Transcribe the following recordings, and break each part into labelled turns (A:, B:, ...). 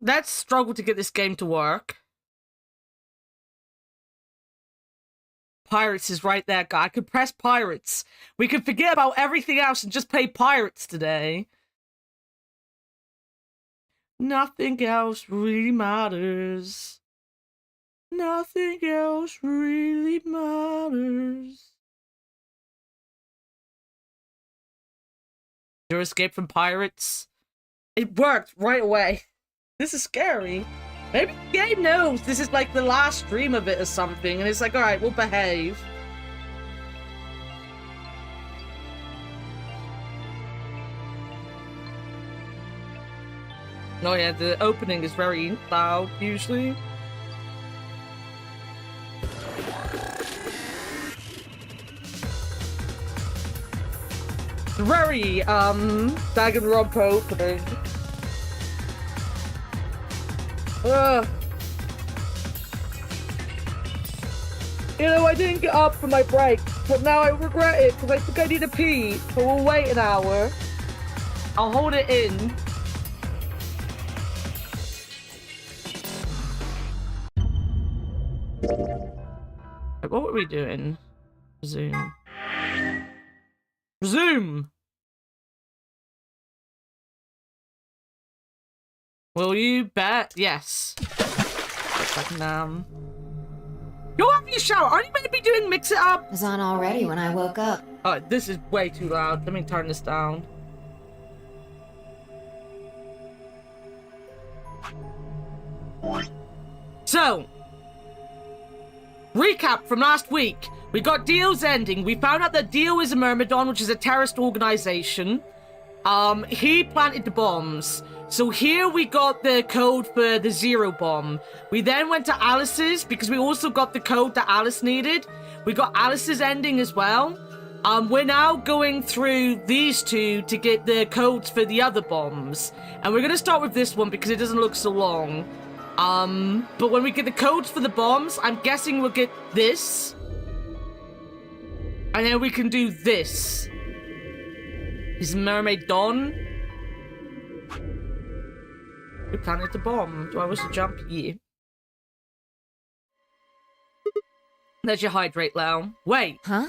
A: let's struggle to get this game to work. Pirates is right there, guy. I could press pirates. We could forget about everything else and just play pirates today. Nothing else really matters. Nothing else really matters. Your escape from pirates? It worked right away. This is scary. Maybe the game knows this is like the last stream of it or something, and it's like, alright, we'll behave. Oh yeah, the opening is very loud, usually. Very, Danganronpa opening. Ugh. You know, I didn't get up for my break, but now I regret it because I think I need to pee, so we'll wait an hour. I'll hold it in. What were we doing? Resume. Resume! Will you bet? Yes. Go have your shower. Aren't you meant to be doing mix it up?
B: It was on already when I woke up.
A: Oh, this is way too loud. Let me turn this down. So, recap from last week. We got Dio's ending. We found out that Dio is a Myrmidon, which is a terrorist organization. He planted the bombs. So here we got the code for the Zero bomb. We then went to Alice's because we also got the code that Alice needed. We got Alice's ending as well. We're now going through these two to get the codes for the other bombs. And we're going to start with this one because it doesn't look so long. But when we get the codes for the bombs, I'm guessing we'll get this. And then we can do this. Is Mermaid Dawn? We planted the bomb. Do I wish to jump? Yeah. There's your hydrate, Lau. Wait.
B: Huh?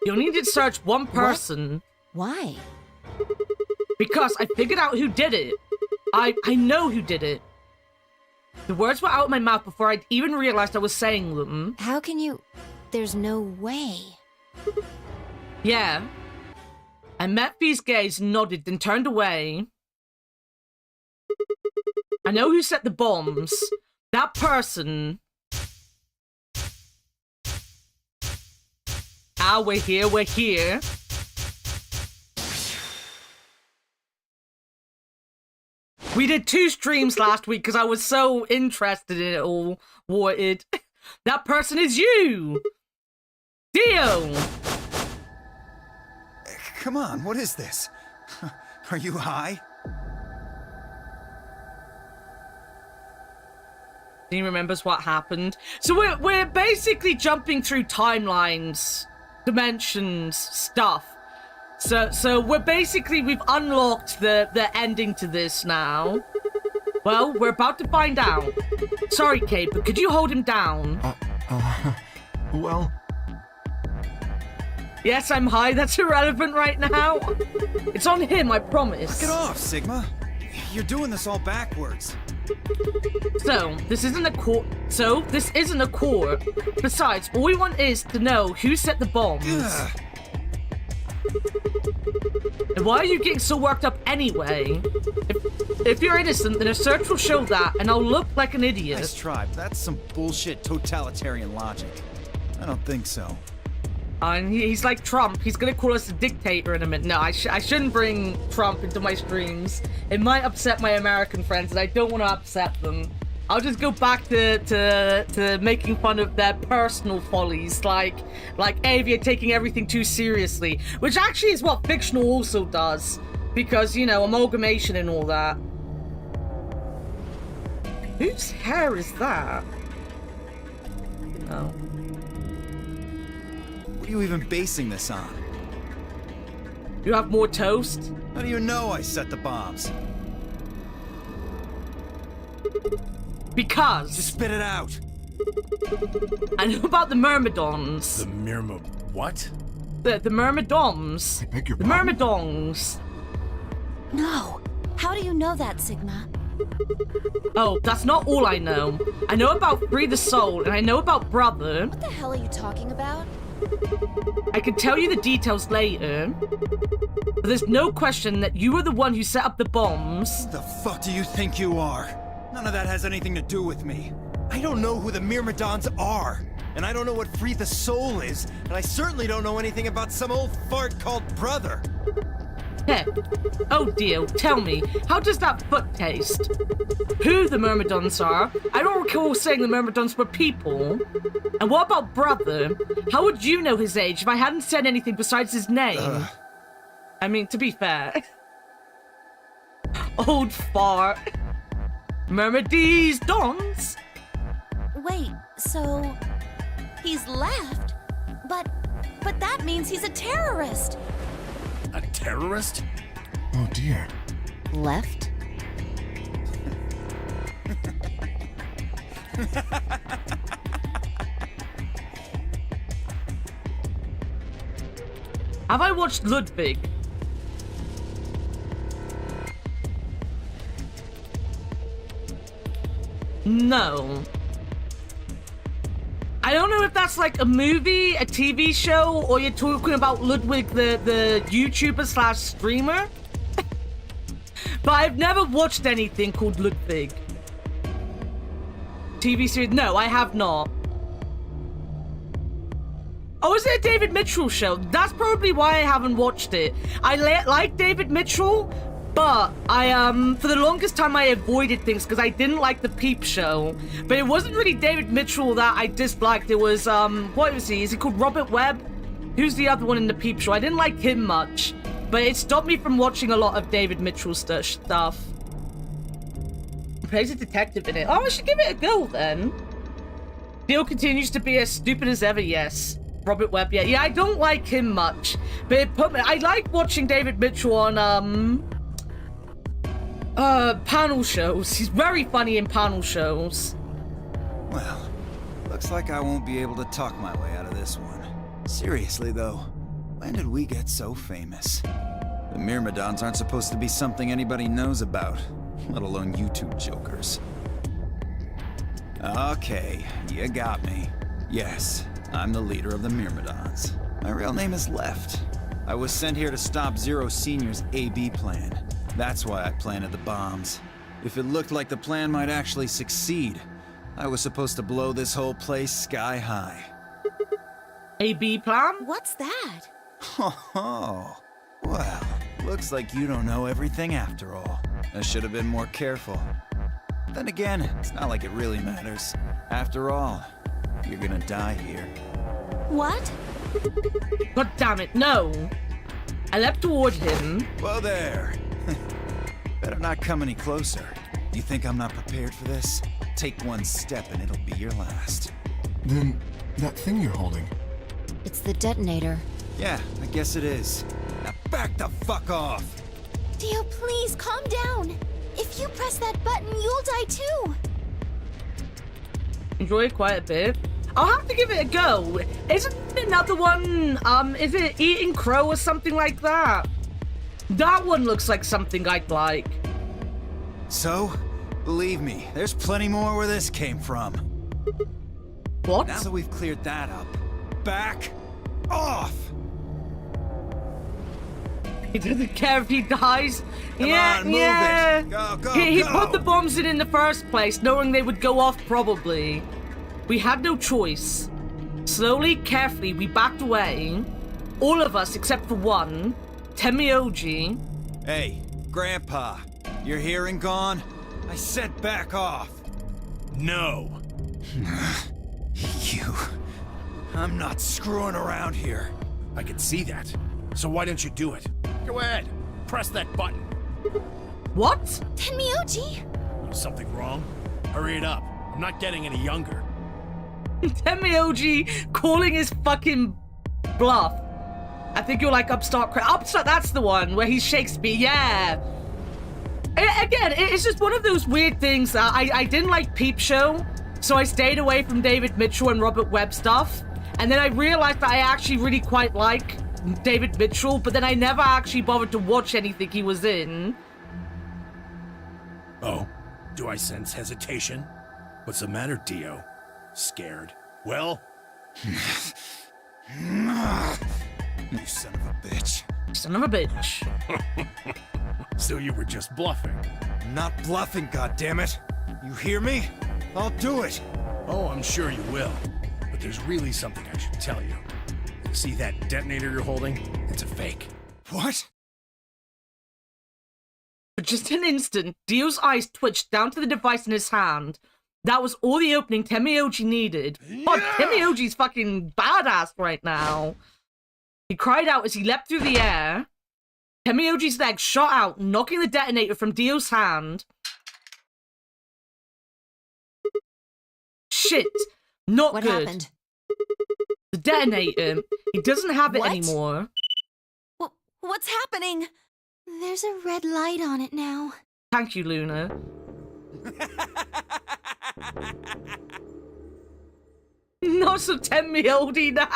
A: You'll need to search one person.
B: What? Why?
A: Because I figured out who did it. I know who did it. The words were out of my mouth before I'd even realized I was saying them.
B: How can you... There's no way.
A: Yeah. I met Fee's gaze, nodded, then turned away. I know who set the bombs. That person. Ah, we're here, we're here. We did 2 streams last week because I was so interested in it all, Warted. That person is you! Dio!
C: Come on, what is this? Are you high?
A: He remembers what happened. So we're basically jumping through timelines, dimensions, stuff. So we've unlocked the ending to this now. Well, we're about to find out. Sorry, Kate, but could you hold him down?
C: Well...
A: Yes, I'm high. That's irrelevant right now. It's on him, I promise.
C: Get off, Sigma. You're doing this all backwards.
A: So, this isn't a court. Besides, all we want is to know who set the bombs.
C: Ugh.
A: And why are you getting so worked up anyway? If you're innocent, then a search will show that, and I'll look like an idiot.
C: Nice try, but that's some bullshit totalitarian logic. I don't think so.
A: And he's like Trump. He's gonna call us a dictator in a minute. No, I shouldn't bring Trump into my streams. It might upset my American friends, and I don't want to upset them. I'll just go back to making fun of their personal follies, like Avia taking everything too seriously, which actually is what fictional also does, because, you know, amalgamation and all that. Whose hair is that? No.
C: What are you even basing this on?
A: You have more toast?
C: How do you know I set the bombs?
A: Because
C: Just spit it out.
A: I know about the Myrmidons.
D: The Myrma... what?
A: The Myrmidons.
E: I beg your
A: The
E: pardon?
A: Myrmidons.
F: No. How do you know that, Sigma?
A: Oh, that's not all I know. I know about Free the Soul, and I know about Brother.
F: What the hell are you talking about?
A: I can tell you the details later. But there's no question that you were the one who set up the bombs.
C: The fuck do you think you are? None of that has anything to do with me. I don't know who the Myrmidons are. And I don't know what Free the Soul is. And I certainly don't know anything about some old fart called Brother.
A: Heck. Oh dear, tell me, how does that foot taste? Who the Myrmidons are? I don't recall saying the Myrmidons were people. And what about Brother? How would you know his age if I hadn't said anything besides his name? I mean, to be fair. Old fart. Myrmidons dons.
F: Wait, so... he's left? But that means he's a terrorist!
D: A terrorist?
E: Oh dear.
B: Left?
A: Have I watched Ludwig? No. I don't know if that's like a movie, a TV show, or you're talking about Ludwig, the YouTuber slash streamer. But I've never watched anything called Ludwig. TV series? No, I have not. Oh, is it a David Mitchell show? That's probably why I haven't watched it. I like David Mitchell, but for the longest time I avoided things because I didn't like the Peep Show. But it wasn't really David Mitchell that I disliked. It was, what was he? Is he called Robert Webb? Who's the other one in the Peep Show? I didn't like him much, but it stopped me from watching a lot of David Mitchell stuff. He plays a detective in it. Oh, I should give it a go then. Neil continues to be as stupid as ever, yes. Robert Webb, yeah. Yeah, I don't like him much, but it put me... I like watching David Mitchell on, panel shows. He's very funny in panel shows.
C: Well, looks like I won't be able to talk my way out of this one. Seriously, though, when did we get so famous? The Myrmidons aren't supposed to be something anybody knows about, let alone you two jokers. Okay, you got me. Yes, I'm the leader of the Myrmidons. My real name is Left. I was sent here to stop Zero Senior's AB plan. That's why I planted the bombs. If it looked like the plan might actually succeed, I was supposed to blow this whole place sky high.
A: AB plan?
F: What's that?
C: Oh, well, looks like you don't know everything after all. I should have been more careful. Then again, it's not like it really matters. After all, you're gonna die here.
F: What?
A: God damn it, no. I leapt toward him.
C: Whoa there. Better not come any closer. You think I'm not prepared for this? Take one step and it'll be your last.
E: Then, that thing you're holding.
B: It's the detonator.
C: Yeah, I guess it is. Now back the fuck off!
F: Dio, please, calm down! If you press that button, you'll die too!
A: Enjoy it quite a bit. I'll have to give it a go. Isn't another one, is it Eating Crow or something like that? That one looks like something I'd like.
C: So, believe me, there's plenty more where this came from.
A: What?
C: Now that we've cleared that up, back off!
A: He doesn't care if he dies.
C: Come
A: yeah,
C: on, move
A: yeah.
C: it. Go,
A: He
C: go!
A: put the bombs in the first place, knowing they would go off probably. We had no choice. Slowly, carefully, we backed away. All of us except for one, Temioji.
C: Hey, Grandpa, you're here and gone? I said back off.
D: No.
C: You... I'm not screwing around here.
D: I can see that. So why don't you do it? Go ahead. Press that button.
A: What?
F: Tenmyoji!
D: Something wrong? Hurry it up. I'm not getting any younger.
A: Temioji calling his fucking bluff. I think you're like Upstart, that's the one where he's Shakespeare, yeah. Again, it's just one of those weird things that I didn't like Peep Show, so I stayed away from David Mitchell and Robert Webb stuff. And then I realized that I actually really quite like David Mitchell, but then I never actually bothered to watch anything he was in.
D: Oh, do I sense hesitation? What's the matter, Dio? Scared? Well?
C: You son of a bitch.
A: Son of a bitch.
D: So you were just bluffing?
C: I'm not bluffing, goddammit. You hear me? I'll do it.
D: Oh, I'm sure you will. But there's really something I should tell you. See that detonator you're holding? It's a fake.
C: What?
A: For just an instant, Dio's eyes twitched down to the device in his hand. That was all the opening Temioji needed. Oh, Temioji's fucking badass right now. He cried out as he leapt through the air. Temioji's leg shot out, knocking the detonator from Dio's hand. Shit. Not
B: What
A: good.
B: happened?
A: The detonator. He doesn't have it
B: What?
A: anymore.
F: What's happening? There's a red light on it now.
A: Thank you, Luna. Not so 10-me-oldy now.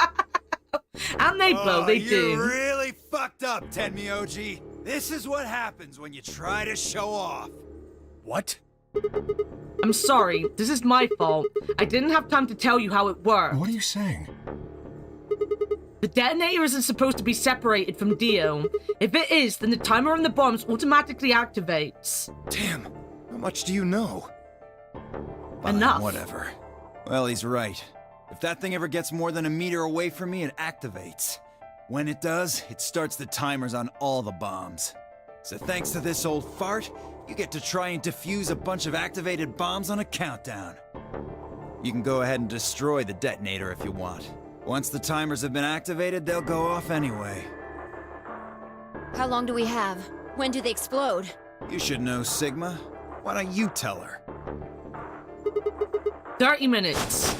A: And they blow, they do.
C: You really fucked up, Tenmyoji. This is what happens when you try to show off.
D: What?
A: I'm sorry, this is my fault. I didn't have time to tell you how it works.
E: What are you saying?
A: The detonator isn't supposed to be separated from Dio. If it is, then the timer on the bombs automatically activates.
C: Damn, how much do you know? Fine,
A: Enough.
C: Whatever. Well, he's right. If that thing ever gets more than a meter away from me, it activates. When it does, it starts the timers on all the bombs. So thanks to this old fart, you get to try and defuse a bunch of activated bombs on a countdown. You can go ahead and destroy the detonator if you want. Once the timers have been activated, they'll go off anyway.
B: How long do we have? When do they explode?
C: You should know, Sigma. Why don't you tell her?
A: 30 minutes.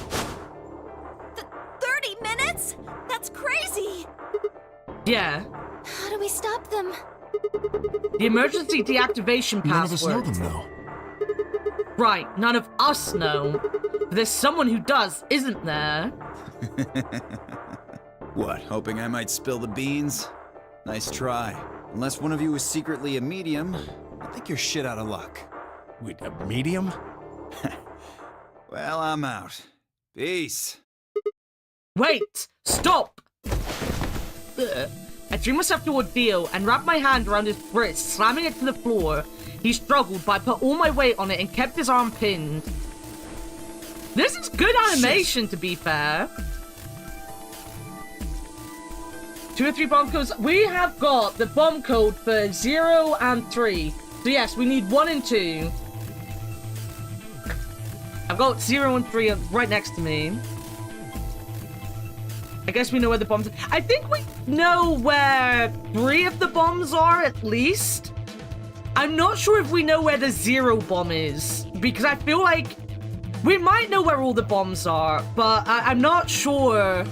F: 30 minutes? That's crazy!
A: Yeah.
F: How do we stop them?
A: The emergency deactivation
E: None of us know
A: password.
E: them, though.
A: Right, none of us know. But there's someone who does, isn't there?
C: What, hoping I might spill the beans? Nice try. Unless one of you is secretly a medium, I think you're shit out of luck.
D: Wait, a medium?
C: Well, I'm out. Peace.
A: Wait! Stop! Ugh. I threw myself toward Dio and wrapped my hand around his wrist, slamming it to the floor. He struggled, but I put all my weight on it and kept his arm pinned. This is good animation, to be fair. 2 or 3 bomb codes. We have got the bomb code for 0 and 3. So yes, we need 1 and 2. I've got 0 and 3 right next to me. I guess we know where the bombs are. I think we know where 3 of the bombs are, at least. I'm not sure if we know where the 0 bomb is, because I feel like we might know where all the bombs are, but I'm not sure.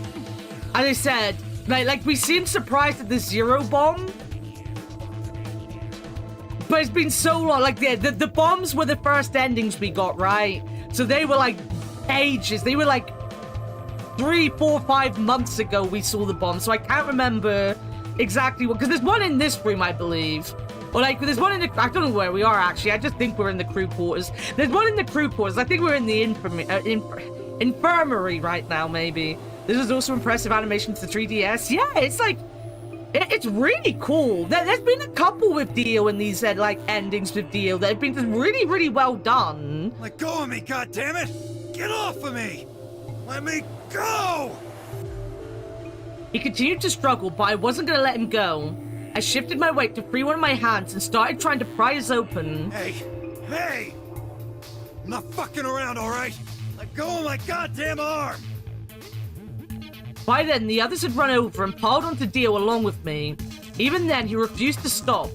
A: As I said, like we seem surprised at the 0 bomb, but it's been so long. Like the bombs were the first endings we got, right? So they were like ages. They were like 3, 4, 5 months ago we saw the bomb, so I can't remember exactly what, because there's one in this room, I believe. Or like, there's one in the, I don't know where we are actually, I just think we're in the crew quarters. There's one in the crew quarters, I think we're in the infirmary right now, maybe. This is also impressive animation to the 3DS. Yeah, it's like, it's really cool. There's been a couple with Dio in these like endings with Dio that have been just really, really well done.
C: Let go of me, goddammit! Get off of me! Let me go!
A: He continued to struggle, but I wasn't going to let him go. I shifted my weight to free one of my hands and started trying to pry his open.
C: Hey! Hey! I'm not fucking around, alright? Let go of my goddamn arm!
A: By then, the others had run over and piled onto Dio along with me. Even then, he refused to stop.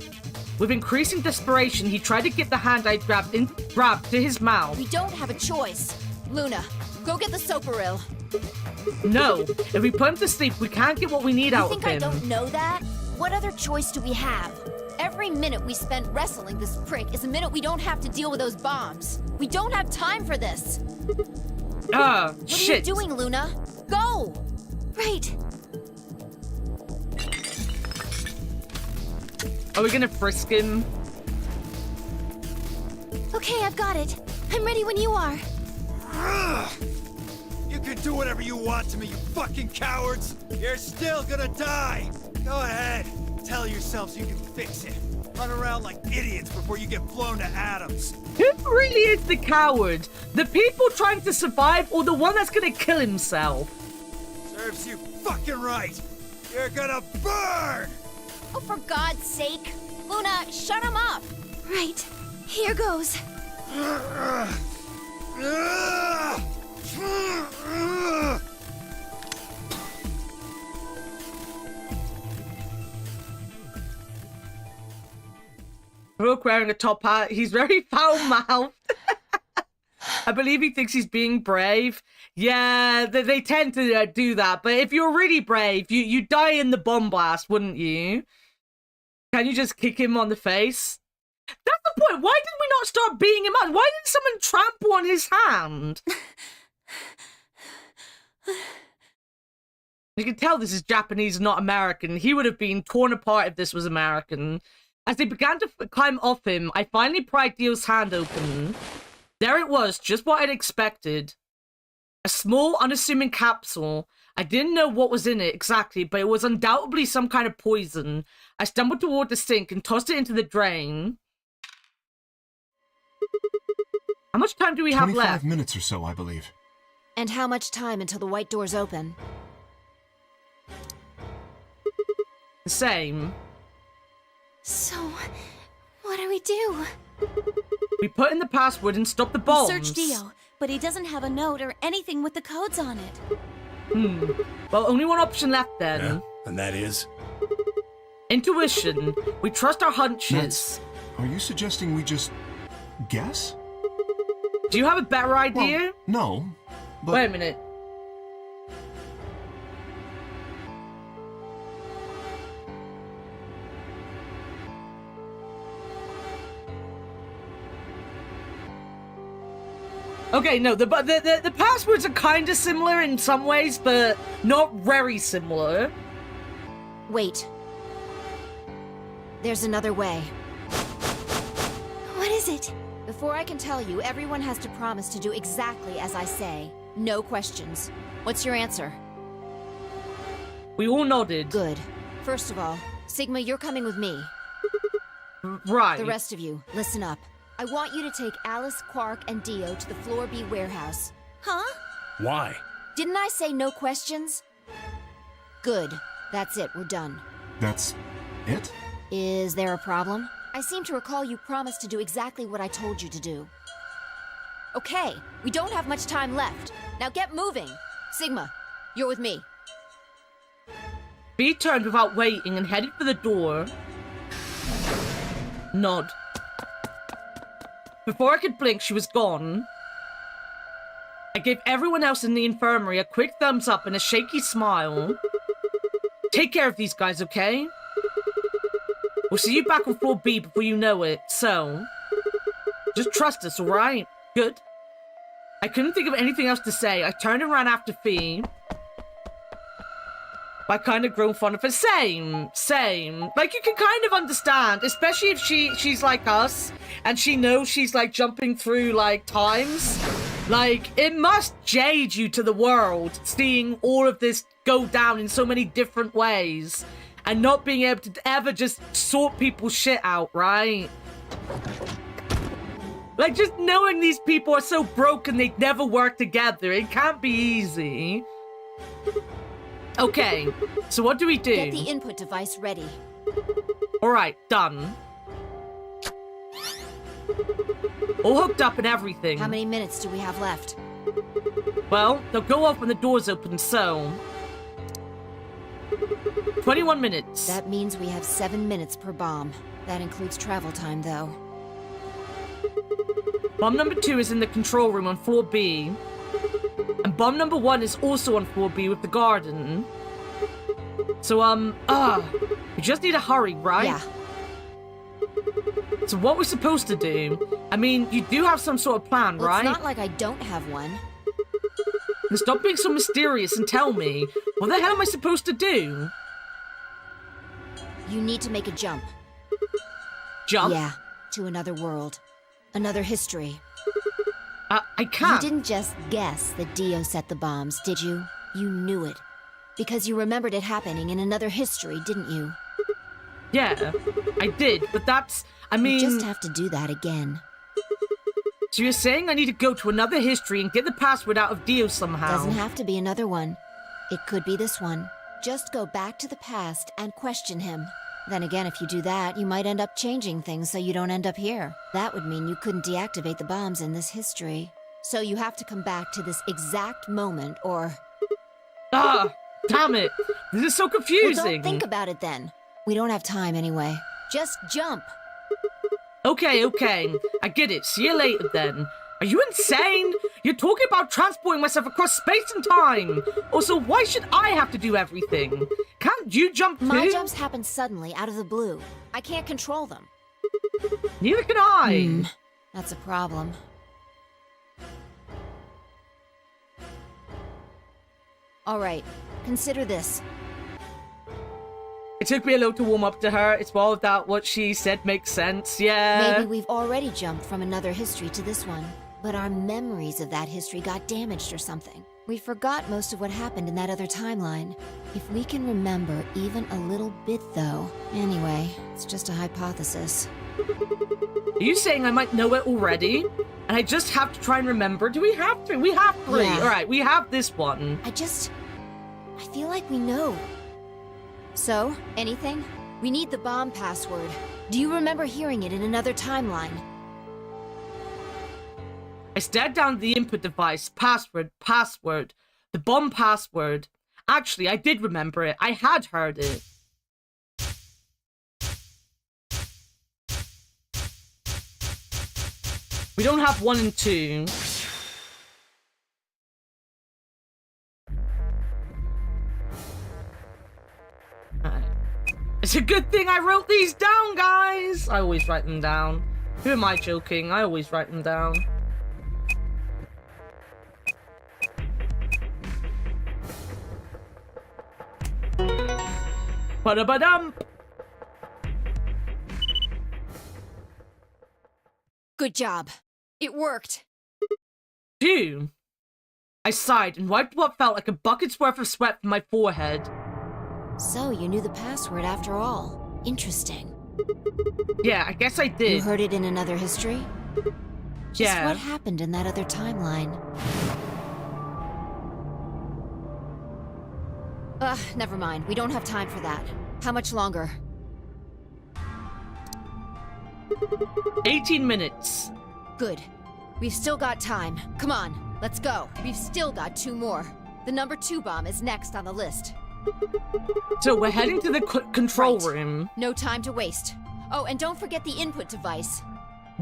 A: With increasing desperation, he tried to get the hand I grabbed to his mouth.
B: We don't have a choice. Luna, go get the Soparil.
A: No, if we put him to sleep, we can't get what we need out
F: You
A: of
F: think I
A: him.
F: don't know that? What other choice do we have?
B: Every minute we spend wrestling this prick is a minute we don't have to deal with those bombs. We don't have time for this.
A: Shit.
B: What are you doing, Luna? Go!
F: Right.
A: Are we gonna frisk him?
F: Okay, I've got it. I'm ready when you are.
C: You can do whatever you want to me, you fucking cowards! You're still gonna die! Go ahead, tell yourselves you can fix it. Run around like idiots before you get blown to atoms.
A: Who really is the coward? The people trying to survive or the one that's gonna kill himself?
C: Serves you fucking right! You're gonna burn!
B: Oh, for God's sake. Luna, shut him up.
F: Right. Here goes.
A: Brooke wearing a top hat. He's very foul-mouthed. I believe he thinks he's being brave. Yeah, they tend to do that. But if you're really brave, you die in the bomb blast, wouldn't you? Can you just kick him on the face? That's the point. Why did we not start beating him up? Why didn't someone trample on his hand? You can tell this is Japanese, not American. He would have been torn apart if this was American. As they began to climb off him, I finally pried Dio's hand open. There it was, just what I'd expected. A small, unassuming capsule. I didn't know what was in it exactly, but it was undoubtedly some kind of poison. I stumbled toward the sink and tossed it into the drain. How much time do we have
E: 25
A: left?
E: minutes or so, I believe.
B: And how much time until the white doors open?
A: The same.
F: So, what do we do?
A: We put in the password and stopped the
G: We
A: bombs.
G: searched Dio, but he doesn't have a note or anything with the codes on it.
A: Well, only one option left then.
D: Yeah, and that is?
A: Intuition. We trust our hunches.
E: Are you suggesting we just guess?
A: Do you have a better idea?
E: Well, no, but
A: Wait a minute. Okay, no, the passwords are kind of similar in some ways, but not very similar.
B: Wait. There's another way.
F: What is it?
B: Before I can tell you, everyone has to promise to do exactly as I say. No questions. What's your answer?
A: We all nodded.
B: Good. First of all, Sigma, you're coming with me.
A: Right.
B: The rest of you, listen up. I want you to take Alice, Quark, and Dio to the Floor B warehouse.
F: Huh?
D: Why?
B: Didn't I say no questions? Good. That's it. We're done.
E: that's it?
B: Is there a problem? I seem to recall you promised to do exactly what I told you to do. Okay, we don't have much time left. Now get moving. Sigma, you're with me.
A: B turned without waiting and headed for the door. Nod. Before I could blink, she was gone. I gave everyone else in the infirmary a quick thumbs up and a shaky smile. Take care of these guys, okay? We'll see you back on floor B before you know it, so... just trust us, alright? Good. I couldn't think of anything else to say. I turned and ran after Fee. I kind of grown fond of her. Same. Like, you can kind of understand, especially if she's like us, and she knows she's, like, jumping through, like, times. Like, it must jade you to the world, seeing all of this go down in so many different ways, and not being able to ever just sort people's shit out, right? Like, just knowing these people are so broken they'd never work together, it can't be easy. Okay, so what do we do?
B: Get the input device ready.
A: Alright, done. All hooked up and everything.
B: How many minutes do we have left?
A: Well, they'll go off when the doors open, so... 21 minutes.
B: That means we have 7 minutes per bomb. That includes travel time, though.
A: Bomb number 2 is in the control room on floor B. And bomb number 1 is also on floor B with the garden. So, we just need to hurry, right?
B: Yeah.
A: So what we're supposed to do? I mean, you do have some sort of plan,
B: Well,
A: right?
B: it's not like I don't have one.
A: Then stop being so mysterious and tell me, what the hell am I supposed to do?
B: You need to make a jump.
A: Jump?
B: Yeah, to another world. Another history.
A: I
B: You
A: can't.
B: didn't just guess that Dio set the bombs, did you? You knew it. Because you remembered it happening in another history, didn't you?
A: Yeah, I did, but that's... I
B: You
A: mean...
B: just have to do that again.
A: So you're saying I need to go to another history and get the password out of Dio somehow?
B: Doesn't have to be another one. It could be this one. Just go back to the past and question him. Then again, if you do that, you might end up changing things so you don't end up here. That would mean you couldn't deactivate the bombs in this history. So you have to come back to this exact moment, or...
A: Ah, damn it. This is so
B: Well,
A: confusing.
B: don't think about it then. We don't have time anyway. Just jump.
A: Okay, I get it. See you later then. Are you insane? You're talking about transporting myself across space and time. Also, why should I have to do everything? Can't you jump too?
B: My jumps happen suddenly, out of the blue. I can't control them.
A: Neither can I.
B: That's a problem. All right, consider this.
A: It took me a little to warm up to her. It's all that what she said makes sense, yeah.
B: Maybe we've already jumped from another history to this one, but our memories of that history got damaged or something. We forgot most of what happened in that other timeline. If we can remember even a little bit, though. Anyway, it's just a hypothesis.
A: Are you saying I might know it already? And I just have to try and remember? Do we have to? We have three.
B: Yeah.
A: All right, we have this one.
B: I feel like we know. So, anything? We need the bomb password. Do you remember hearing it in another timeline?
A: I stared down at the input device. Password. The bomb password. Actually, I did remember it. I had heard it. We don't have 1 and 2. It's a good thing I wrote these down, guys! I always write them down. Who am I joking? I always write them down. Ba-da-ba-dump!
B: Good job. It worked.
A: Phew. I sighed and wiped what felt like a bucket's worth of sweat from my forehead.
B: So, you knew the password after all. Interesting.
A: Yeah, I guess I
B: You
A: did.
B: heard it in another history? Just
A: Yeah.
B: what happened in that other timeline? Never mind. We don't have time for that. How much longer?
A: 18 minutes.
B: Good. We've still got time. Come on, let's go. We've still got 2 more. The number 2 bomb is next on the list.
A: So we're heading to the control
B: Right.
A: room.
B: No time to waste. Oh, and don't forget the input device.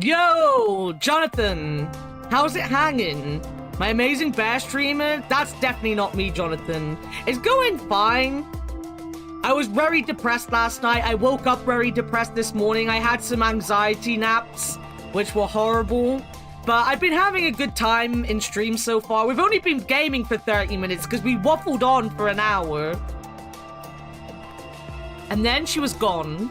A: Yo, Jonathan, how's it hanging? My amazing bear streamer? That's definitely not me, Jonathan. It's going fine. I was very depressed last night. I woke up very depressed this morning. I had some anxiety naps, which were horrible. But I've been having a good time in stream so far. We've only been gaming for 30 minutes because we waffled on for an hour. And then she was gone.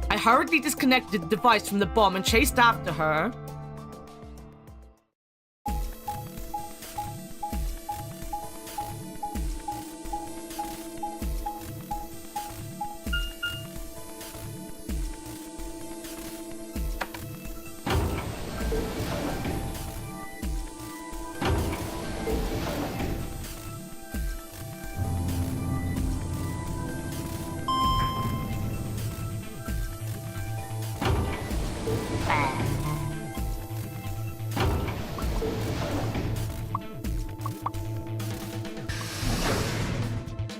A: I hurriedly disconnected the device from the bomb and chased after her.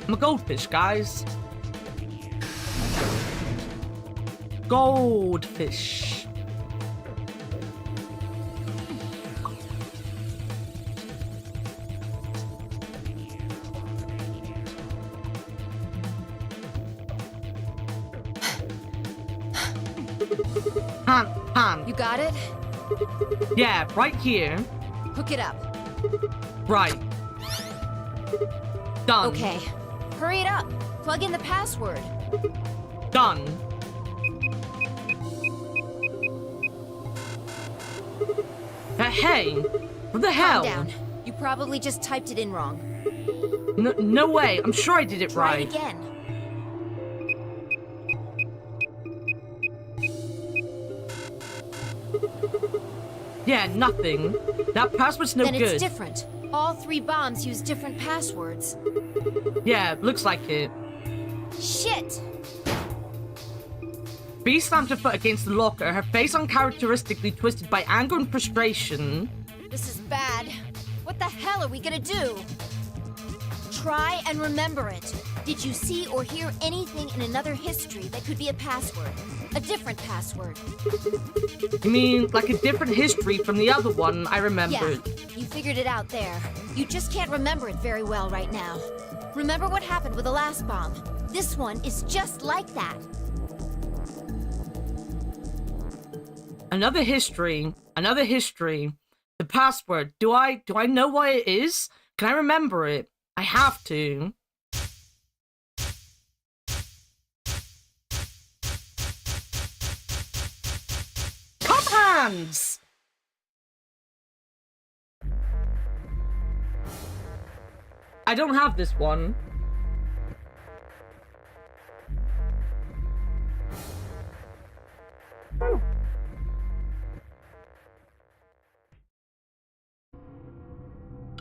A: I'm a goldfish, guys. Goldfish. Hand.
B: You got it?
A: Yeah, right here.
B: Hook it up.
A: Right. Done.
B: Okay. Hurry it up. Plug in the password.
A: Done. Hey, what the hell?
B: Calm down. You probably just typed it in wrong.
A: No way. I'm sure I did it
B: Try
A: right.
B: it again.
A: Yeah, nothing. That password's no
B: Then
A: good.
B: it's different. All 3 bombs use different passwords.
A: Yeah, looks like it.
B: Shit!
A: Bee slammed her foot against the locker, her face uncharacteristically twisted by anger and frustration.
B: This is bad. What the hell are we gonna do? Try and remember it. Did you see or hear anything in another history that could be a password? A different password?
A: You mean like a different history from the other one I remembered?
B: Yeah, you figured it out there. You just can't remember it very well right now. Remember what happened with the last bomb? This one is just like that.
A: Another history. Another history. The password. Do I know what it is? Can I remember it? I have to. Come hands! I don't have this one.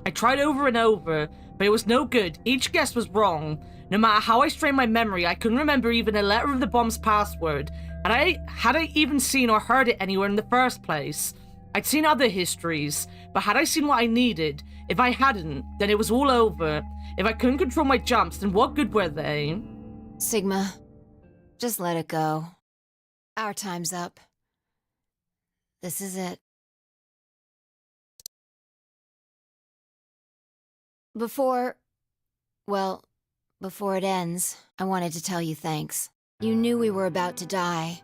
A: I tried over and over, but it was no good. Each guess was wrong. No matter how I strained my memory, I couldn't remember even a letter of the bomb's password. Had I even seen or heard it anywhere in the first place? I'd seen other histories, but had I seen what I needed? If I hadn't, then it was all over. If I couldn't control my jumps, then what good were they?
B: Sigma, just let it go. Our time's up. This is it. Before it ends, I wanted to tell you thanks. You knew we were about to die,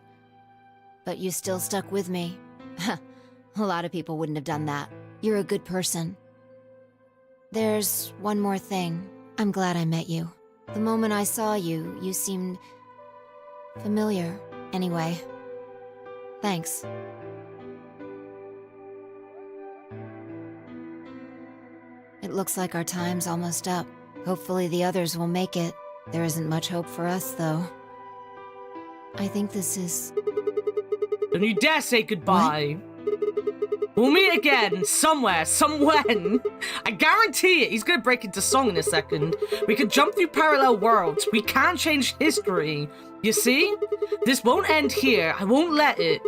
B: but you still stuck with me. A lot of people wouldn't have done that. You're a good person. There's one more thing. I'm glad I met you. The moment I saw you, you seemed familiar. Anyway, thanks. It looks like our time's almost up. Hopefully the others will make it. There isn't much hope for us, though. I think this is...
A: Don't you dare say goodbye. We'll meet again, somewhere, somewhen. I guarantee it. He's gonna break into song in a second. We can jump through parallel worlds. We can change history. You see? This won't end here. I won't let it.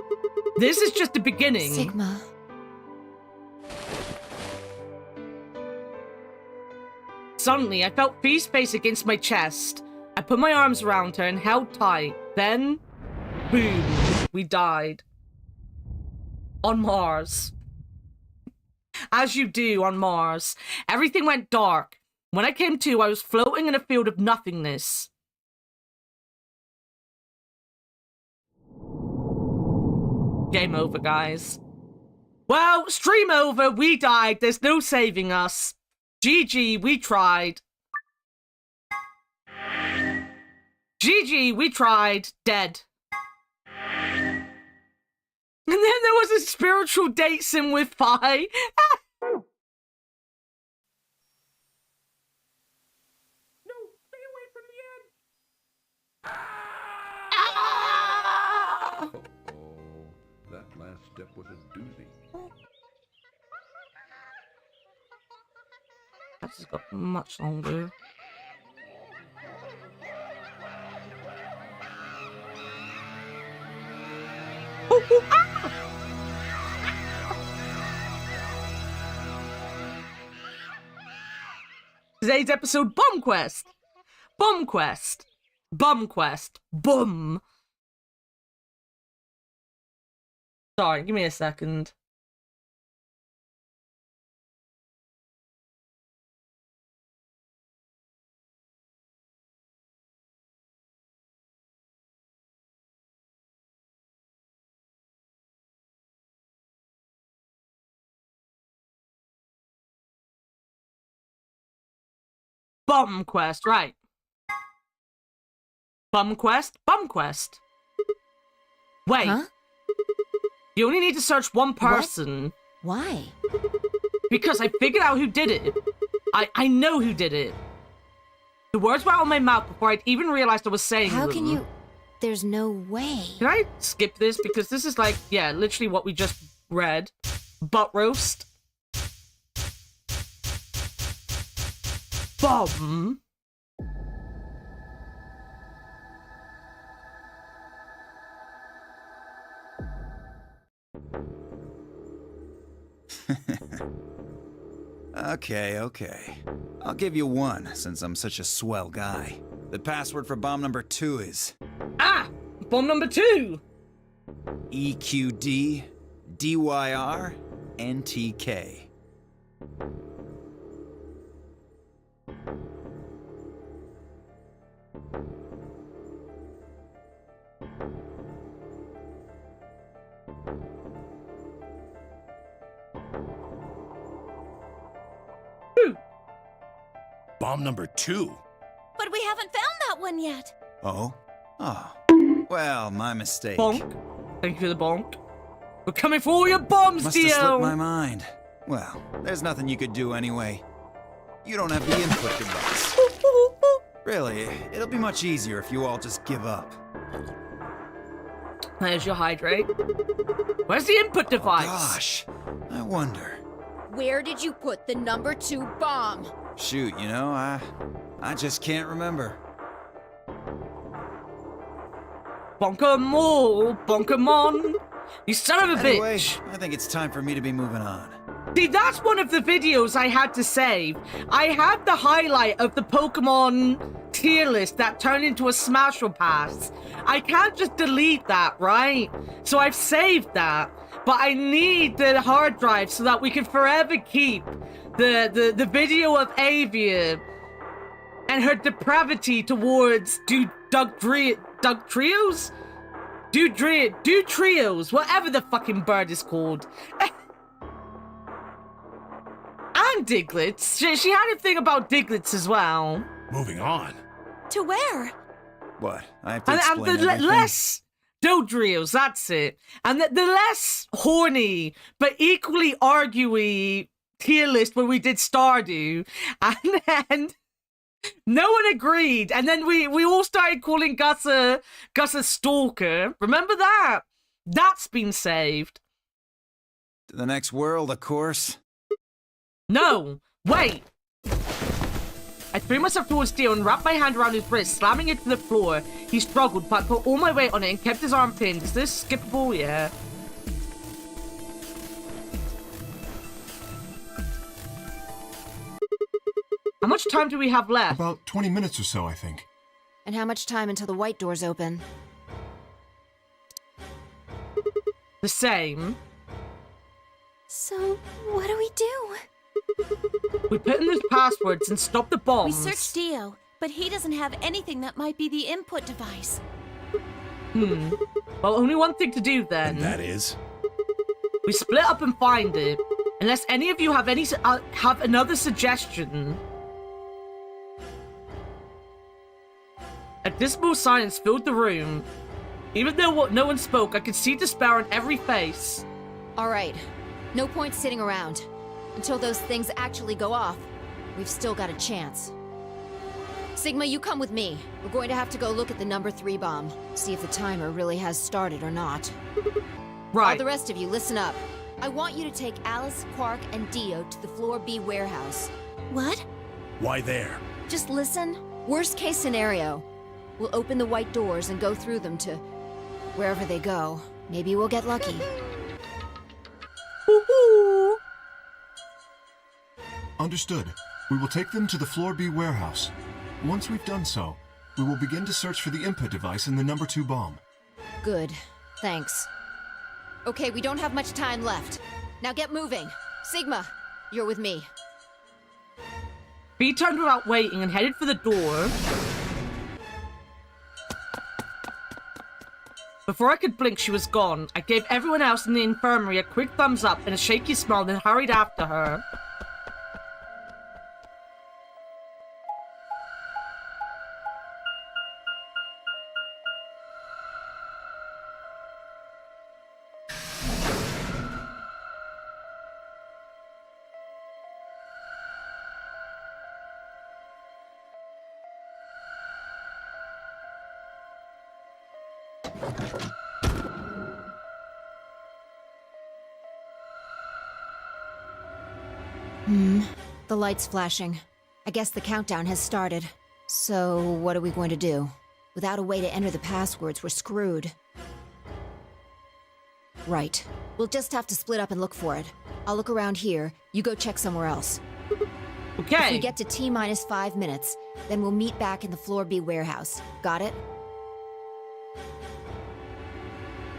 A: This is just the beginning.
B: Sigma.
A: Suddenly, I felt Fee's face against my chest. I put my arms around her and held tight. Then, boom, we died. On Mars. As you do on Mars. Everything went dark. When I came to, I was floating in a field of nothingness. Game over, guys. Well, stream over. We died. There's no saving us. GG, we tried. GG, we tried. Dead. And then there was a spiritual date sim with Fi. No, stay away from the end. Ah!
H: Oh, that last step was a doozy.
A: That just got much longer. Ooh, ooh, ah! Today's episode, Bomb Quest. Bomb Quest. Bum Quest. Bum. Sorry, give me a second. Bomb quest, right. Bum quest? Bum quest. Wait.
B: Huh?
A: You only need to search one person.
B: Why?
A: Because I figured out who did it. I know who did it. The words were out of my mouth before I'd even realized I was saying
B: How
A: them.
B: can you... There's no way.
A: Can I skip this? Because this is like, yeah, literally what we just read. Butt roast. Bomb.
C: Okay. I'll give you one, since I'm such a swell guy. The password for bomb number 2 is...
A: Ah! Bomb number 2!
C: EQD DYR NTK.
D: Bomb number 2.
G: But we haven't found that one yet.
C: Oh? Oh. Well, my mistake.
A: Bonk. Thank you for the bonk. We're coming for all your bombs,
C: Must have slipped
A: Dio!
C: my mind. Well, there's nothing you could do anyway. You don't have the input device. Really, it'll be much easier if you all just give up.
A: There's your hydrate. Where's the input device?
C: Gosh, I wonder.
F: Where did you put the number 2 bomb?
C: Shoot, you know, I just can't remember.
A: Bonkamon. You son of a
C: Anyway,
A: bitch.
C: I think it's time for me to be moving on.
A: See, that's one of the videos I had to save. I had the highlight of the Pokemon tier list that turned into a Smash Pass. I can't just delete that, right? So I've saved that. But I need the hard drive so that we can forever keep the video of Avia and her depravity towards Doug Trios? Dude Trios, whatever the fucking bird is called. And Diglets. She had a thing about Diglets as well.
D: Moving on.
G: To where?
C: What? I have to
A: And
C: explain
A: the
C: everything?
A: less Dodrios, that's it. And the less horny, but equally arguey tier list where we did Stardew. And then no one agreed. And then we all started calling Gus a stalker. Remember that? That's been saved.
C: To the next world, of course.
A: No, wait. I threw myself towards Dio and wrapped my hand around his wrist, slamming it to the floor. He struggled, but I put all my weight on it and kept his arm pinned. Is this skippable? Yeah. How much time do we have left?
E: About 20 minutes or so, I think.
B: And how much time until the white doors open?
A: The same.
F: So, what do we do?
A: We put in those passwords and stop the
G: We
A: bombs.
G: searched Dio, but he doesn't have anything that might be the input device.
A: Well, only one thing to do then.
D: And that is?
A: We split up and find it. Unless any of you have another suggestion. A dismal silence filled the room. Even though no one spoke, I could see despair on every face.
B: All right. No point sitting around. Until those things actually go off, we've still got a chance. Sigma, you come with me. We're going to have to go look at the number 3 bomb. See if the timer really has started or not.
A: Right.
B: All the rest of you, listen up. I want you to take Alice, Quark, and Dio to the Floor B warehouse.
G: What?
D: Why there?
B: Just listen. Worst case scenario. We'll open the white doors and go through them to wherever they go. Maybe we'll get lucky.
A: Woohoo!
E: Understood. We will take them to the Floor B warehouse. Once we've done so, we will begin to search for the input device in the number 2 bomb.
B: Good. Thanks. Okay, we don't have much time left. Now get moving. Sigma, you're with me.
A: B turned without waiting and headed for the door. Before I could blink, she was gone. I gave everyone else in the infirmary a quick thumbs up and a shaky smile, then hurried after her.
B: The light's flashing. I guess the countdown has started. So, what are we going to do? Without a way to enter the passwords, we're screwed. Right. We'll just have to split up and look for it. I'll look around here, you go check somewhere else.
A: Okay.
B: If we get to T-minus 5 minutes, then we'll meet back in the Floor B warehouse. Got it?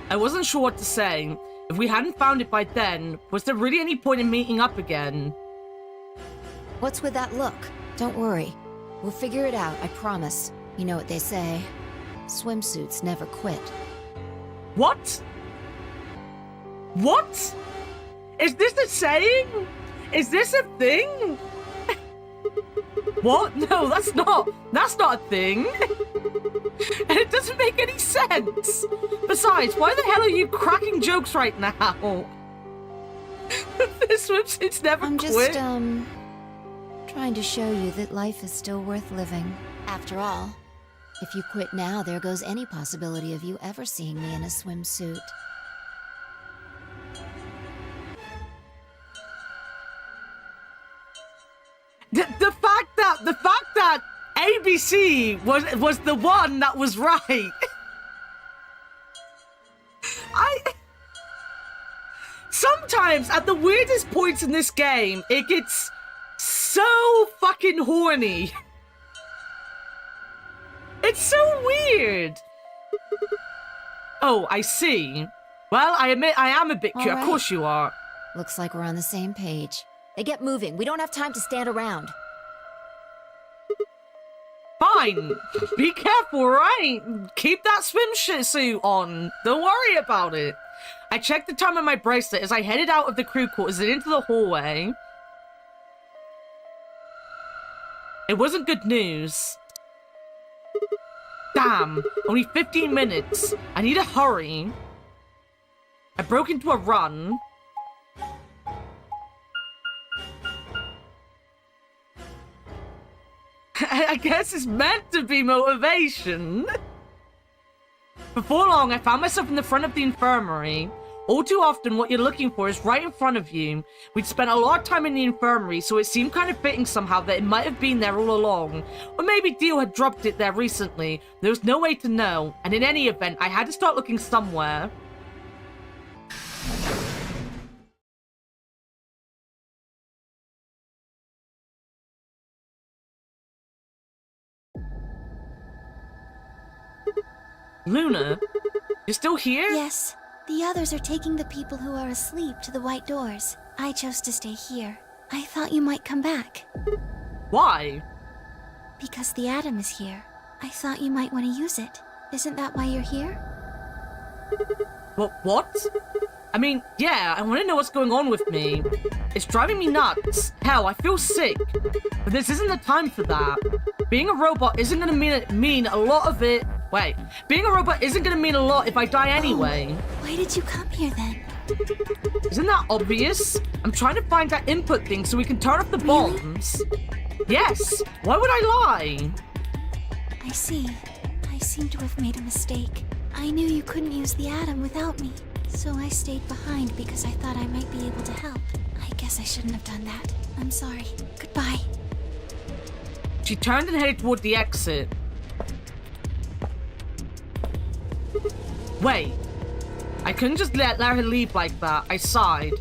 A: I wasn't sure what to say. If we hadn't found it by then, was there really any point in meeting up again?
B: What's with that look? Don't worry. We'll figure it out, I promise. You know what they say. Swimsuits never quit.
A: What? What? Is this a saying? Is this a thing? What? No, that's not a thing. And it doesn't make any sense. Besides, why the hell are you cracking jokes right now? This swimsuit's never
B: I'm
A: quit.
B: just, trying to show you that life is still worth living. After all, if you quit now, there goes any possibility of you ever seeing me in a swimsuit.
A: The fact that ABC was the one that was right. Sometimes at the weirdest points in this game, it gets so fucking horny. It's so weird. Oh, I see. Well, I admit I am a bit cute.
B: All
A: Of course you are.
B: Looks like we're on the same page. Hey, get moving. We don't have time to stand around.
A: Fine. Be careful, right? Keep that swim suit on. Don't worry about it. I checked the time on my bracelet as I headed out of the crew quarters and into the hallway. It wasn't good news. Damn, only 15 minutes. I need to hurry. I broke into a run. I guess it's meant to be motivation. Before long, I found myself in the front of the infirmary. All too often, what you're looking for is right in front of you. We'd spent a lot of time in the infirmary, so it seemed kind of fitting somehow that it might have been there all along. Or maybe Dio had dropped it there recently. There was no way to know, and in any event, I had to start looking somewhere. Luna, you're still here?
F: Yes. The others are taking the people who are asleep to the white doors. I chose to stay here. I thought you might come back.
A: Why?
F: Because the atom is here. I thought you might want to use it. Isn't that why you're here?
A: What? I mean, yeah, I want to know what's going on with me. It's driving me nuts. Hell, I feel sick. But this isn't the time for that. Being a robot isn't going to mean a lot of it. Wait, being a robot isn't going to mean a lot if I die anyway.
F: Why did you come here then?
A: Isn't that obvious? I'm trying to find that input thing so we can turn off the
F: Really?
A: bombs. Yes, why would I lie?
F: I see. I seem to have made a mistake. I knew you couldn't use the atom without me, so I stayed behind because I thought I might be able to help. I guess I shouldn't have done that. I'm sorry. Goodbye.
A: She turned and headed toward the exit. Wait, I couldn't just let her leave like that. I sighed.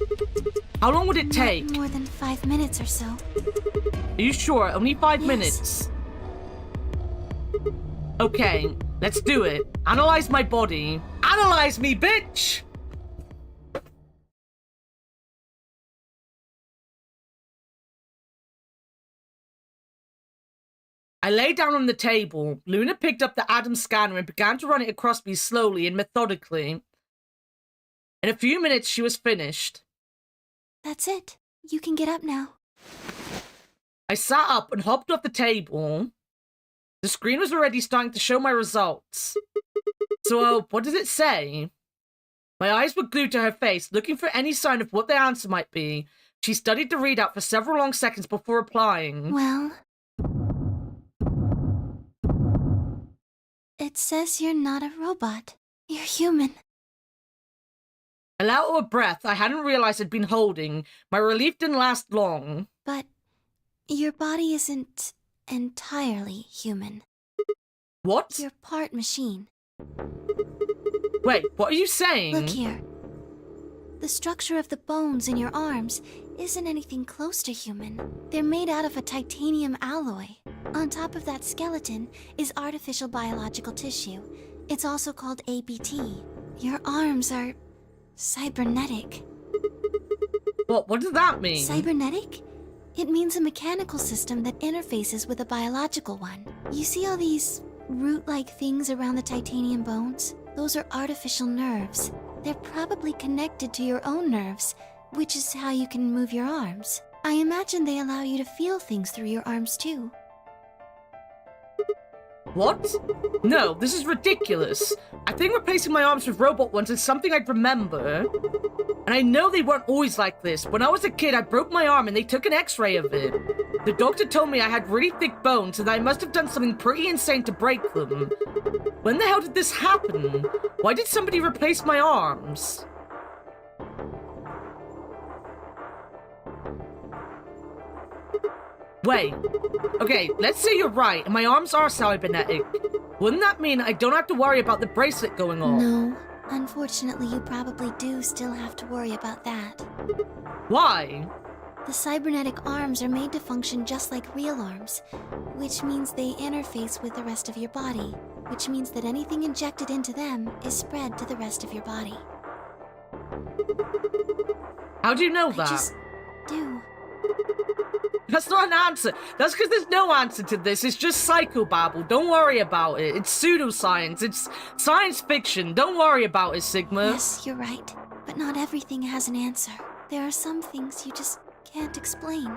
A: How long would it take?
F: Not more than 5 minutes or so.
A: Are you sure? Only 5
F: Yes.
A: minutes? Okay, let's do it. Analyze my body. Analyze me, bitch! I lay down on the table. Luna picked up the Atom scanner and began to run it across me slowly and methodically. In a few minutes, she was finished.
F: That's it. You can get up now.
A: I sat up and hopped off the table. The screen was already starting to show my results. So, what does it say? My eyes were glued to her face, looking for any sign of what the answer might be. She studied the readout for several long seconds before replying.
F: Well... It says you're not a robot. You're human.
A: I let out a breath I hadn't realized I'd been holding. My relief didn't last long.
F: But your body isn't entirely human.
A: What?
F: You're part machine.
A: Wait, what are you saying?
F: Look here. The structure of the bones in your arms isn't anything close to human. They're made out of a titanium alloy. On top of that skeleton is artificial biological tissue. It's also called ABT. Your arms are cybernetic.
A: What does that mean?
F: Cybernetic? It means a mechanical system that interfaces with a biological one. You see all these root-like things around the titanium bones? Those are artificial nerves. They're probably connected to your own nerves, which is how you can move your arms. I imagine they allow you to feel things through your arms too.
A: What? No, this is ridiculous. I think replacing my arms with robot ones is something I'd remember. And I know they weren't always like this. When I was a kid, I broke my arm and they took an x-ray of it. The doctor told me I had really thick bones and I must have done something pretty insane to break them. When the hell did this happen? Why did somebody replace my arms? Wait. Okay, let's say you're right and my arms are cybernetic. Wouldn't that mean I don't have to worry about the bracelet going off?
F: No. Unfortunately, you probably do still have to worry about that.
A: Why?
F: The cybernetic arms are made to function just like real arms, which means they interface with the rest of your body, which means that anything injected into them is spread to the rest of your body.
A: How do you know that?
F: I just do.
A: That's not an answer. That's because there's no answer to this. It's just psychobabble. Don't worry about it. It's pseudoscience. It's science fiction. Don't worry about it, Sigma.
F: Yes, you're right. But not everything has an answer. There are some things you just can't explain.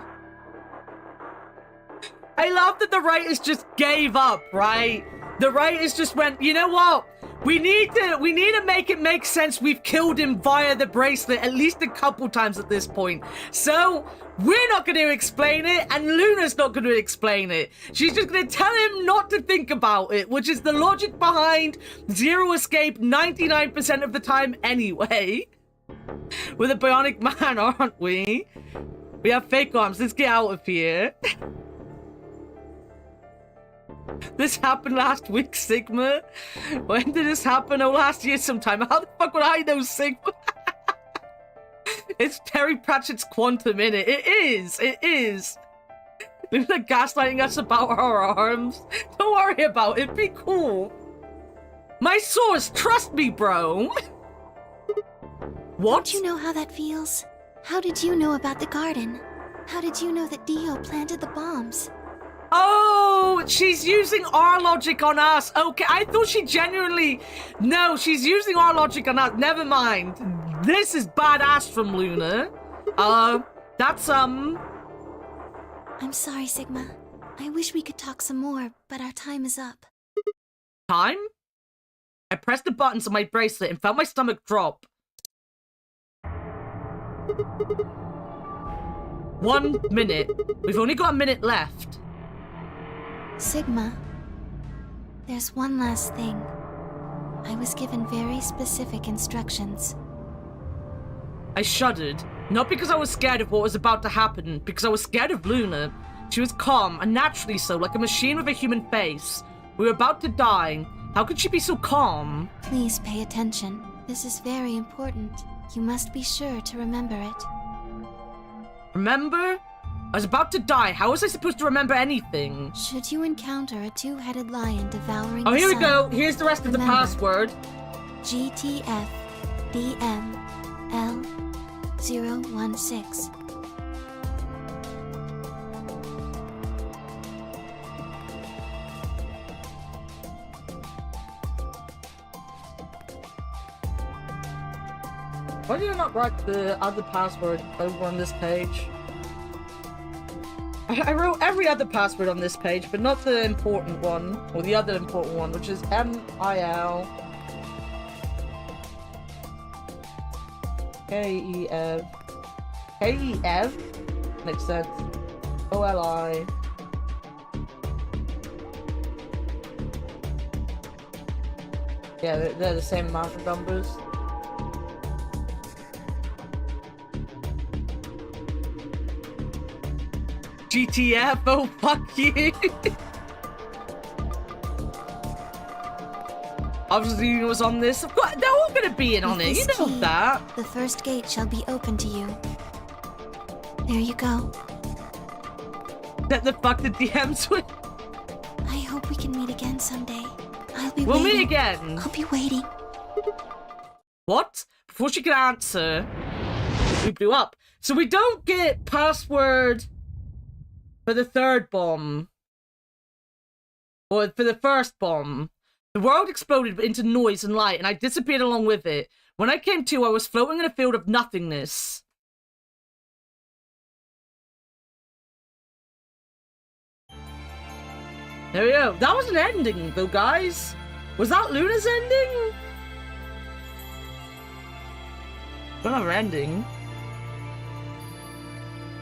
A: I love that the writers just gave up, right? The writers just went, you know what? We need to make it make sense. We've killed him via the bracelet at least a couple times at this point. So we're not going to explain it, and Luna's not going to explain it. She's just going to tell him not to think about it, which is the logic behind Zero Escape 99% of the time anyway. We're the Bionic Man, aren't we? We have fake arms. Let's get out of here. This happened last week, Sigma. When did this happen? Oh, last year sometime. How the fuck would I know, Sigma? It's Terry Pratchett's Quantum, innit? It is. It is. Luna gaslighting us about our arms. Don't worry about it. Be cool. My source. Trust me, bro. What?
F: Don't you know how that feels? How did you know about the garden? How did you know that Dio planted the bombs?
A: Oh, she's using our logic on us. Okay, I thought she genuinely... No, she's using our logic on us. Never mind. This is badass from Luna. That's,
F: I'm sorry, Sigma. I wish we could talk some more, but our time is up.
A: Time? I pressed the buttons on my bracelet and felt my stomach drop. 1 minute. We've only got a minute left.
F: Sigma, there's one last thing. I was given very specific instructions.
A: I shuddered. Not because I was scared of what was about to happen, because I was scared of Luna. She was calm, unnaturally so, like a machine with a human face. We were about to die. How could she be so calm?
F: Please pay attention. This is very important. You must be sure to remember it.
A: Remember? I was about to die. How was I supposed to remember anything?
F: Should you encounter a two-headed lion devouring
A: Oh,
F: the
A: here we
F: sun,
A: go. Here's the rest of the
F: remember,
A: password.
F: GTF DML 016.
A: Why did I not write the other password over on this page? I wrote every other password on this page, but not the important one, or the other important one, which is MIL KEF. KEF? Makes sense. OLI. Yeah, they're the same amount of numbers. GTF, oh fuck you! Obviously it was on this. Of course, they're all gonna be in on
F: With
A: it, you
F: this
A: know
F: key,
A: that.
F: the first gate shall be open to you. There you go.
A: That the fuck the DMs with.
F: I hope we can meet again someday. I'll be
A: We'll
F: waiting.
A: meet again.
F: I'll be waiting.
A: What? Before she could answer, we blew up. So we don't get password for the third bomb. Or for the first bomb. The world exploded into noise and light, and I disappeared along with it. When I came to, I was floating in a field of nothingness. There we go. That was an ending, though, guys. Was that Luna's ending? Another ending.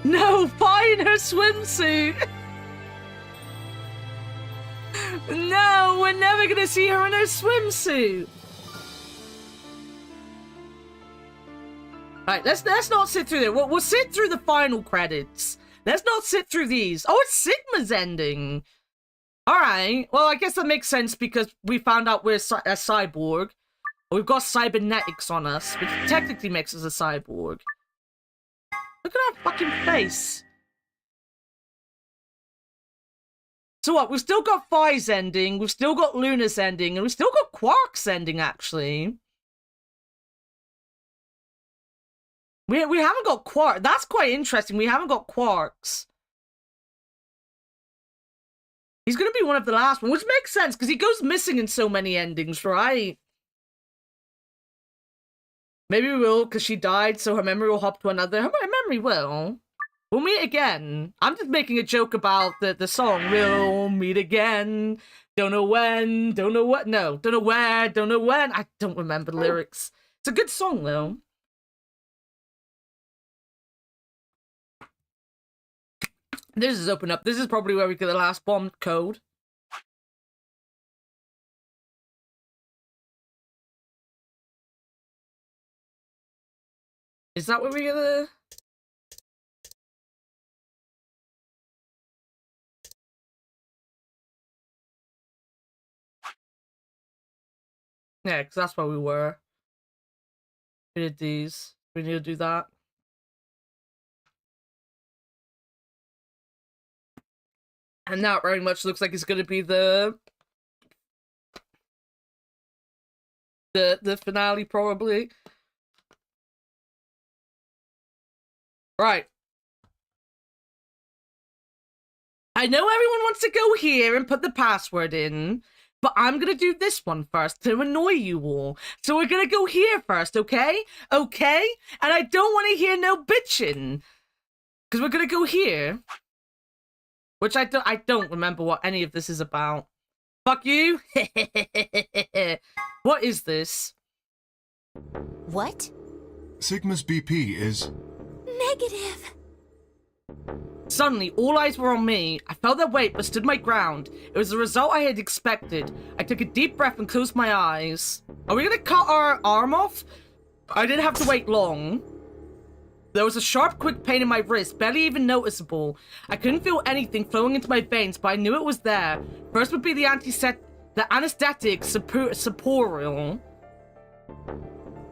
A: No, fine her swimsuit. No, we're never gonna see her in her swimsuit. Right, let's not sit through there. We'll sit through the final credits. Let's not sit through these. Oh, it's Sigma's ending. All right. Well, I guess that makes sense because we found out we're a cyborg. We've got cybernetics on us, which technically makes us a cyborg. Look at our fucking face. So what? We've still got Phi's ending, we've still got Luna's ending, and we've still got Quark's ending, actually. We haven't got Quark. That's quite interesting. We haven't got Quark's. He's going to be one of the last ones, which makes sense, because he goes missing in so many endings, right? Maybe we will, because she died, so her memory will hop to another. Her memory will. We'll meet again. I'm just making a joke about the song. We'll meet again. Don't know when, don't know what. No, don't know where, don't know when. I don't remember the lyrics. It's a good song, though. This is open up. This is probably where we get the last bomb code. Is that where we get the... Yeah, because that's where we were. We did these. We need to do that. And now it very much looks like it's going to be the finale, probably. Right. I know everyone wants to go here and put the password in, but I'm going to do this one first to annoy you all. So we're going to go here first, okay? Okay? And I don't want to hear no bitching. Because we're going to go here. Which I don't remember what any of this is about. Fuck you. What is this?
B: What?
E: Sigma's BP is...
F: Negative.
A: Suddenly, all eyes were on me. I felt their weight but stood my ground. It was the result I had expected. I took a deep breath and closed my eyes. Are we gonna cut our arm off? I didn't have to wait long. There was a sharp, quick pain in my wrist, barely even noticeable. I couldn't feel anything flowing into my veins, but I knew it was there. First would be the anesthetic superior.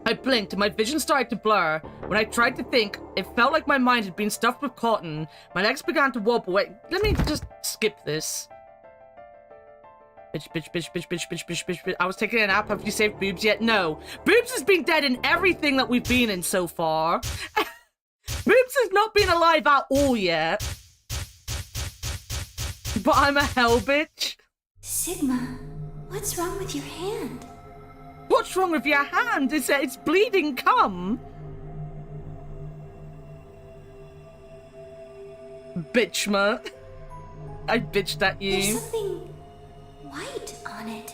A: I blinked and my vision started to blur. When I tried to think, it felt like my mind had been stuffed with cotton. My legs began to wobble. Wait, let me just skip this. Bitch. I was taking a nap. Have you saved Boobs yet? No. Boobs has been dead in everything that we've been in so far. Boobs has not been alive at all yet. But I'm a hell bitch.
F: Sigma, what's wrong with your hand?
A: What's wrong with your hand? It's bleeding cum. Bitchma. I bitched at you.
F: There's something white on it.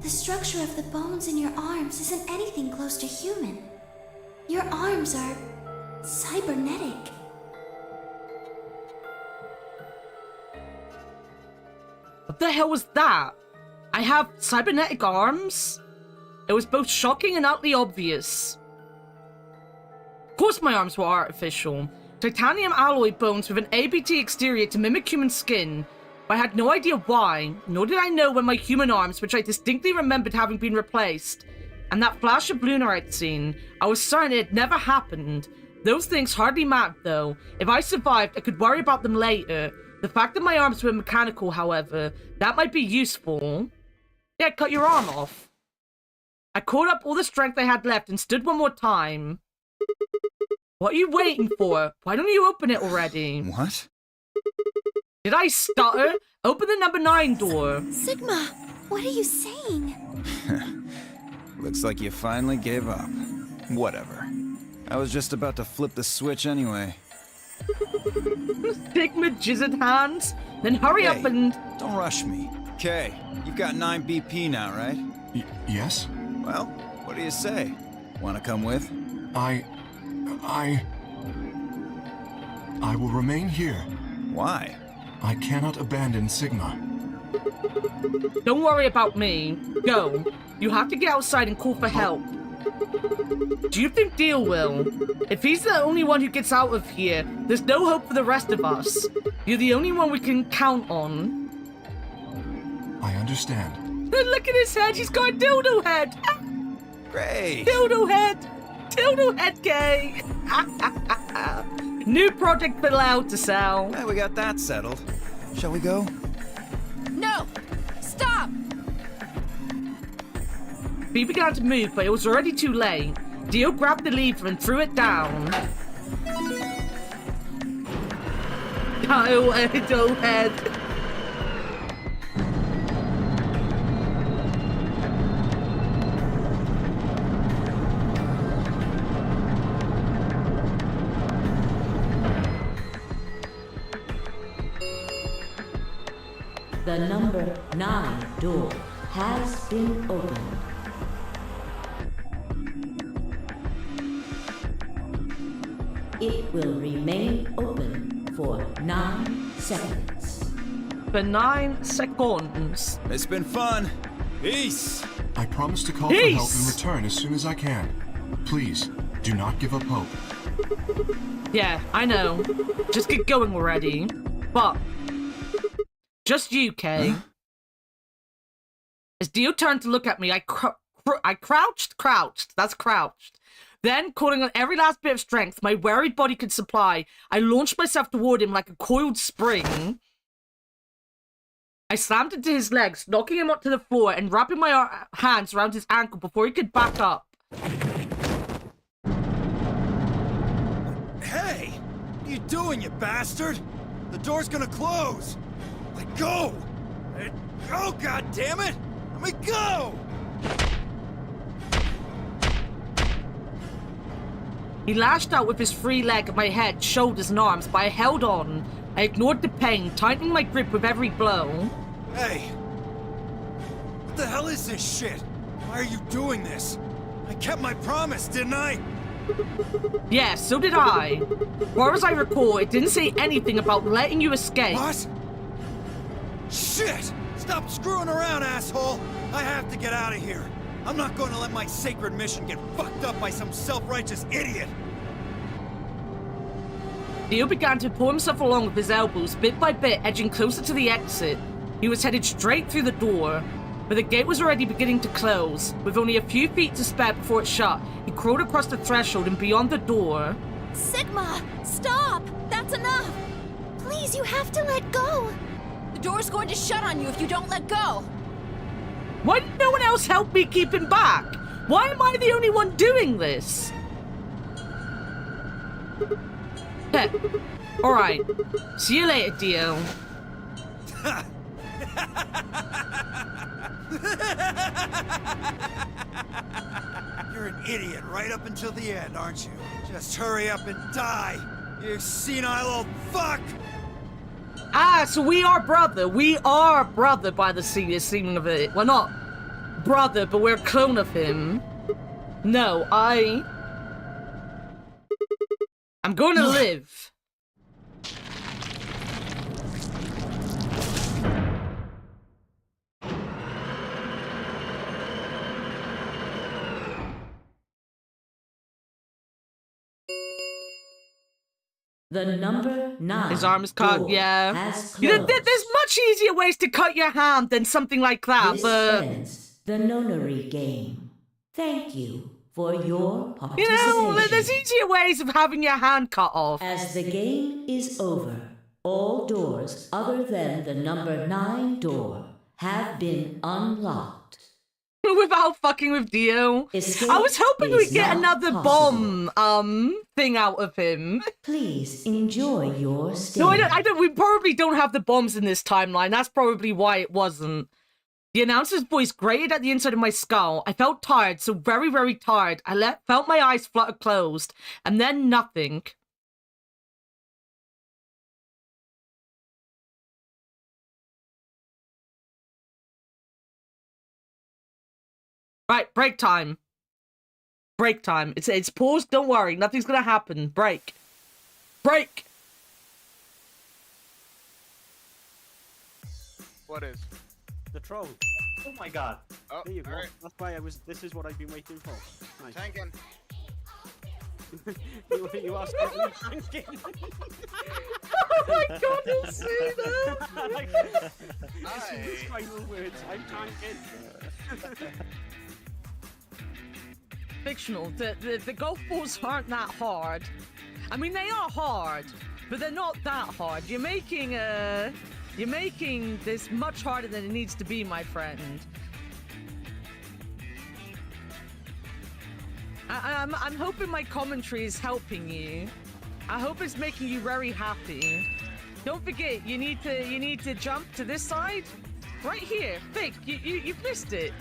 F: The structure of the bones in your arms isn't anything close to human. Your arms are cybernetic.
A: What the hell was that? I have cybernetic arms? It was both shocking and utterly obvious. Of course my arms were artificial. Titanium alloy bones with an ABT exterior to mimic human skin. I had no idea why, nor did I know when my human arms, which I distinctly remembered having been replaced, and that flash of lunar I'd seen, I was certain it had never happened. Those things hardly mattered, though. If I survived, I could worry about them later. The fact that my arms were mechanical, however, that might be useful. Yeah, cut your arm off. I caught up all the strength I had left and stood one more time. What are you waiting for? Why don't you open it already?
C: What?
A: Did I stutter? Open the number 9 door.
F: Sigma, what are you saying?
C: Looks like you finally gave up. Whatever. I was just about to flip the switch anyway.
A: Sigma jizzard hands. Then hurry up and...
C: Don't rush me. Okay, you've got 9 BP now, right?
E: Yes?
C: Well, what do you say? Wanna come with?
E: I will remain here.
C: Why?
E: I cannot abandon Sigma.
A: Don't worry about me. Go. You have to get outside and call for help. Do you think Deal will? If he's the only one who gets out of here, there's no hope for the rest of us. You're the only one we can count on.
E: I understand.
A: Look at his head. He's got a dildo head.
C: Great!
A: Dildo head. Dildo head gay. New project for Lau to sell.
C: Well, we got that settled. Shall we go?
G: No! Stop!
A: We began to move, but it was already too late. Dio grabbed the lever and threw it down. Kyle Edo head.
I: The number 9 door has been opened. It will remain open for 9 seconds.
A: For 9 seconds.
C: It's been fun. Peace!
E: I promise to call for help and return as soon as I can. Please, do not give up hope.
A: Yeah, I know. Just get going already. But... just you, Kay.
C: Huh?
A: As Dio turned to look at me, I crouched. That's crouched. Then, calling on every last bit of strength my wearied body could supply, I launched myself toward him like a coiled spring. I slammed into his legs, knocking him onto the floor and wrapping my hands around his ankle before he could back up.
C: Hey! What are you doing, you bastard? The door's gonna close! Let go! Oh, God damn it! Let me go!
A: He lashed out with his free leg at my head, shoulders, and arms, but I held on. I ignored the pain, tightening my grip with every blow.
C: Hey! What the hell is this shit? Why are you doing this? I kept my promise, didn't I?
A: Yeah, so did I. Far as I recall, it didn't say anything about letting you escape.
C: What? Shit! Stop screwing around, asshole! I have to get out of here. I'm not going to let my sacred mission get fucked up by some self-righteous idiot!
A: Dio began to pull himself along with his elbows, bit by bit, edging closer to the exit. He was headed straight through the door, but the gate was already beginning to close. With only a few feet to spare before it shut, he crawled across the threshold and beyond the door.
F: Sigma, stop! That's enough! Please, you have to let go!
G: The door's going to shut on you if you don't let go.
A: Why did no one else help me keep him back? Why am I the only one doing this? Heh. Alright. See you later, Dio.
C: You're an idiot right up until the end, aren't you? Just hurry up and die, you senile old fuck!
A: Ah, so we are brother. We are brother by the seeming of it. We're not brother, but we're a clone of him. No, I'm going to live.
I: The number 9
A: His arm is cut,
I: door
A: yeah.
I: has
A: You know,
I: closed.
A: there's much easier ways to cut your hand than something like that,
I: This
A: but...
I: ends the nonary game. Thank you for your
A: You
I: participation.
A: know, there's easier ways of having your hand cut off.
I: As the game is over, all doors other than the number 9 door have been unlocked.
A: Without fucking with Dio.
I: Escape
A: I was hoping
I: is
A: we'd get
I: not
A: another
I: possible.
A: bomb, thing out of him.
I: Please enjoy your stay.
A: No, I don't, we probably don't have the bombs in this timeline. That's probably why it wasn't. The announcer's voice grated at the inside of my skull. I felt tired, so very, very tired. Felt my eyes flutter closed, and then nothing. Right, break time. Break time. It's paused, don't worry. Nothing's gonna happen. Break. Break!
J: What is?
K: The troll. Oh my god.
J: Oh,
K: There you go.
J: alright.
K: That's why this is what I've been waiting for. Nice.
J: Tankin.
K: you asked me tanking.
A: Oh my god, you see that?
K: This is his final words. I'm tanking.
A: Fictional. The golf balls aren't that hard. I mean, they are hard, but they're not that hard. You're making this much harder than it needs to be, my friend. I'm hoping my commentary is helping you. I hope it's making you very happy. Don't forget, you need to jump to this side, right here. Fig, you missed it.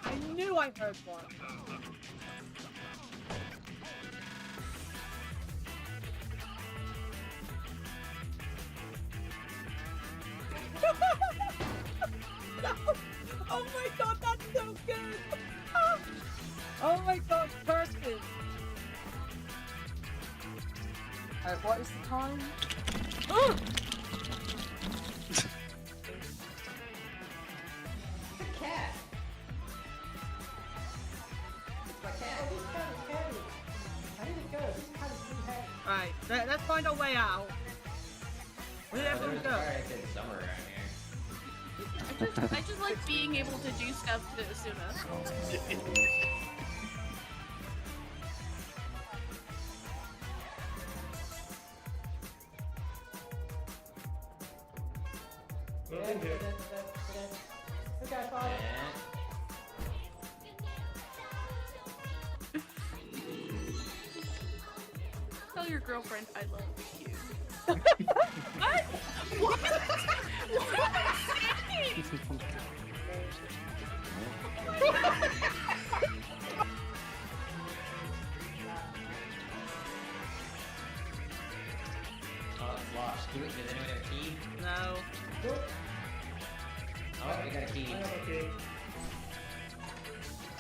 A: I knew I heard one. No. Oh my god, that's so good! Oh my god, perfect! Alright, what is the time? Oh! The cat! Alright, let's find our way out. Where did everyone go?
L: I just like being able to do stuff to Asuna. Tell your girlfriend I love you. What? What? What am I saying?
M: Oh, it's lost. Does anyone have a key?
A: No.
M: Oh, we got a key.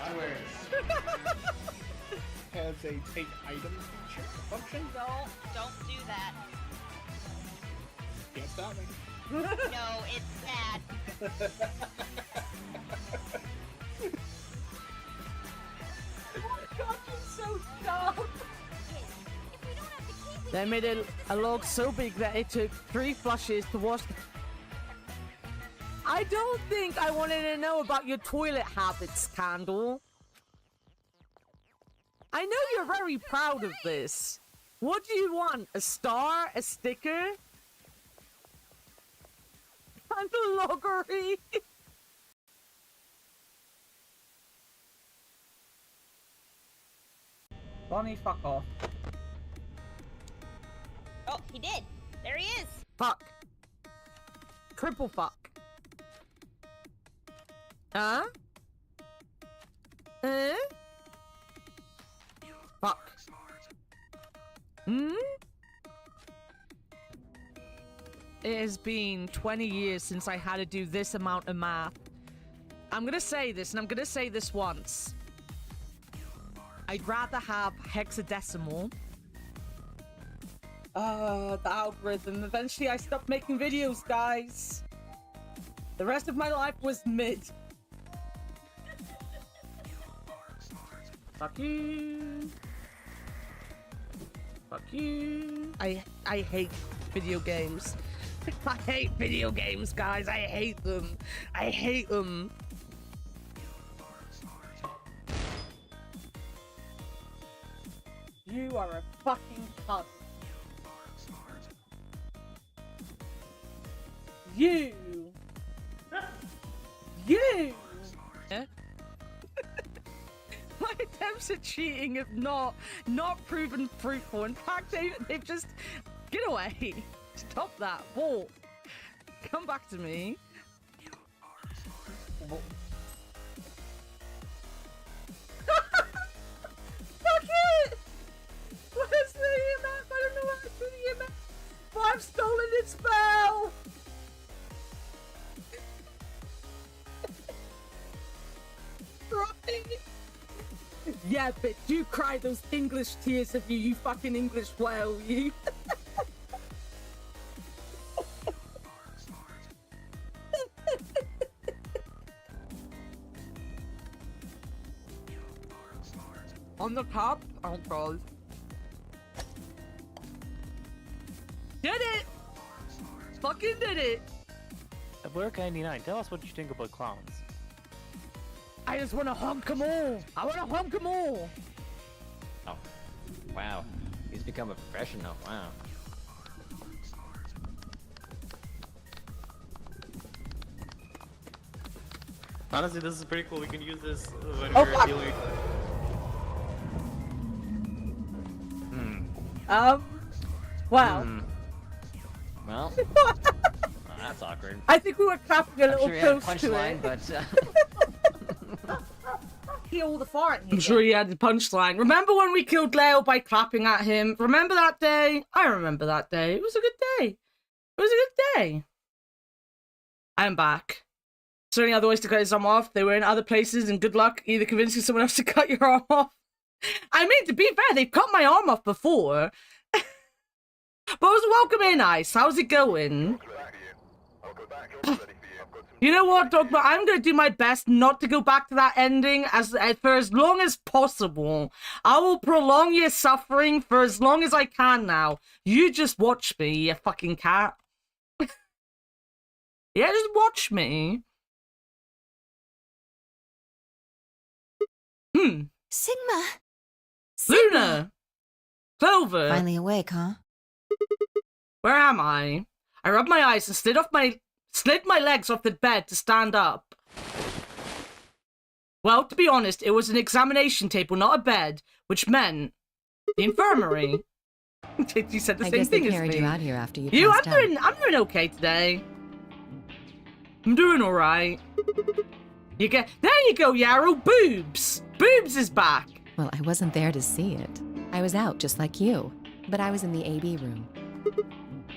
M: Onwards.
J: Has a take item function.
G: Don't do that.
J: Can't stop me.
G: No, it's bad.
A: God, you're so dumb. They made a log so big that it took 3 flushes to wash the... I don't think I wanted to know about your toilet habits, Candle. I know you're very proud of this. What do you want? A star? A sticker? Candle loggery? Bonnie, fuck off.
G: Oh, he did. There he is.
A: Fuck. Triple fuck. Huh? Fuck. Hmm? It has been 20 years since I had to do this amount of math. I'm gonna say this, and I'm gonna say this once. I'd rather have hexadecimal. The algorithm. Eventually I stopped making videos, guys. The rest of my life was mid. Fuck you. Fuck you. I hate video games. I hate video games, guys. I hate them. I hate them. You are a fucking cunt. You. You. Yeah. My attempts at cheating have not proven fruitful. In fact, they've just get away. Stop that. Walk. Come back to me. Fuck it! Where's the EMF? I don't know how to do the EMF. But I've stolen its spell. Right. Yeah, bitch, you cry those English tears of you fucking English whale, you. On the top? Oh god. Did it! Fucking did it!
K: Blurk 99, tell us what you think about clowns.
A: I just wanna honk them all! I wanna honk them all!
M: Oh. Wow. He's become a professional. Wow.
K: Honestly, this is pretty cool. We can use this when
A: Oh,
K: we're
A: fuck.
K: dealing.
A: Wow.
M: Well, that's awkward.
A: I think we were clapping a
M: I'm
A: little
M: sure he had a
A: close to
M: punchline,
A: it.
M: but
A: Hear all the fart. I'm sure he had the punchline. Remember when we killed Leo by clapping at him? Remember that day? I remember that day. It was a good day. It was a good day. I'm back. Is there any other ways to cut his arm off? They were in other places, and good luck either convincing someone else to cut your arm off. I mean, to be fair, they've cut my arm off before. But welcome in, Ice. How's it going? You know what, Dogma? I'm going to do my best not to go back to that ending for as long as possible. I will prolong your suffering for as long as I can now. You just watch me, you fucking cat. Yeah, just watch me.
F: Sigma!
A: Luna! Clover!
B: Finally awake, huh?
A: Where am I? I rubbed my eyes and slid my legs off the bed to stand up. Well, to be honest, it was an examination table, not a bed, which meant the infirmary. You said the
B: I
A: same
B: guess
A: thing
B: they
A: as
B: carried
A: me.
B: you out here after you passed out.
A: I'm doing okay today. I'm doing all right. There you go, Yarrow. Boobs. Boobs is back.
N: Well, I wasn't there to see it. I was out just like you, but I was in the AB room.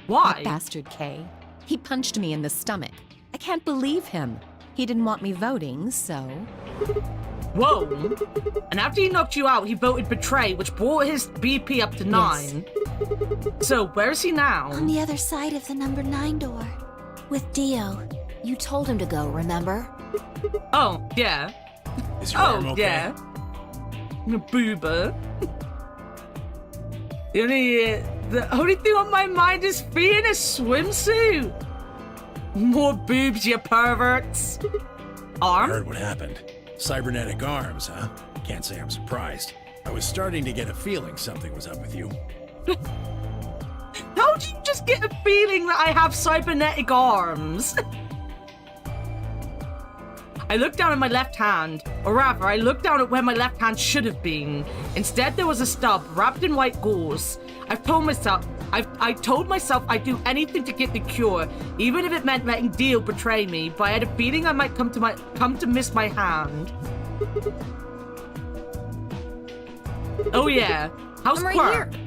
A: Why?
N: That bastard Kay. He punched me in the stomach. I can't believe him. He didn't want me voting, so...
A: Whoa. And after he knocked you out, he voted betray, which brought his BP up to 9. So, where is he now?
F: On the other side of the number 9 door. With Dio.
B: You told him to go, remember?
A: Oh, yeah.
D: Is your arm okay?
A: Yeah. Boober. The only thing on my mind is being a swimsuit. More boobs, you perverts. Arm?
D: I heard what happened. Cybernetic arms, huh? Can't say I'm surprised. I was starting to get a feeling something was up with you.
A: How do you just get a feeling that I have cybernetic arms? I looked down at my left hand, or rather, I looked down at where my left hand should have been. Instead, there was a stub wrapped in white gauze. I told myself I'd do anything to get the cure, even if it meant letting Dio betray me. But I had a feeling I might come to miss my hand. Oh yeah, how's
F: I'm
A: Quirk?
F: right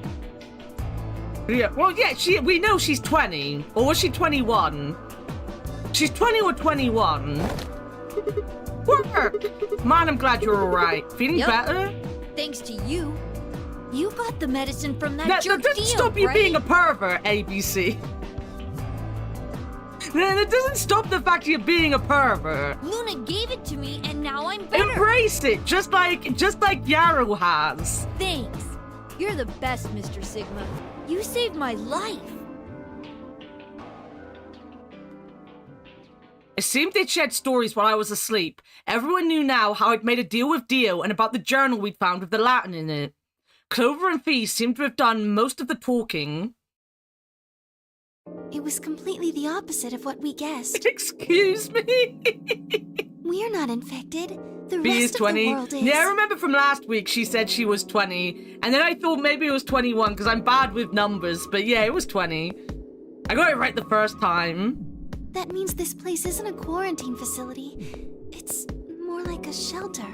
A: Yeah, well, yeah, we know she's 20, or was she 21? She's 20 or 21. Work! Man, I'm glad you're alright. Feeling better?
F: Thanks to you. You got the medicine from that
A: That
F: jerk
A: doesn't
F: Dio,
A: stop you
F: right?
A: being a pervert, ABC. Then it doesn't stop the fact you're being a pervert.
G: Luna gave it to me, and now I'm better.
A: Embrace it, just like Yarrow has.
F: Thanks. You're the best, Mr. Sigma. You saved my life.
A: It seemed they'd shared stories while I was asleep. Everyone knew now how I'd made a deal with Dio and about the journal we'd found with the Latin in it. Clover and Fee seemed to have done most of the talking.
F: It was completely the opposite of what we guessed.
A: Excuse me?
F: We're not infected. The
A: Fee is
F: rest of
A: 20.
F: the world is.
A: Yeah, I remember from last week she said she was 20. And then I thought maybe it was 21 because I'm bad with numbers. But yeah, it was 20. I got it right the first time.
F: That means this place isn't a quarantine facility. It's more like a shelter.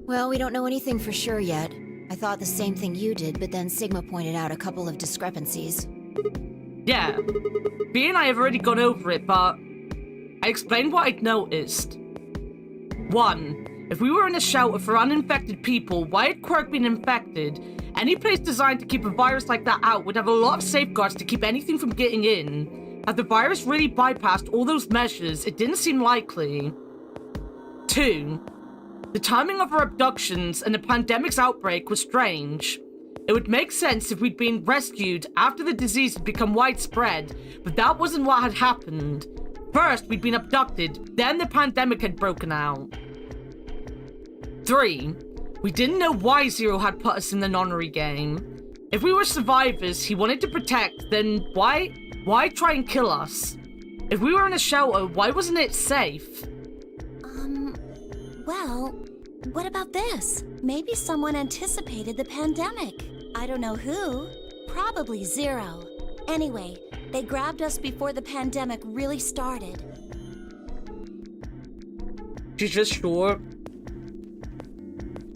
B: Well, we don't know anything for sure yet. I thought the same thing you did, but then Sigma pointed out a couple of discrepancies.
A: Yeah. Fee and I have already gone over it, but I explained what I'd noticed. 1. If we were in a shelter for uninfected people, why had Quirk been infected? Any place designed to keep a virus like that out would have a lot of safeguards to keep anything from getting in. Had the virus really bypassed all those measures, it didn't seem likely. 2. The timing of our abductions and the pandemic's outbreak was strange. It would make sense if we'd been rescued after the disease had become widespread, but that wasn't what had happened. First, we'd been abducted, then the pandemic had broken out. 3. We didn't know why Zero had put us in the nonary game. If we were survivors he wanted to protect, then why try and kill us? If we were in a shelter, why wasn't it safe?
G: Well, what about this? Maybe someone anticipated the pandemic. I don't know who. Probably Zero. Anyway, they grabbed us before the pandemic really started.
A: She's just sure.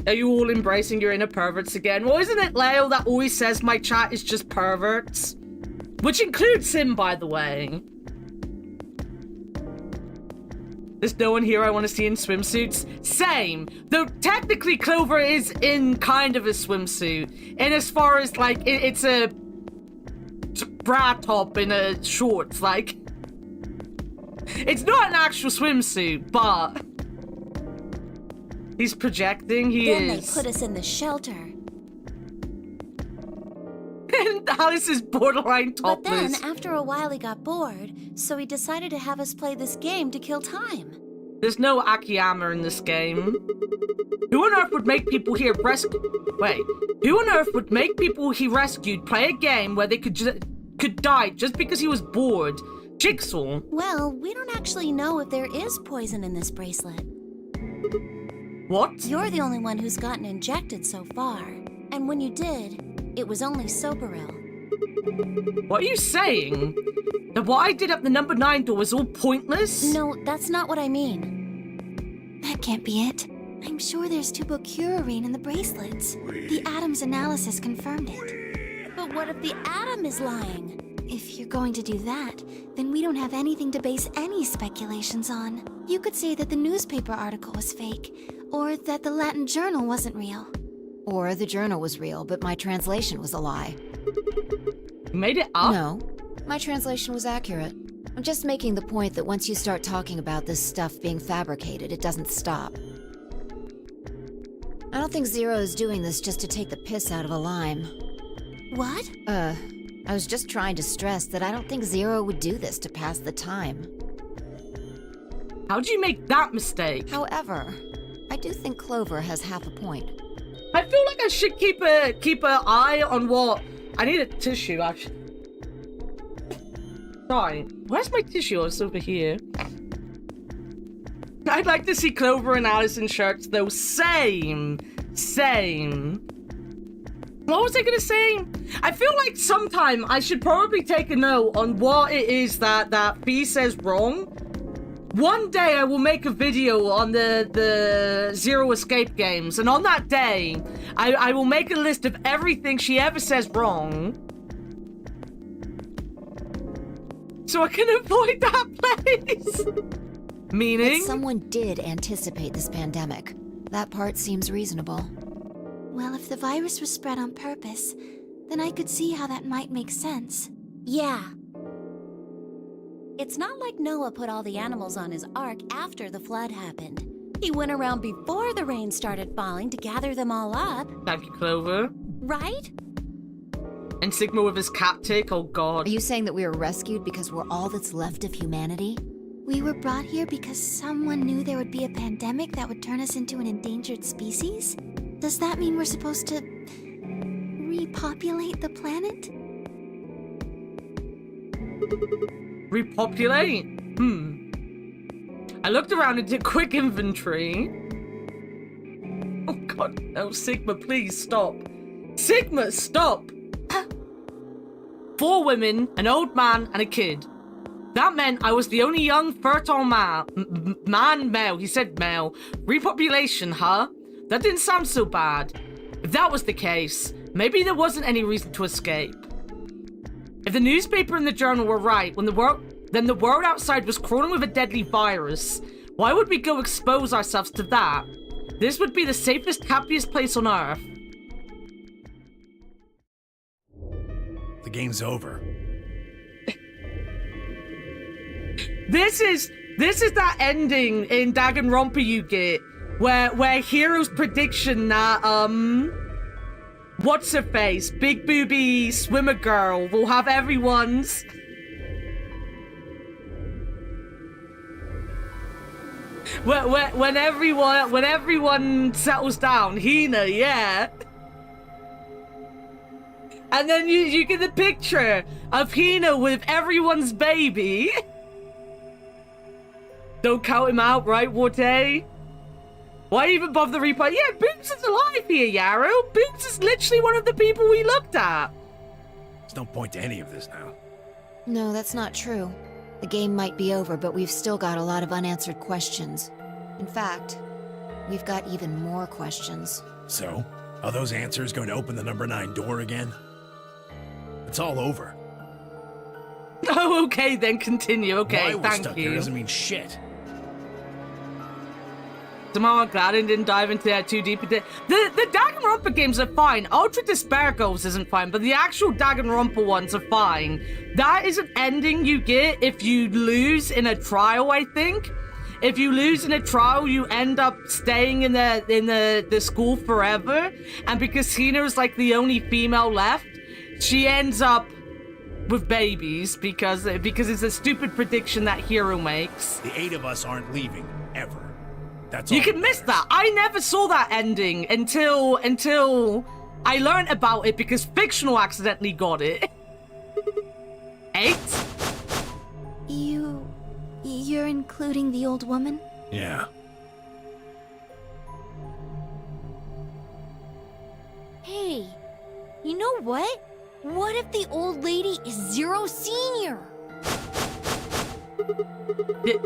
A: Are you all embracing your inner perverts again? Well, isn't it Leo that always says my chat is just perverts? Which includes him, by the way. There's no one here I want to see in swimsuits. Same. Though technically Clover is in kind of a swimsuit. In as far as, like, it's a bra top in a shorts, like. It's not an actual swimsuit, but he's projecting,
G: Then they put us in the shelter.
A: And Alice is borderline topless.
G: But then, after a while, he got bored, so he decided to have us play this game to kill time.
A: There's no Akiyama in this game. Who on earth would make people he rescued... Wait. Who on earth would make people he rescued play a game where they could die just because he was bored? Jigsaw.
G: Well, we don't actually know if there is poison in this bracelet.
A: What?
G: You're the only one who's gotten injected so far. And when you did, it was only Soparil.
A: What are you saying? That what I did at the number 9 door was all pointless?
G: No, that's not what I mean.
F: That can't be it. I'm sure there's tubocurarine in the bracelets. The Atom's analysis confirmed it.
G: But what if the Atom is lying?
F: If you're going to do that, then we don't have anything to base any speculations on. You could say that the newspaper article was fake, or that the Latin journal wasn't real.
B: Or the journal was real, but my translation was a lie.
A: You made it up?
B: No, my translation was accurate. I'm just making the point that once you start talking about this stuff being fabricated, it doesn't stop. I don't think Zero is doing this just to take the piss out of a lime.
F: What?
B: I was just trying to stress that I don't think Zero would do this to pass the time.
A: How'd you make that mistake?
B: However, I do think Clover has half a point.
A: I feel like I should keep an eye on what... I need a tissue, actually. Sorry, where's my tissue? It's over here. I'd like to see Clover and Alice in shirts, though. Same. What was I gonna say? I feel like sometime I should probably take a note on what it is that Fee says wrong. One day I will make a video on the Zero Escape games, and on that day, I will make a list of everything she ever says wrong. So I can avoid that place. Meaning?
B: That someone did anticipate this pandemic. That part seems reasonable.
F: Well, if the virus was spread on purpose, then I could see how that might make sense.
G: Yeah. It's not like Noah put all the animals on his ark after the flood happened. He went around before the rain started falling to gather them all up.
A: Thank you, Clover.
G: Right?
A: And Sigma with his cat tick, oh god.
B: Are you saying that we were rescued because we're all that's left of humanity?
F: We were brought here because someone knew there would be a pandemic that would turn us into an endangered species? Does that mean we're supposed to repopulate the planet?
A: Repopulate? I looked around and did quick inventory. Oh god, no, Sigma, please stop. Sigma, stop! 4 women, an old man, and a kid. That meant I was the only young, fertile male. He said male. Repopulation, huh? That didn't sound so bad. If that was the case, maybe there wasn't any reason to escape. If the newspaper and the journal were right, then the world outside was crawling with a deadly virus. Why would we go expose ourselves to that? This would be the safest, happiest place on Earth.
D: The game's over.
A: This is that ending in Danganronpa you get, where Hiro's prediction that what's her face, big booby swimmer girl will have everyone's. When everyone settles down, Hina, yeah. And then you get the picture of Hina with everyone's baby. Don't count him out, right, Warte? Why even bother the replay? Yeah, Boots is alive here, Yarrow. Boots is literally one of the people we looked at.
D: There's no point to any of this now.
B: No, that's not true. The game might be over, but we've still got a lot of unanswered questions. In fact, we've got even more questions.
D: So, are those answers going to open the number 9 door again? It's all over.
A: Oh, okay, then continue. Okay,
D: Why we're
A: thank
D: stuck
A: you.
D: Here doesn't mean shit.
A: Somehow I'm glad I didn't dive into that too deep. The Danganronpa games are fine. Ultra Despair Goals isn't fine, but the actual Danganronpa ones are fine. That is an ending you get if you lose in a trial, I think. If you lose in a trial, you end up staying in the school forever. And because Hina is like the only female left, she ends up with babies because it's a stupid prediction that Hiro makes.
D: The 8 of us aren't leaving, ever. That's
A: You
D: all
A: can miss that. I never saw that ending until I learned about it because Fictional accidentally got it. 8?
F: You're including the old woman?
D: Yeah.
F: Hey, you know what? What if the old lady is Zero Senior?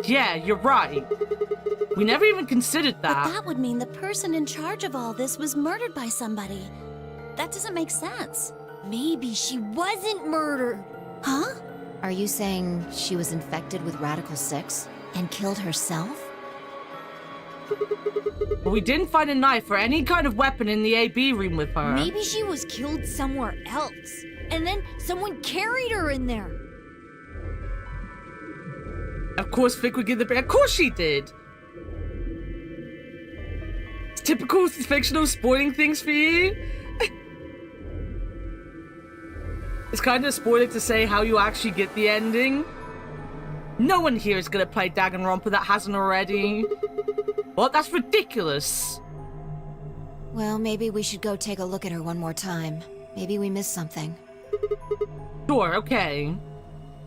A: Yeah, you're right. We never even considered that.
G: But that would mean the person in charge of all this was murdered by somebody. That doesn't make sense.
F: Maybe she wasn't murdered.
G: Huh?
B: Are you saying she was infected with Radical 6 and killed herself?
A: We didn't find a knife or any kind of weapon in the AB room with her.
F: Maybe she was killed somewhere else. And then someone carried her in there.
A: Of course, Vic would give the... Of course she did. It's typical fictional spoiling things for you. It's kind of spoiling to say how you actually get the ending. No one here is going to play Danganronpa that hasn't already. Well, that's ridiculous.
B: Well, maybe we should go take a look at her one more time. Maybe we missed something.
A: Sure, okay.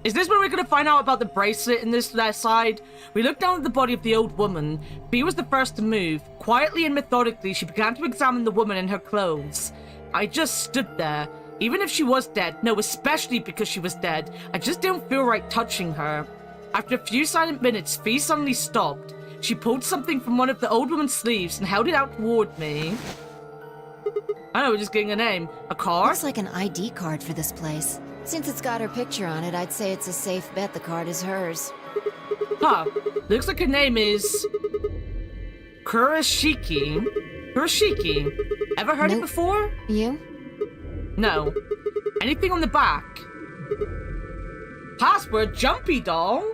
A: Is this where we're going to find out about the bracelet in that side? We looked down at the body of the old woman. Bea was the first to move. Quietly and methodically, she began to examine the woman in her clothes. I just stood there. Even if she was dead, no, especially because she was dead, I just didn't feel right touching her. After a few silent minutes, Bea suddenly stopped. She pulled something from one of the old woman's sleeves and held it out toward me. I know, we're just getting a name. A card?
B: Looks like an ID card for this place. Since it's got her picture on it, I'd say it's a safe bet the card is hers.
A: Huh. Looks like her name is... Kurashiki. Kurashiki. Ever heard it before?
B: You?
A: No. Anything on the back? Password, Jumpy Doll?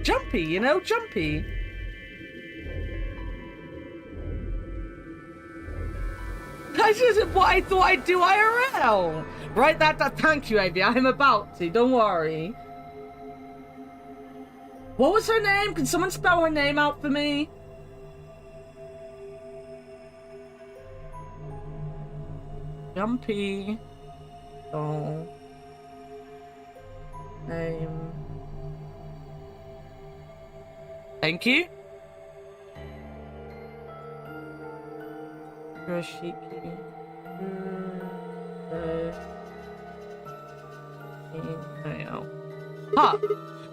A: Jumpy, you know, Jumpy. That's just what I thought I'd do IRL. Right, thank you, Avy. I'm about to, don't worry. What was her name? Can someone spell her name out for me? Jumpy. Oh. Name. Thank you. Yoshiki. Huh.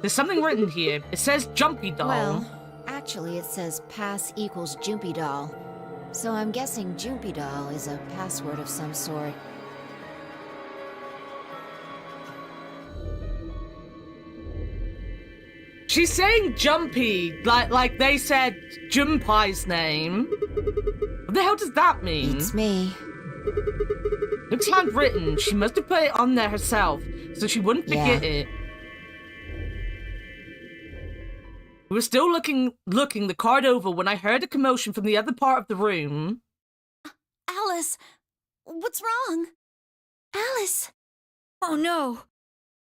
A: There's something written here. It says Jumpy Doll.
B: Well, actually it says pass equals Jumpy Doll. So I'm guessing Jumpy Doll is a password of some sort.
A: She's saying Jumpy, like they said Jumpy's name. What the hell does that mean?
B: It's me.
A: Looks handwritten. She must have put it on there herself, so she wouldn't forget it. We were still looking the card over when I heard a commotion from the other part of the room.
G: Alice, what's wrong? Alice!
F: Oh no!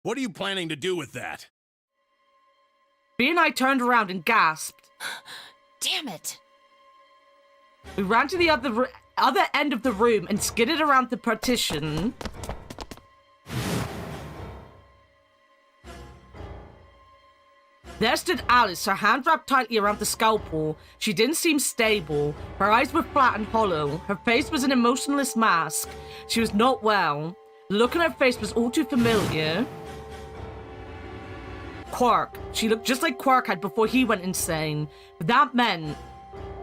D: What are you planning to do with that?
A: B and I turned around and gasped.
B: Damn it!
A: We ran to the other end of the room and skidded around the partition. There stood Alice, her hand wrapped tightly around the scalpel. She didn't seem stable. Her eyes were flat and hollow. Her face was an emotionless mask. She was not well. The look on her face was all too familiar. Quark. She looked just like Quark had before he went insane. But that meant...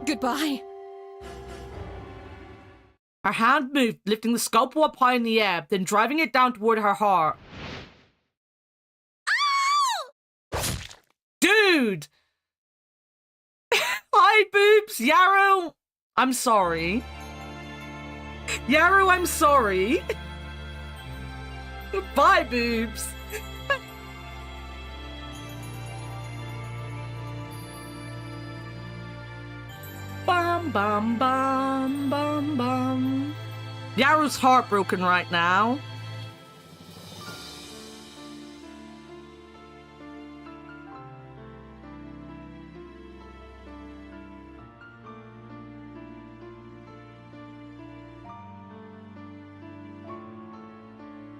N: Goodbye.
A: Her hand moved, lifting the scalpel up high in the air, then driving it down toward her heart. Dude! Hi, boobs! Yarrow! I'm sorry. Yarrow, I'm sorry. Bye, boobs! Bum, bum, bum, bum, bum. Yarrow's heartbroken right now.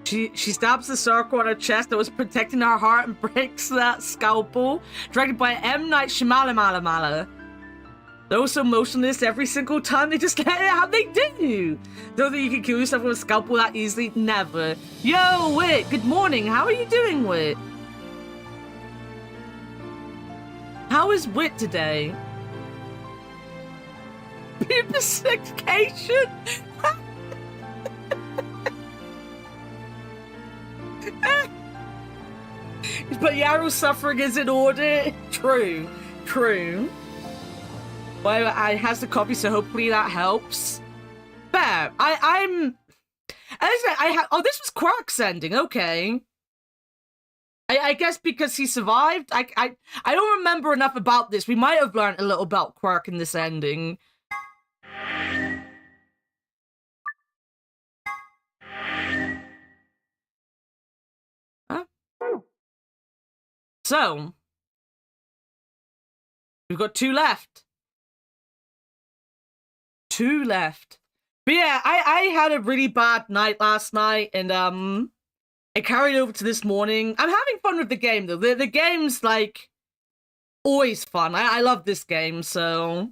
A: She stabs the circle on her chest that was protecting her heart and breaks that scalpel. Directed by M. Night Shyamalan. They're so motionless every single time they just let it out. They do. Don't think you can kill yourself with a scalpel that easily. Never. Yo, Wit. Good morning. How are you doing, Wit? How is Wit today? Pupification? But Yarrow's suffering is in order. True. Well, I has the copy, so hopefully that helps. But I'm. Oh, this was Quark's ending. Okay. I guess because he survived. I don't remember enough about this. We might have learned a little about Quark in this ending. Huh? So we've got 2 left. 2 left. But yeah, I had a really bad night last night, and it carried over to this morning. I'm having fun with the game though. The game's like always fun. I love this game, so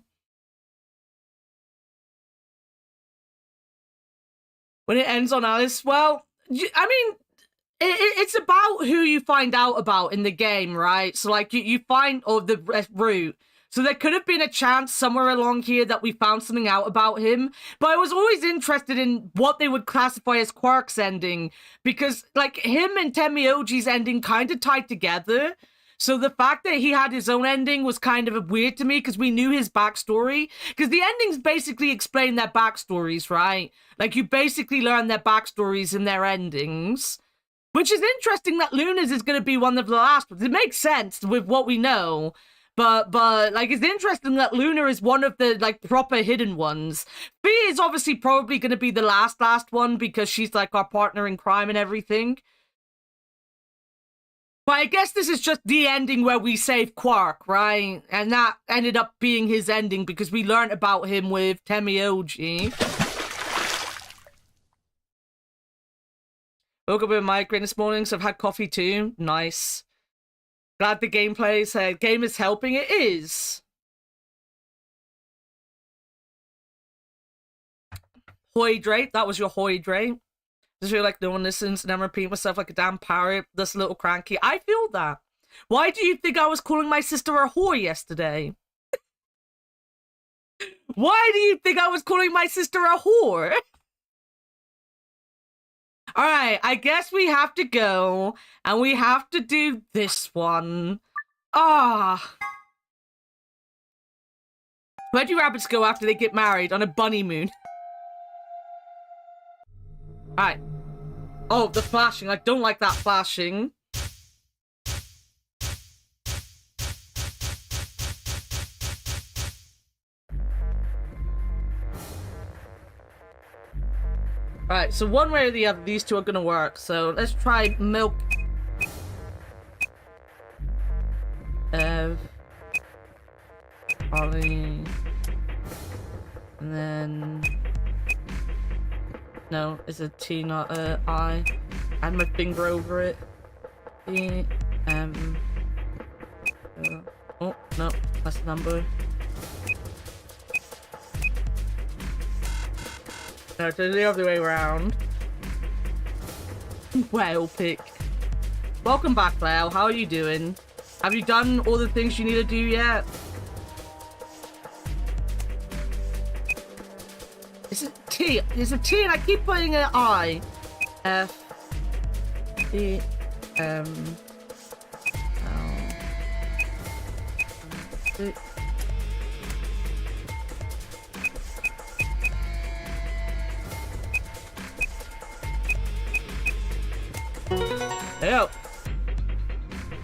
A: when it ends on Alice, well, I mean, it's about who you find out about in the game, right? So like you find the route. So there could have been a chance somewhere along here that we found something out about him. But I was always interested in what they would classify as Quark's ending. Because, like, him and Temioji's ending kind of tied together. So the fact that he had his own ending was kind of weird to me because we knew his backstory. Because the endings basically explain their backstories, right? Like, you basically learn their backstories in their endings. Which is interesting that Luna's is going to be one of the last ones. It makes sense with what we know. But like, it's interesting that Luna is one of the, like, proper hidden ones. Fee is obviously probably going to be the last one because she's, like, our partner in crime and everything. But I guess this is just the ending where we save Quark, right? And that ended up being his ending because we learned about him with Temioji. Woke up with a migraine this morning, so I've had coffee too. Nice. Glad the game is helping. It is. Hydrate. That was your hydrate. Just feel like no one listens and I'm repeating myself like a damn parrot. This little cranky. I feel that. Why do you think I was calling my sister a whore yesterday? Why do you think I was calling my sister a whore? Alright, I guess we have to go and we have to do this one. Ah. Where do rabbits go after they get married? On a bunny moon. Alright. Oh, the flashing. I don't like that flashing. Alright, so one way or the other, these two are gonna work. So let's try milk. Holly. And then... No, it's a T, not a I. Add my finger over it. E, oh, no, that's the number. No, it's the other way around. Whale pick. Welcome back, Lyle. How are you doing? Have you done all the things you need to do yet? It's a T. There's a T and I keep putting an I. F. E. L. C. Hey,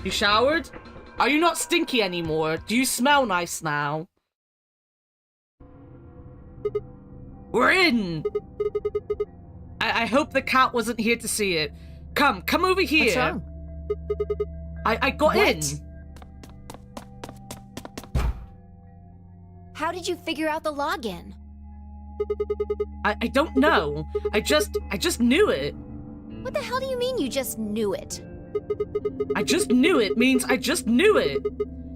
A: you showered? Are you not stinky anymore? Do you smell nice now? We're in! I hope the cat wasn't here to see it. Come over here.
B: What's wrong?
A: I got in.
B: How did you figure out the login?
A: I don't know. I just knew it.
B: What the hell do you mean you just knew it?
A: I just knew it means I just knew it.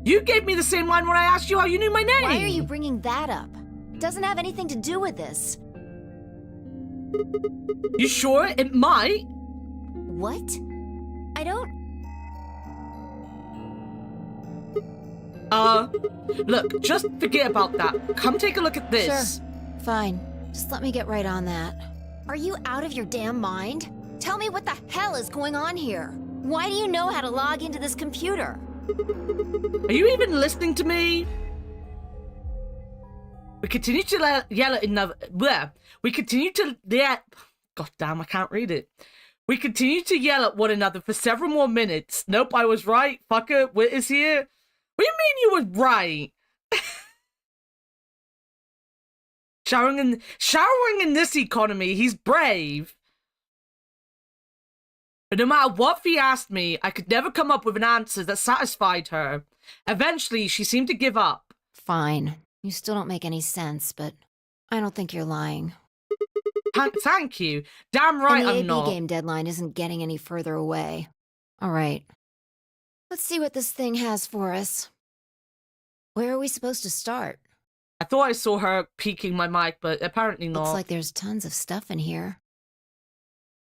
A: You gave me the same line when I asked you how you knew my name.
B: Why are you bringing that up? It doesn't have anything to do with this.
A: You sure? It might.
B: What? I don't...
A: Look, just forget about that. Come take a look at this.
B: Sure. Fine. Just let me get right on that. Are you out of your damn mind? Tell me what the hell is going on here. Why do you know how to log into this computer?
A: Are you even listening to me? We continue to yell at another... Bleh. We continue to... God damn, I can't read it. We continue to yell at one another for several more minutes. Nope, I was right. Fucker, Whit is here. What do you mean you were right? Showering in this economy, he's brave. But no matter what Fee asked me, I could never come up with an answer that satisfied her. Eventually, she seemed to give up.
B: Fine. You still don't make any sense, but I don't think you're lying.
A: Thank you. Damn right I'm not.
B: And the AP game deadline isn't getting any further away. All right. Let's see what this thing has for us. Where are we supposed to start?
A: I thought I saw her peeking my mic, but apparently not.
B: Looks like there's tons of stuff in here.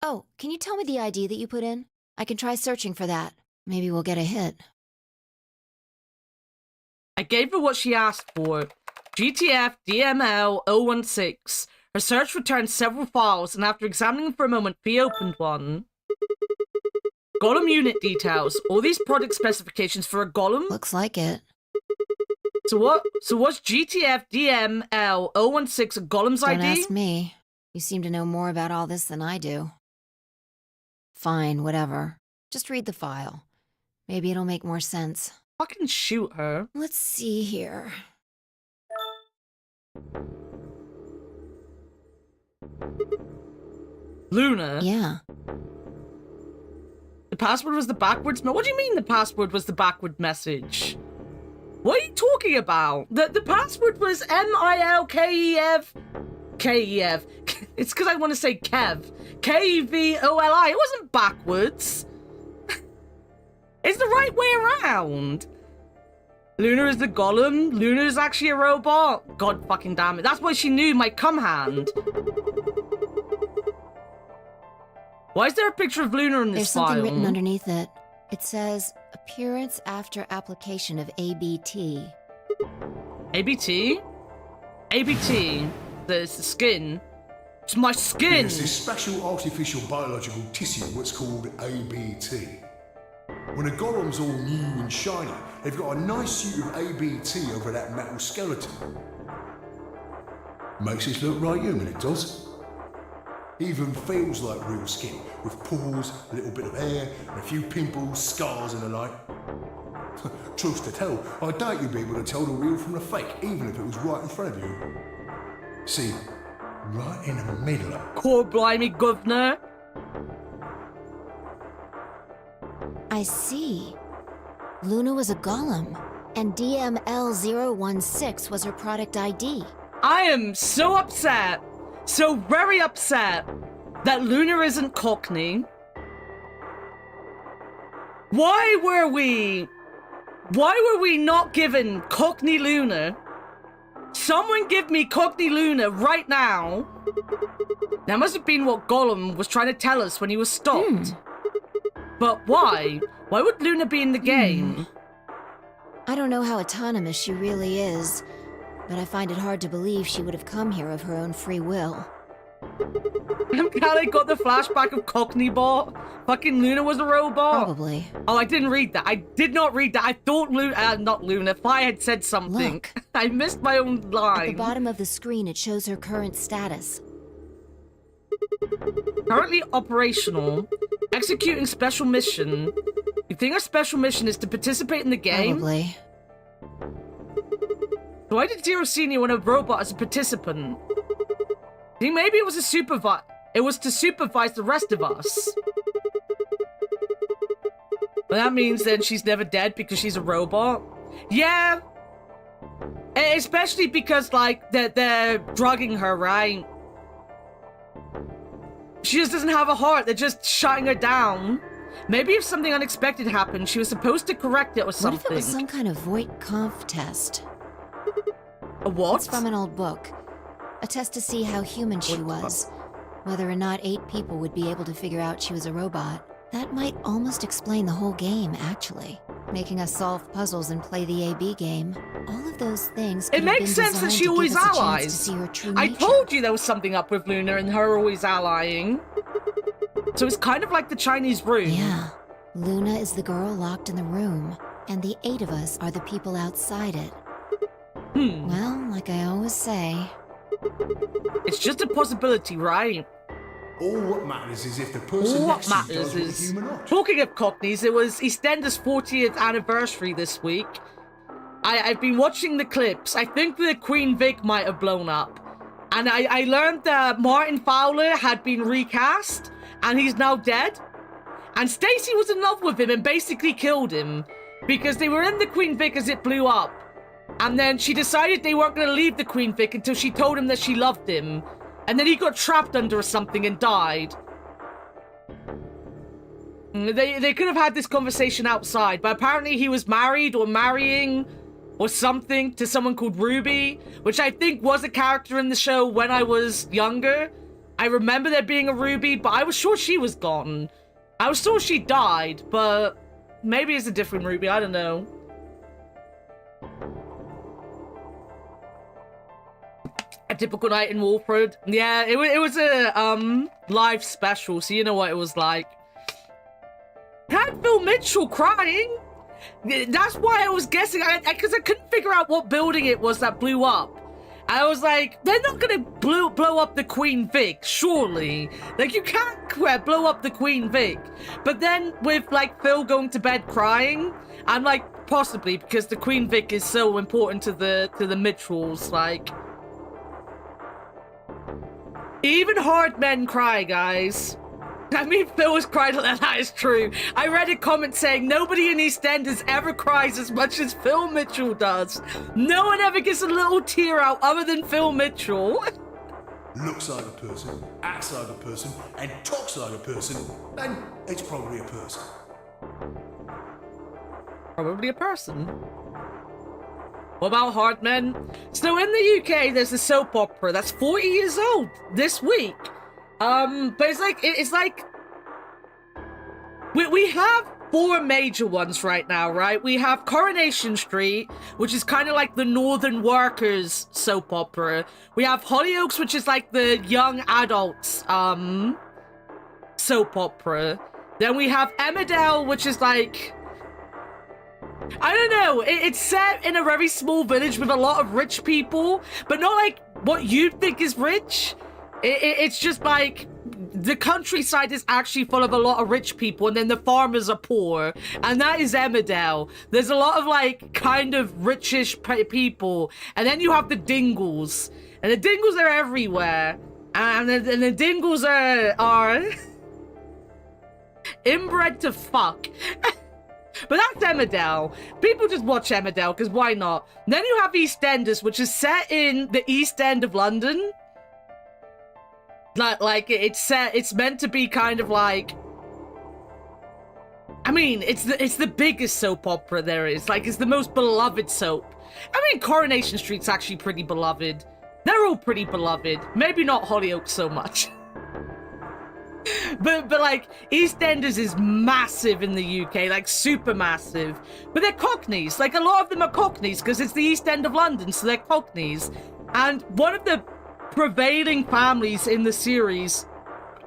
B: Oh, can you tell me the ID that you put in? I can try searching for that. Maybe we'll get a hit.
A: I gave her what she asked for. GTF DML 016. Her search returned several files, and after examining for a moment, Fee opened one. Golem unit details. All these product specifications for a golem?
B: Looks like it.
A: So what's GTF DML 016 a golem's ID?
B: Don't ask me. You seem to know more about all this than I do. 4
A: Fee
B: Fine, whatever. Just read the file. Maybe it'll make more sense.
A: Fucking shoot her.
B: Let's see here.
A: Luna?
B: Yeah.
A: The password was the backwards... What do you mean the password was the backward message? What are you talking about? The password was M-I-L-K-E-F... K-E-F. It's because I want to say Kev. K-E-V-O-L-I. It wasn't backwards. It's the right way around. Luna is the golem. Luna is actually a robot. God fucking damn it. That's why she knew my cum hand. Why is there a picture of Luna in this
B: There's
A: file?
B: something written underneath it. It says, appearance after application of ABT.
A: ABT? ABT. There's the skin. It's my skin!
O: It's this special artificial biological tissue what's called ABT. When a golem's all new and shiny, they've got a nice suit of ABT over that metal skeleton. Makes it look right human, it does. Even feels like real skin, with pores, a little bit of hair, and a few pimples, scars and the like. Truth to tell, I doubt you'd be able to tell the real from the fake, even if it was right in front of you. See, right in the middle of...
A: Core blimey, governor.
B: I see. Luna was a golem, and DML016 was her product ID.
A: I am so upset, so very upset, that Luna isn't Cockney. Why were we not given Cockney Luna? Someone give me Cockney Luna right now. That must have been what Gollum was trying to tell us when he was stopped. But why? Why would Luna be in the game?
B: I don't know how autonomous she really is, but I find it hard to believe she would have come here of her own free will.
A: I'm glad I got the flashback of Cockney Bot. Fucking Luna was a robot.
B: Probably.
A: Oh, I didn't read that. I did not read that. I thought not Luna. Fi had said something.
B: Look.
A: I missed my own line.
B: At the bottom of the screen, it shows her current status.
A: Currently operational. Executing special mission. You think our special mission is to participate in the game?
B: Probably.
A: So why did Zero Senior want a robot as a participant? I think maybe it was to supervise the rest of us. Well, that means then she's never dead because she's a robot. Yeah. Especially because, like, they're drugging her, right? She just doesn't have a heart. They're just shutting her down. Maybe if something unexpected happened, she was supposed to correct it or something.
B: What if it was some kind of Voight-Kampff test?
A: A what?
B: It's from an old book. A test to see how human she was. Whether or not 8 people would be able to figure out she was a robot. That might almost explain the whole game, actually. Making us solve puzzles and play the AB game. All of those things could
A: It makes sense that she always allies. I told you there was something up with Luna and her always allying. So it's kind of like the Chinese room.
B: Yeah. Luna is the girl locked in the room, and the 8 of us are the people outside it. Well, like I always say...
A: It's just a possibility, right?
O: All what matters is if the person next to you does what the human ought.
A: Talking of Cockneys, it was EastEnders' 40th anniversary this week. I've been watching the clips. I think the Queen Vic might have blown up. And I learned that Martin Fowler had been recast, and he's now dead. And Stacy was in love with him and basically killed him. Because they were in the Queen Vic as it blew up. And then she decided they weren't going to leave the Queen Vic until she told him that she loved him. And then he got trapped under something and died. They could have had this conversation outside, but apparently he was married or marrying or something to someone called Ruby, which I think was a character in the show when I was younger. I remember there being a Ruby, but I was sure she was gone. I was sure she died, but maybe it's a different Ruby, I don't know. A typical night in Wolford. Yeah, it was a live special, so you know what it was like. Had Phil Mitchell crying. That's why I was guessing, because I couldn't figure out what building it was that blew up. I was like, they're not gonna blow up the Queen Vic, surely. Like, you can't blow up the Queen Vic. But then with, like, Phil going to bed crying, I'm like, possibly, because the Queen Vic is so important to the Mitchells, like... Even hard men cry, guys. I mean, Phil was crying, that is true. I read a comment saying, nobody in EastEnders ever cries as much as Phil Mitchell does. No one ever gets a little tear out other than Phil Mitchell.
O: Looks like a person, acts like a person, and talks like a person, then it's probably a person.
A: Probably a person. What about hard men? So in the UK, there's a soap opera that's 40 years old this week. But it's like we have 4 major ones right now, right? We have Coronation Street, which is kind of like the Northern Workers soap opera. We have Hollyoaks, which is like the young adults soap opera. Then we have Emmerdale, which is like, I don't know, it's set in a very small village with a lot of rich people, but not like what you think is rich. It's just like the countryside is actually full of a lot of rich people, and then the farmers are poor, and that is Emmerdale. There's a lot of like kind of richish people, and then you have the Dingles, and the Dingles are everywhere, and the Dingles are inbred to fuck. But that's Emmerdale. People just watch Emmerdale because why not? And then you have EastEnders, which is set in the East End of London. Like it's meant to be kind of like, I mean, it's the biggest soap opera there is. Like, it's the most beloved soap. I mean, Coronation Street's actually pretty beloved. They're all pretty beloved. Maybe not Hollyoaks so much. but like, EastEnders is massive in the UK, like super massive. But they're Cockneys. Like, a lot of them are Cockneys because it's the East End of London, so they're Cockneys. And one of the prevailing families in the series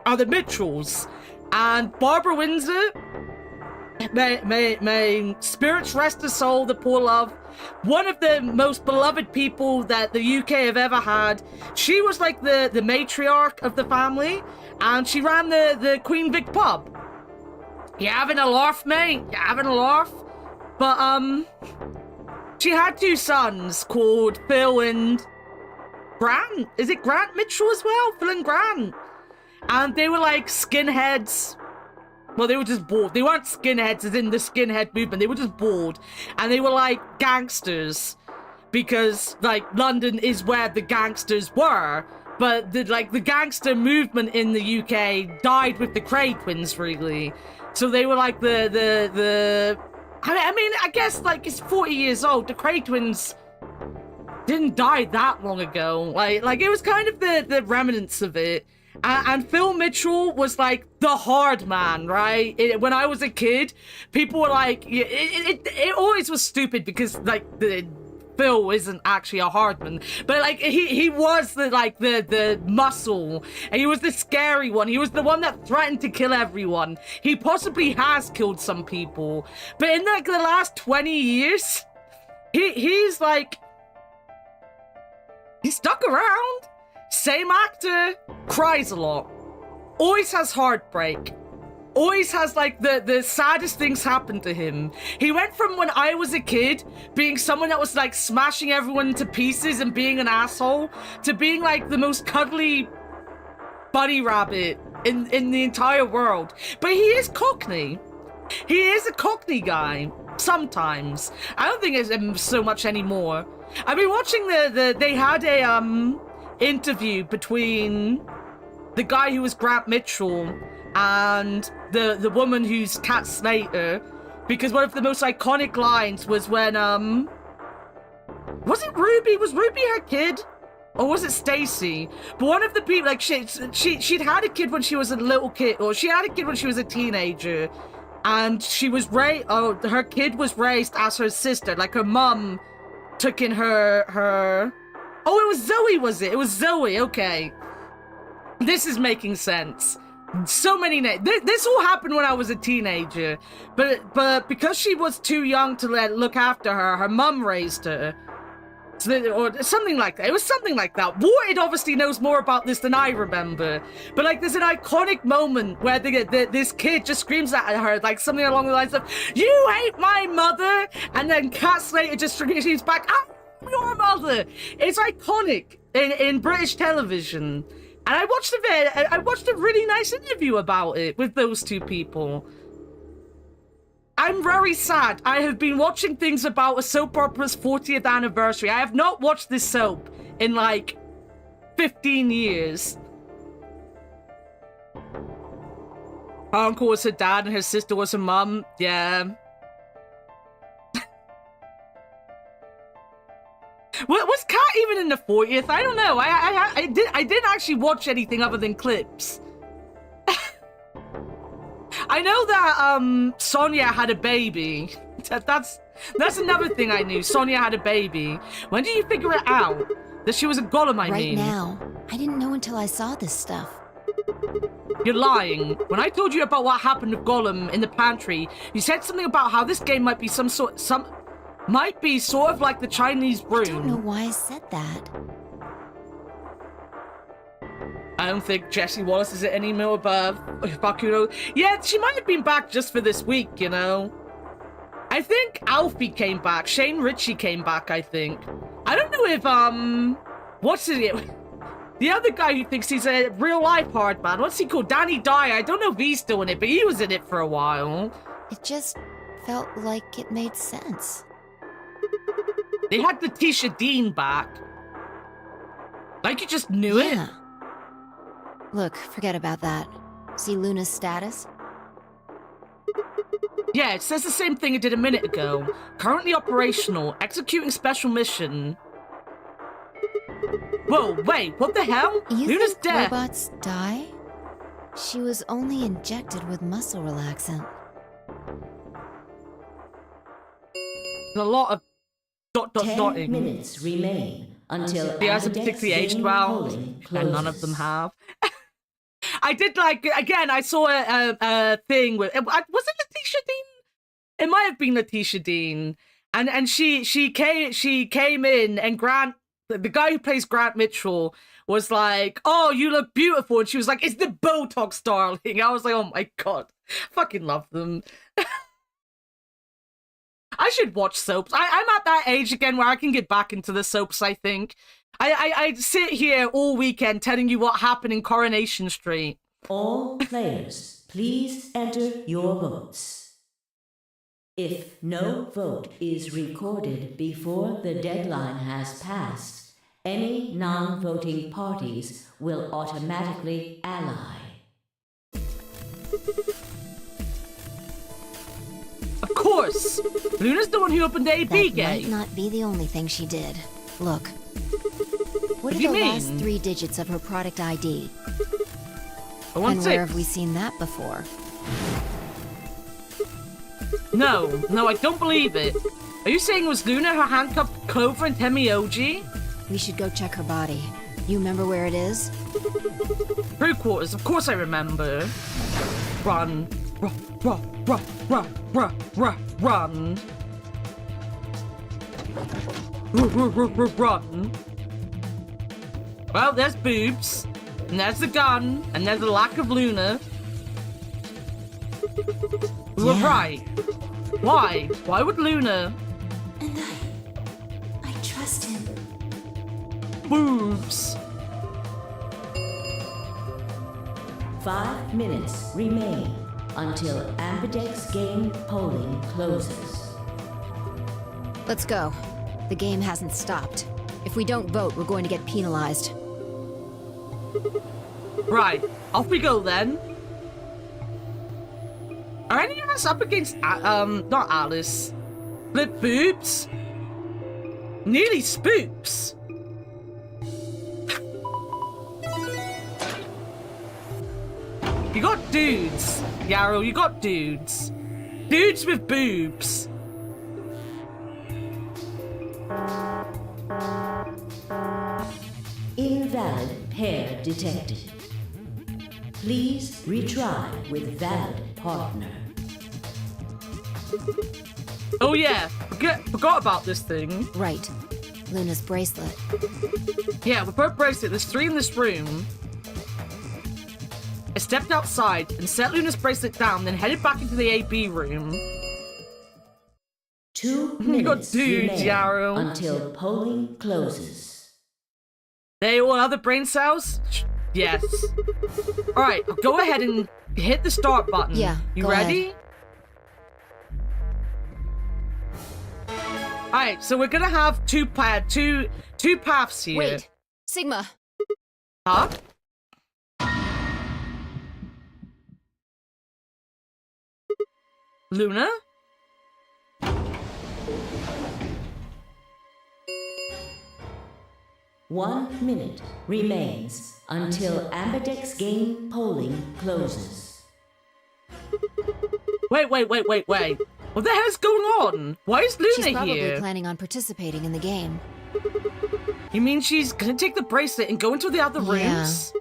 A: are the Mitchells, and Barbara Windsor, may spirits rest her soul, the poor love, one of the most beloved people that the UK have ever had. She was like the matriarch of the family, and she ran the Queen Vic pub. You having a laugh, mate? You having a laugh? But she had 2 sons called Phil and Grant. Is it Grant Mitchell as well? Phil and Grant. And they were like skinheads. Well, they were just bored. They weren't skinheads as in the skinhead movement. They were just bored. And they were like gangsters. Because, like, London is where the gangsters were. But, the gangster movement in the UK died with the Cray twins, really. So they were like I mean, I guess, like, it's 40 years old. The Cray twins didn't die that long ago. Like it was kind of the remnants of it. And Phil Mitchell was like the hard man, right? When I was a kid, people were like, it always was stupid because like Phil isn't actually a hard man, but like he was the muscle, and he was the scary one. He was the one that threatened to kill everyone. He possibly has killed some people, but in like the last 20 years, he's like, he stuck around. Same actor, cries a lot. Always has heartbreak. Always has, like, the saddest things happen to him. He went from when I was a kid, being someone that was, like, smashing everyone into pieces and being an asshole, to being, like, the most cuddly bunny rabbit in the entire world. But he is Cockney. He is a Cockney guy. Sometimes. I don't think it's so much anymore. I've been watching they had a interview between the guy who was Grant Mitchell and the woman who's Kat Slater, because one of the most iconic lines was when was it Ruby? Was Ruby her kid? Or was it Stacy? But one of the people, like, she'd had a kid when she was a little kid, or she had a kid when she was a teenager, and she was her kid was raised as her sister. Like, her mum took in her oh, it was Zoe, was it? It was Zoe, okay. This is making sense. So many names. This all happened when I was a teenager. But because she was too young to look after her, her mum raised her. or something like that. It was something like that. Warted obviously knows more about this than I remember. But like, there's an iconic moment where this kid just screams at her like something along the lines of, "You hate my mother," and then Cat Slater just screams back, "I'm your mother." It's iconic in British television. And I watched a really nice interview about it with those two people. I'm very sad. I have been watching things about a soap opera's 40th anniversary. I have not watched this soap in like 15 years. Her uncle was her dad and her sister was her mum. Yeah. Was Kat even in the 40th? I don't know. I didn't actually watch anything other than clips. I know that Sonia had a baby. That's another thing I knew. Sonia had a baby. When did you figure it out? That she was a golem, I mean.
B: Right now. I didn't know until I saw this stuff.
A: You're lying. When I told you about what happened with Gollum in the pantry, you said something about how this game might be might be sort of like the Chinese room.
B: I don't know why I said that.
A: I don't think Jessie Wallace is any more above Bakuno. Yeah, she might have been back just for this week, you know. I think Alfie came back. Shane Ritchie came back, I think. I don't know if, what's it? The other guy who thinks he's a real-life hard man. What's he called? Danny Dyer. I don't know if he's still in it, but he was in it for a while.
B: It just felt like it made sense.
A: They had Letitia Dean back. Like you just knew it.
B: Look, forget about that. See Luna's status?
A: Yeah, it says the same thing it did a minute ago. Currently operational, executing special mission. Whoa, wait, what the hell?
B: You
A: Luna's
B: think
A: dead.
B: Robots die? She was only injected with muscle relaxant.
A: There's a lot of dotting.
I: 10 minutes remain until
A: he hasn't particularly aged well, and none of them have. I did like, again, I saw a thing with, was it Letitia Dean? It might have been Letitia Dean. And she came in, and Grant, the guy who plays Grant Mitchell, was like, "Oh, you look beautiful." And she was like, "It's the Botox, darling." I was like, oh my god. Fucking love them. I should watch soaps. I'm at that age again where I can get back into the soaps, I think. I sit here all weekend telling you what happened in Coronation Street.
I: All players, please enter your votes. If no vote is recorded before the deadline has passed, any non-voting parties will automatically ally.
A: Of course! Luna's the one who opened the AB
B: That
A: gate.
B: might not be the only thing she did. Look. What are
A: do you
B: the
A: mean?
B: last 3 digits of her product ID? And
A: 116.
B: where have we seen that before?
A: No, I don't believe it. Are you saying it was Luna who handcuffed Clover and Temioji?
B: We should go check her body. You remember where it is?
A: Crew quarters, of course I remember. Run. Run. Run. Well, there's boobs, and there's the gun, and there's the lack of Luna. We were right. Why? Why would Luna?
F: And I trust him.
A: Boobs.
I: 5 minutes remain until Ambidex game polling closes.
B: Let's go. The game hasn't stopped. If we don't vote, we're going to get penalized.
A: Right, off we go then. Are any of us up against, not Alice, but boobs? Nearly spooks. You got dudes, Yarrow, you got dudes. Dudes with boobs.
I: Invalid pair detected. Please retry with valid partner.
A: Oh yeah, forgot about this thing.
B: Right. Luna's bracelet.
A: Yeah, with her bracelet, there's 3 in this room. I stepped outside and set Luna's bracelet down, then headed back into the AB room.
I: 2
A: You got
I: minutes
A: dudes,
I: remain
A: Yarrow.
I: until polling closes.
A: They all have the brain cells? Yes. Alright, go ahead and hit the start button.
B: Yeah,
A: You
B: go
A: ready? Alright, so we're gonna have two paths here.
B: Wait, Sigma.
A: Huh? Luna?
I: One minute remains until Ambidex game polling closes.
A: Wait. What the hell's going on? Why is Luna
B: She's probably
A: here?
B: planning on participating in the game.
A: You mean she's gonna take the bracelet and go into the other rooms?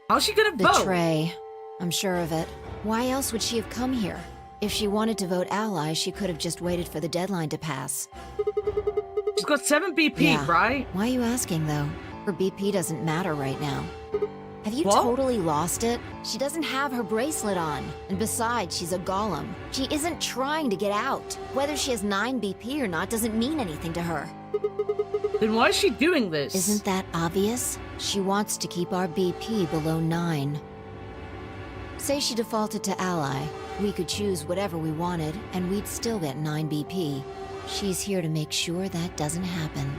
A: How's she gonna vote?
B: Betray. I'm sure of it. Why else would she have come here? If she wanted to vote ally, she could have just waited for the deadline to pass.
A: She's got 7 BP,
B: Yeah.
A: right?
B: Why are you asking, though? Her BP doesn't matter right now. Have you
A: What?
B: totally lost it? She doesn't have her bracelet on. And besides, she's a golem. She isn't trying to get out. Whether she has 9 BP or not doesn't mean anything to her.
A: Then why is she doing this?
B: Isn't that obvious? She wants to keep our BP below 9. Say she defaulted to ally. We could choose whatever we wanted, and we'd still get 9 BP. She's here to make sure that doesn't happen.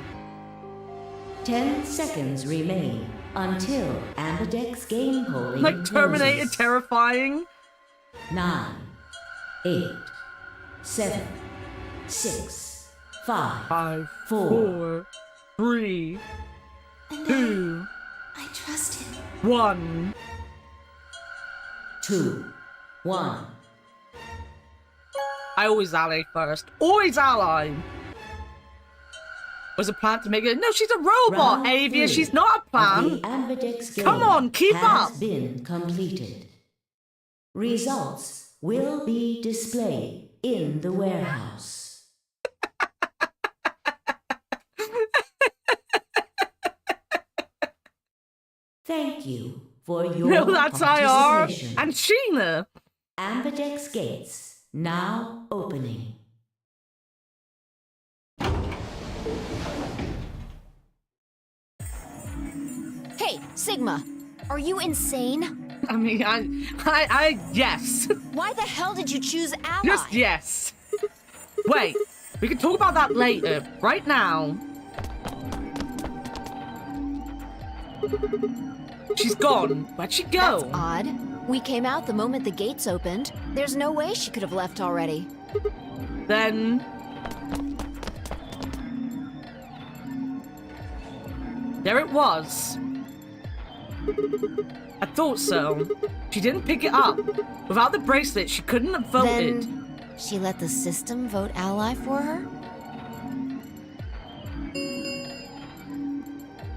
I: 10 seconds remain until Ambidex game polling
A: Like Terminator
I: closes.
A: terrifying?
I: 9, 8, 7, 6, 5,
A: 4, 3, 2,
F: I trust him.
A: 1.
I: 2, 1.
A: I always ally first. Always ally! Was a plan to make it? No, she's a robot,
I: Round
A: Avia.
I: 3
A: She's not a
I: of the
A: plan.
I: Ambidex game
A: Come on, keep
I: has
A: up.
I: been completed. Results will be displayed in the warehouse. Thank you for your
A: No, that's IR
I: participation.
A: and Sheena.
I: Ambidex gates now opening.
B: Hey, Sigma! Are you insane?
A: I mean, yes.
B: Why the hell did you choose ally?
A: Just yes. Wait, we can talk about that later. Right now. She's gone. Where'd she go?
B: That's odd. We came out the moment the gates opened. There's no way she could have left already.
A: Then... there it was. I thought so. She didn't pick it up. Without the bracelet, she couldn't have voted.
B: Then she let the system vote ally for her?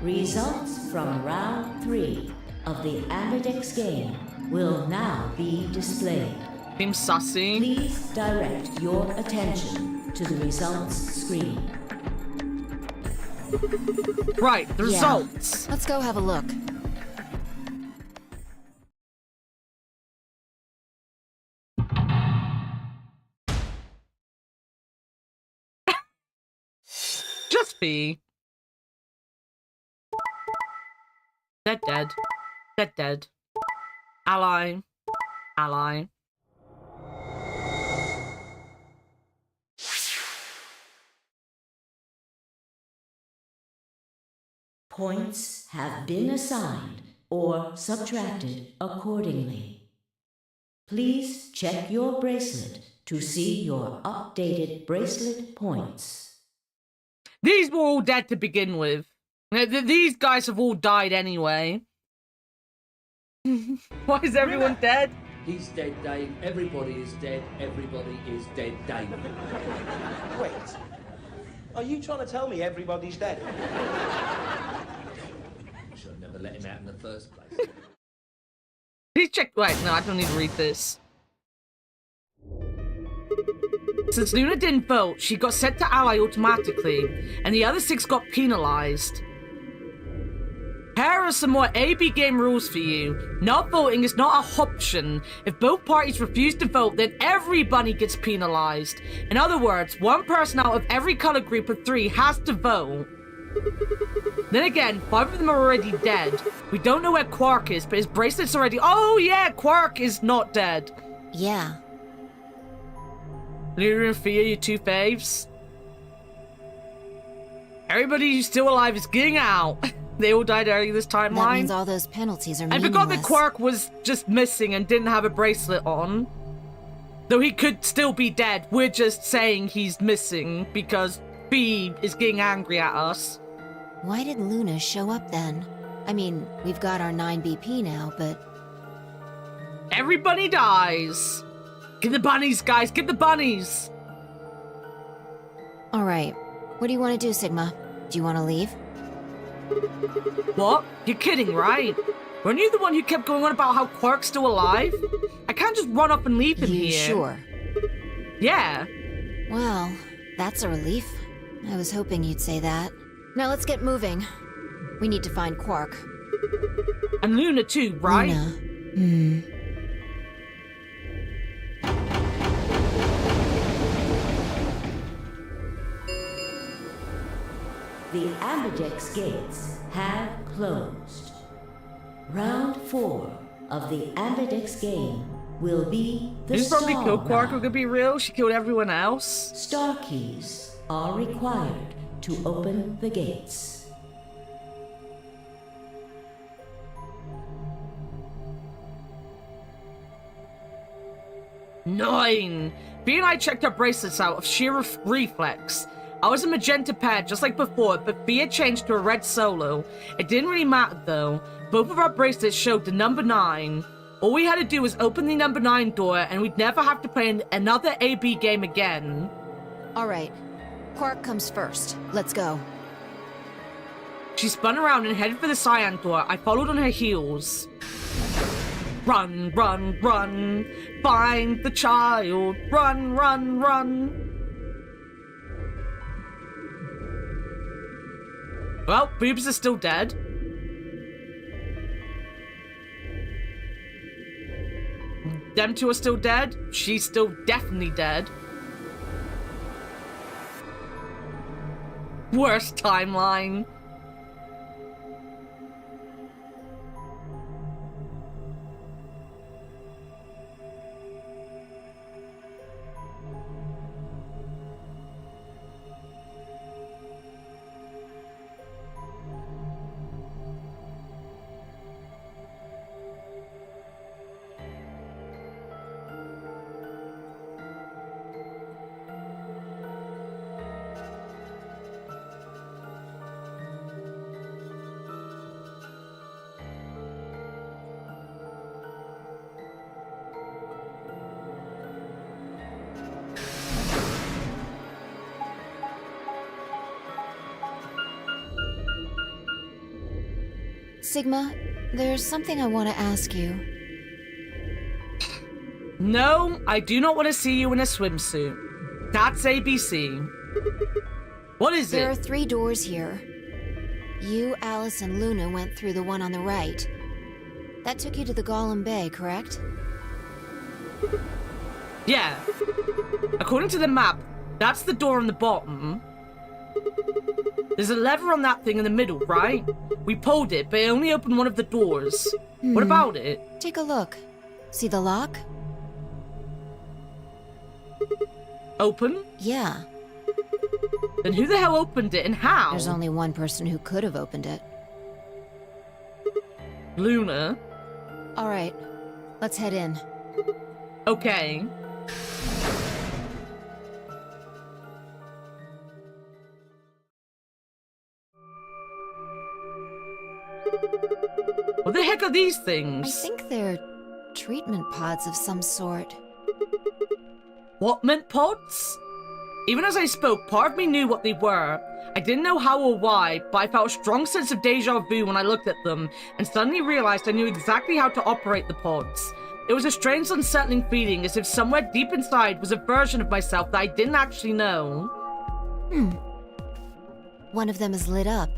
I: Results from round 3 of the Ambidex game will now be displayed.
A: Seems sussy.
I: Please direct your attention to the results screen.
A: Right, the
B: Yeah.
A: results.
B: Let's go have a look.
A: Just be. Dead. Dead. Ally. Ally.
I: Points have been assigned or subtracted accordingly. Please check your bracelet to see your updated bracelet points.
A: These were all dead to begin with. These guys have all died anyway. Why is everyone dead?
P: He's dead, Dave. Everybody is dead. Everybody is dead, Dave.
K: Wait. Are you trying to tell me everybody's dead?
P: Should have never let him out in the first place.
A: Please check. Wait, no, I don't need to read this. Since Luna didn't vote, she got set to ally automatically, and the other 6 got penalized. Here are some more AB game rules for you. Not voting is not an option. If both parties refuse to vote, then everybody gets penalized. In other words, one person out of every color group of 3 has to vote. Then again, 5 of them are already dead. We don't know where Quark is, but his bracelet's already... Oh yeah, Quark is not dead.
B: Yeah.
A: Luna and Fia, your 2 faves. Everybody who's still alive is getting out. They all died early this timeline.
B: That means all those penalties are
A: I
B: meaningless.
A: forgot that Quark was just missing and didn't have a bracelet on. Though he could still be dead. We're just saying he's missing because Phoebe is getting angry at us.
B: Why did Luna show up then? I mean, we've got our 9 BP now, but...
A: Everybody dies. Get the bunnies, guys. Get the bunnies.
B: All right. What do you want to do, Sigma? Do you want to leave?
A: What? You're kidding, right? Weren't you the one who kept going on about how Quark's still alive? I can't just run up and leave him
B: You
A: here.
B: sure?
A: Yeah.
B: Well, that's a relief. I was hoping you'd say that. Now let's get moving. We need to find Quark.
A: And Luna too, right?
B: Luna.
I: The Ambidex gates have closed. Round 4 of the Ambidex game will be the
A: Who's probably
I: star
A: killed Quark,
I: round.
A: we're gonna be real. She killed everyone else.
I: Star keys are required to open the gates.
A: Nine. B and I checked our bracelets out of sheer reflex. I was a magenta pair just like before, but B had changed to a red solo. It didn't really matter though. Both of our bracelets showed the number 9. All we had to do was open the number 9 door and we'd never have to play another AB game again.
B: All right. Quark comes first. Let's go.
A: She spun around and headed for the cyan door. I followed on her heels. Run, run, run. Find the child. Run, run, run. Well, Boobs is still dead. Them 2 are still dead. She's still definitely dead. Worst timeline.
B: Sigma, there's something I want to ask you.
A: No, I do not want to see you in a swimsuit. That's ABC. What is
B: There
A: it?
B: are 3 doors here. You, Alice, and Luna went through the one on the right. That took you to the Golem Bay, correct?
A: Yeah. According to the map, that's the door on the bottom. There's a lever on that thing in the middle, right? We pulled it, but it only opened one of the doors. What about it?
B: Take a look. See the lock?
A: Open?
B: Yeah.
A: Then who the hell opened it and how?
B: There's only one person who could have opened it.
A: Luna.
B: All right. Let's head in.
A: Okay. What the heck are these things?
B: I think they're treatment pods of some sort.
A: What mint pods? Even as I spoke, part of me knew what they were. I didn't know how or why, but I felt a strong sense of deja vu when I looked at them, and suddenly realized I knew exactly how to operate the pods. It was a strange, unsettling feeling, as if somewhere deep inside was a version of myself that I didn't actually know.
B: One of them is lit up.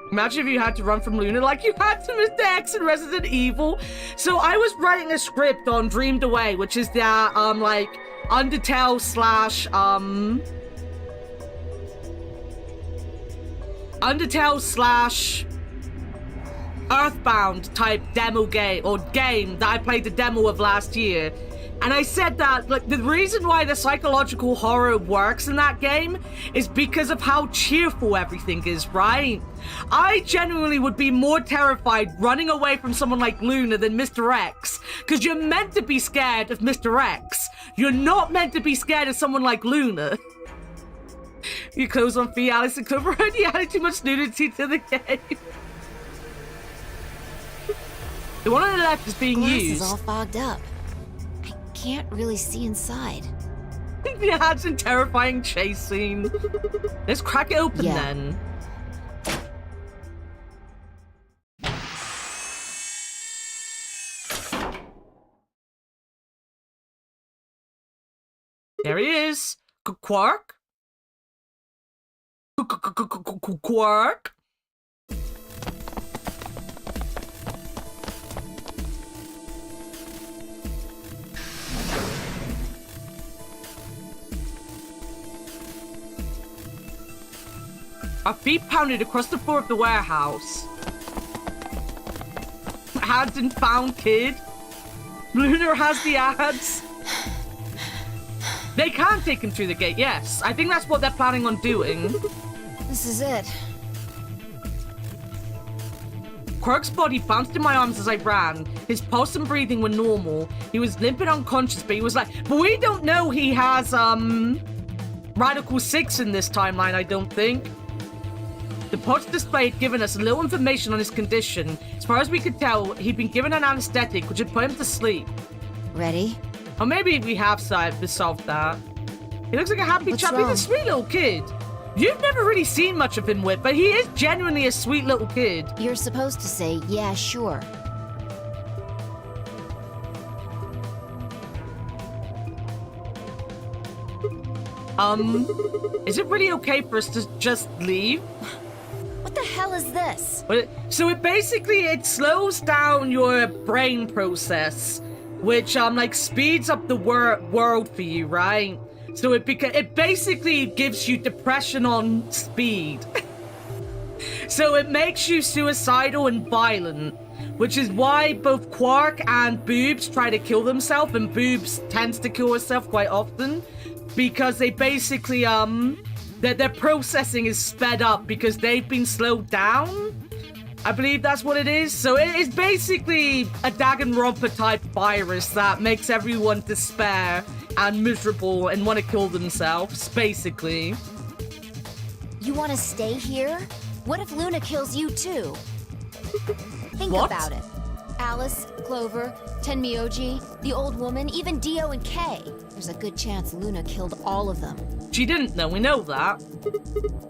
A: Imagine if you had to run from Luna like you had to Mr. X in Resident Evil. So I was writing a script on Dreamed Away, which is their, like, Undertale slash Earthbound type demo game that I played the demo of last year. And I said that, like, the reason why the psychological horror works in that game is because of how cheerful everything is, right? I genuinely would be more terrified running away from someone like Luna than Mr. X, because you're meant to be scared of Mr. X. You're not meant to be scared of someone like Luna. You close on feet, Alice and Clover, and you added too much nudity to the game. The one on the left is being
B: Glass
A: used.
B: is all fogged up. I can't really see inside.
A: Yeah, it's a terrifying chase scene. Let's crack it open then. There he is. Quark? Quark? Our feet pounded across the floor of the warehouse. Ads and found kid. Luna has the ads. They can take him through the gate, yes. I think that's what they're planning on doing.
B: This is it.
A: Quark's body bounced in my arms as I ran. His pulse and breathing were normal. He was limp and unconscious, but he was like... But we don't know he has, Radical 6 in this timeline, I don't think. The pods display had given us a little information on his condition. As far as we could tell, he'd been given an anesthetic, which had put him to sleep.
B: Ready?
A: Or maybe we have solved that. He looks like a happy chap. He's a sweet little kid. You've never really seen much of him, Whip, but he is genuinely a sweet little kid.
B: You're supposed to say, yeah, sure.
A: Is it really okay for us to just leave?
B: What the hell is this?
A: So it slows down your brain process, which like speeds up the world for you, right? So it basically gives you depression on speed. So it makes you suicidal and violent, which is why both Quark and Boobs try to kill themselves, and Boobs tends to kill herself quite often, because they basically their processing is sped up because they've been slowed down. I believe that's what it is. So it is basically a Danganronpa type virus that makes everyone despair and miserable and want to kill themselves, basically.
B: You want to stay here? What if Luna kills you too? Think
A: What?
B: about it. Alice, Clover, Tenmyoji, the old woman, even Dio and Kay. There's a good chance Luna killed all of them.
A: She didn't know, we know that.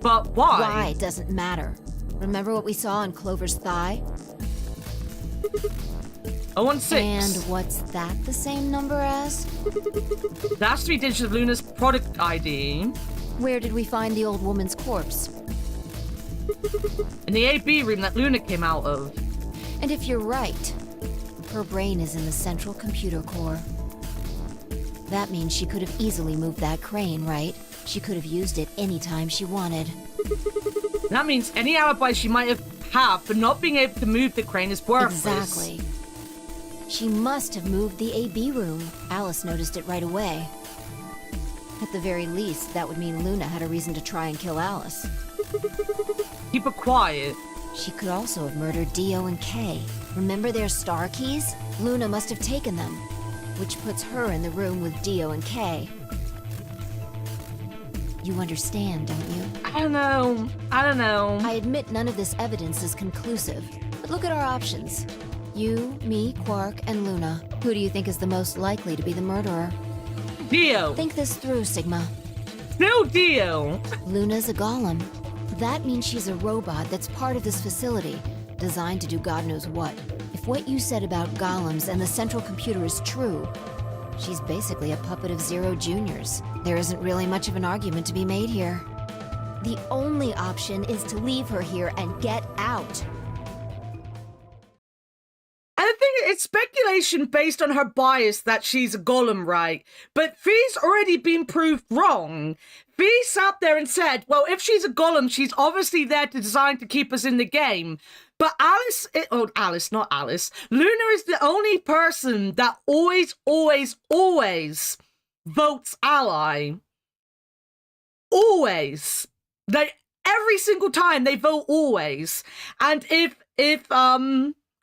A: But why?
B: Why doesn't matter. Remember what we saw on Clover's thigh?
A: 016.
B: And what's that the same number as?
A: The last 3 digits of Luna's product ID.
B: Where did we find the old woman's corpse?
A: In the AB room that Luna came out of.
B: And if you're right, her brain is in the central computer core. That means she could have easily moved that crane, right? She could have used it anytime she wanted.
A: That means any alibi she might have for not being able to move the crane is worthless.
B: Exactly. She must have moved the AB room. Alice noticed it right away. At the very least, that would mean Luna had a reason to try and kill Alice.
A: Keep her quiet.
B: She could also have murdered Dio and Kay. Remember their star keys? Luna must have taken them, which puts her in the room with Dio and Kay. You understand, don't you?
A: I don't know.
B: I admit none of this evidence is conclusive, but look at our options. You, me, Quark, and Luna. Who do you think is the most likely to be the murderer?
A: Dio.
B: Think this through, Sigma.
A: No, Dio.
B: Luna's a golem. That means she's a robot that's part of this facility, designed to do God knows what. If If what you said about golems and the central computer is true, she's basically a puppet of Zero Jr.'s. There isn't really much of an argument to be made here. The only option is to leave her here and get out.
A: I think it's speculation based on her bias that she's a golem, right? But Fee's already been proved wrong. Fee sat there and said, well, if she's a golem, she's obviously there to design to keep us in the game. But not Alice. Luna is the only person that always votes ally. Always. Every single time they vote always. And if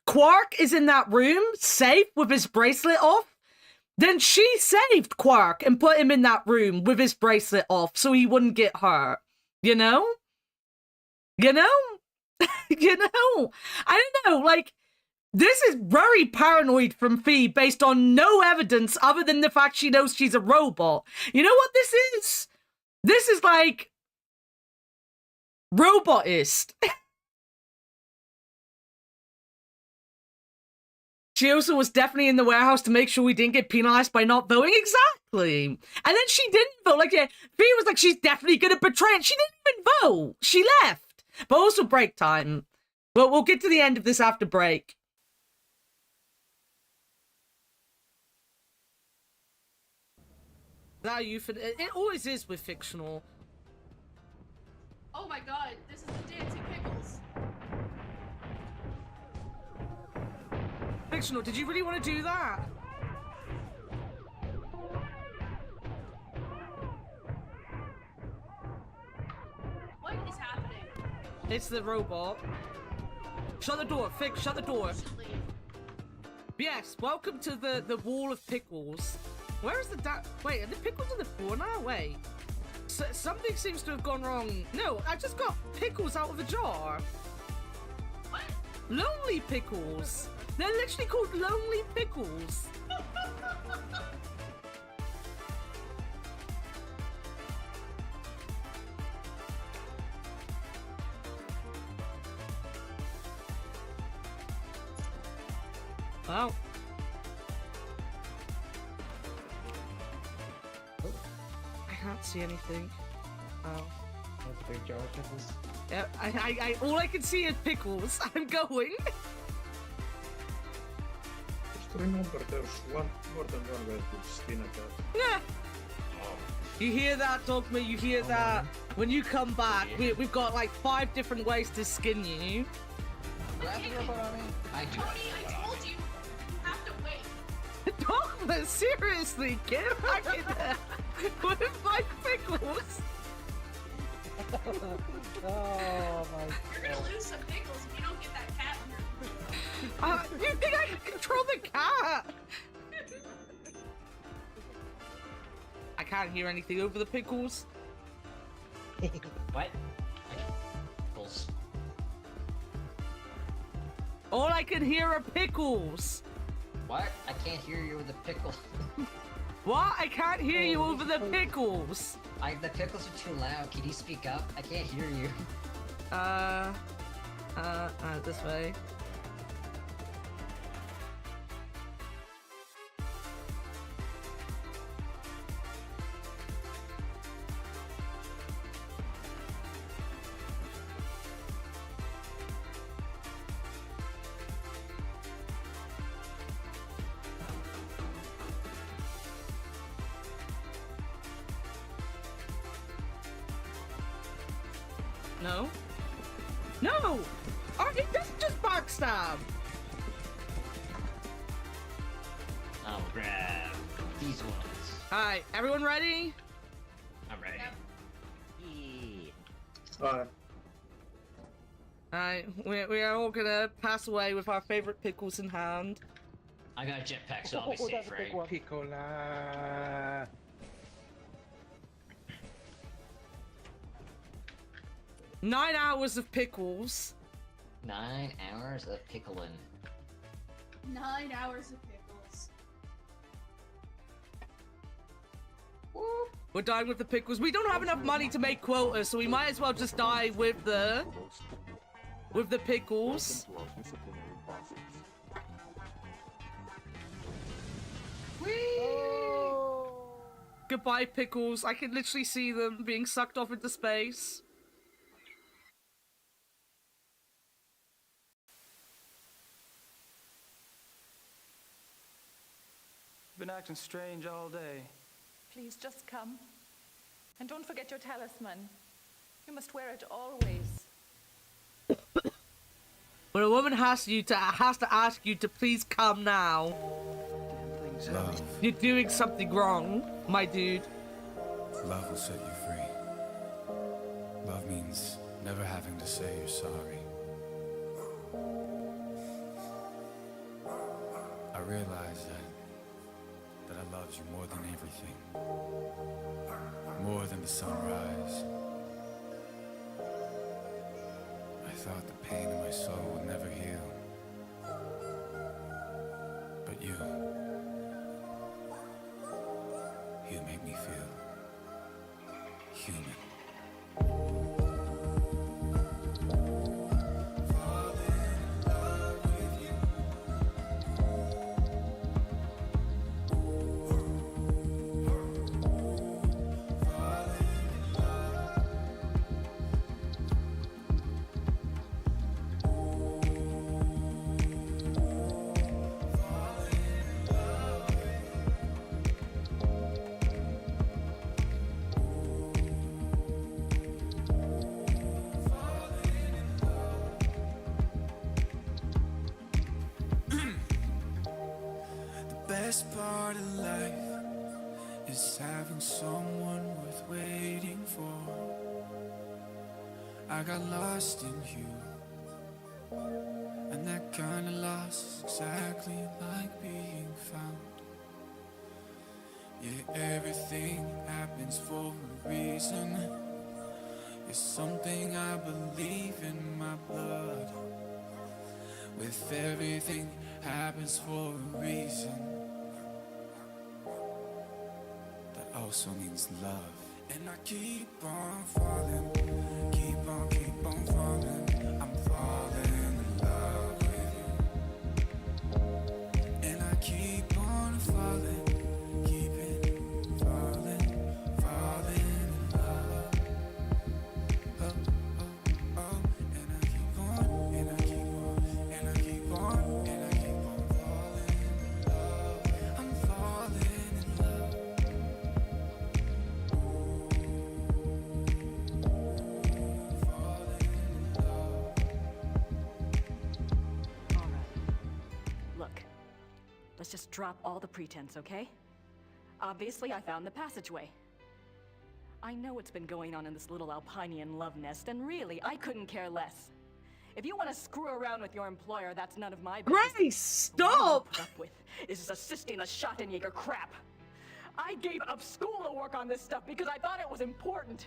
A: Quark is in that room, safe with his bracelet off, then she saved Quark and put him in that room with his bracelet off so he wouldn't get hurt. You know? You know? You know? I don't know, like, this is very paranoid from Fee based on no evidence other than the fact she knows she's a robot. You know what this is? This is like robotist. She also was definitely in the warehouse to make sure we didn't get penalized by not voting. Exactly. And then she didn't vote. Like, yeah, Fee was like, she's definitely going to betray it. She didn't even vote. She left. But also break time. But we'll get to the end of this after break. That it always is with fictional.
L: Oh my god, this is the dancing pickles.
A: Fictional, did you really want to do that?
L: What is happening?
A: It's the robot. Shut the door, Fix, shut the door. Yes, welcome to the wall of pickles. Where is the wait, are the pickles on the floor now? Wait. Something seems to have gone wrong. No, I just got pickles out of a jar.
L: What?
A: Lonely pickles. They're literally called lonely pickles. Wow. I can't see anything. Oh.
K: That's a big jar of pickles.
A: Yeah, I all I can see is pickles. I'm going.
K: Just remember there's more than one way to skin a cat.
A: Yeah. You hear that, Dogma? You hear that? When you come back, we've got like 5 different ways to skin you.
L: Tony, I told you. You have to wait.
A: Dogma, seriously, get back in there. With my pickles.
K: Oh my god.
L: You're gonna lose some pickles if you don't get that cat on your...
A: You think I can control the cat? I can't hear anything over the pickles.
M: What? Pickles.
A: All I can hear are pickles.
M: What? I can't hear you with the pickles.
A: What? I can't hear you over the pickles.
M: The pickles are too loud. Can you speak up? I can't hear you.
A: This way. No. No! Okay, this is just backstab!
M: I'll grab these ones.
A: Alright, everyone ready?
M: I'm ready.
K: Alright.
A: Alright, we are all gonna pass away with our favorite pickles in hand.
M: I got a jetpack, so I'll be safe, right?
K: Piccola.
A: 9 hours of pickles.
M: 9 hours of pickling.
L: 9 hours of pickles.
A: We're dying with the pickles. We don't have enough money to make quotas, so we might as well just die with the pickles. Goodbye, Pickles. I can literally see them being sucked off into space.
Q: Been acting strange all day.
R: Please just come. And don't forget your talisman. You must wear it always.
A: When a woman has to ask you to please come now.
C: Love.
A: You're doing something wrong, my dude.
C: Love will set you free. Love means never having to say you're sorry. I realize that I loved you more than everything. More than the sunrise. I thought the pain in my soul would never heal. But you make me feel human.
S: best part of life is having someone worth waiting for. I got lost in you, and that kind of loss is exactly like being found. Yeah, everything happens for a reason. It's something I believe in my blood. With everything happens for a reason. That also means love. And I keep on falling, keep on falling. I'm falling in love with you. And I keep on falling, keeping falling, falling in love. Oh, oh, oh. And I keep on, and I keep on, and I keep on, and I keep on falling in love. I'm falling in love.
R: Look, let's just drop all the pretense, okay? Obviously, I found the passageway. I know what's been going on in this little Alpinian love nest, and really, I couldn't care less. If you want to screw around with your employer, that's none of my business.
A: Grace, stop!
R: What I'm up with is assisting the Schottenjäger crap. I gave up school to work on this stuff because I thought it was important.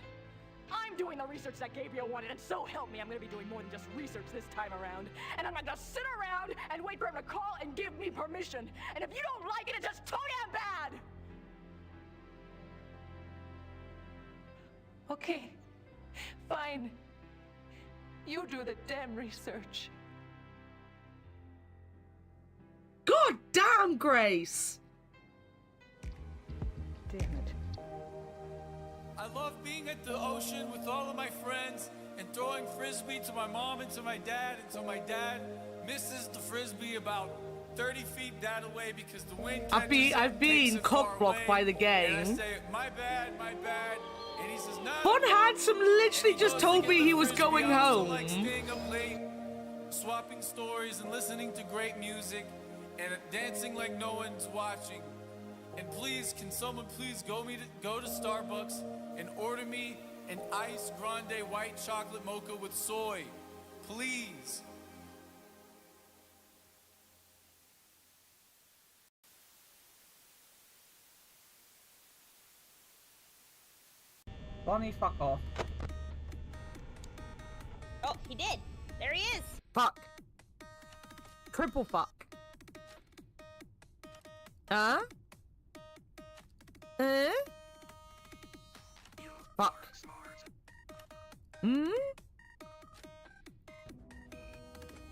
R: I'm doing the research that Gabriel wanted, and so help me, I'm gonna be doing more than just research this time around. And I'm gonna just sit around and wait for him to call and give me permission. And if you don't like it, it's just too damn bad!
T: Okay, fine. You do the damn research.
A: God damn, Grace!
R: Damn it.
S: I love being at the ocean with all of my friends and throwing frisbee to my mom and to my dad until my dad misses the frisbee about 30 feet that away because the wind catches
A: I've been cockblocked by the game.
S: And I say, my bad, and he says, no.
A: Von Handsome literally just told me he was going home.
S: Like staying up late, swapping stories and listening to great music and dancing like no one's watching. And please, can someone please go to Starbucks and order me an iced grande white chocolate mocha with soy, please.
A: Bonnie, fuck off.
U: Oh, he did. There he is.
A: Fuck. Triple fuck. Huh? Fuck.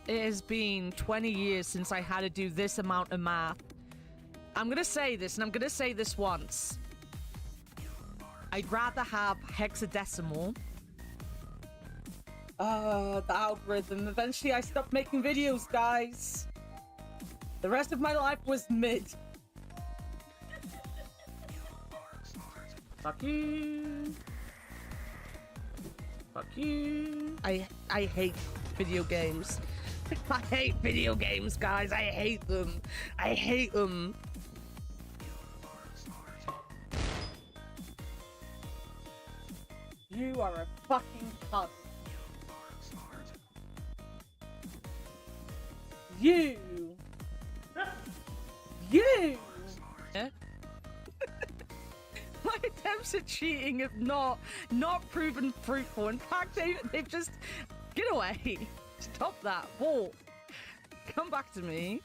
A: It has been 20 years since I had to do this amount of math. I'm gonna say this, and I'm gonna say this once. I'd rather have hexadecimal. The algorithm. Eventually I stopped making videos, guys. The rest of my life was mid. Fuck you. Fuck you. I hate video games. I hate video games, guys. I hate them. I hate them. You are a fucking cunt. You. You. My attempts at cheating have not proven fruitful. In fact, they've just... Get away. Stop that. Walk. Come back to me.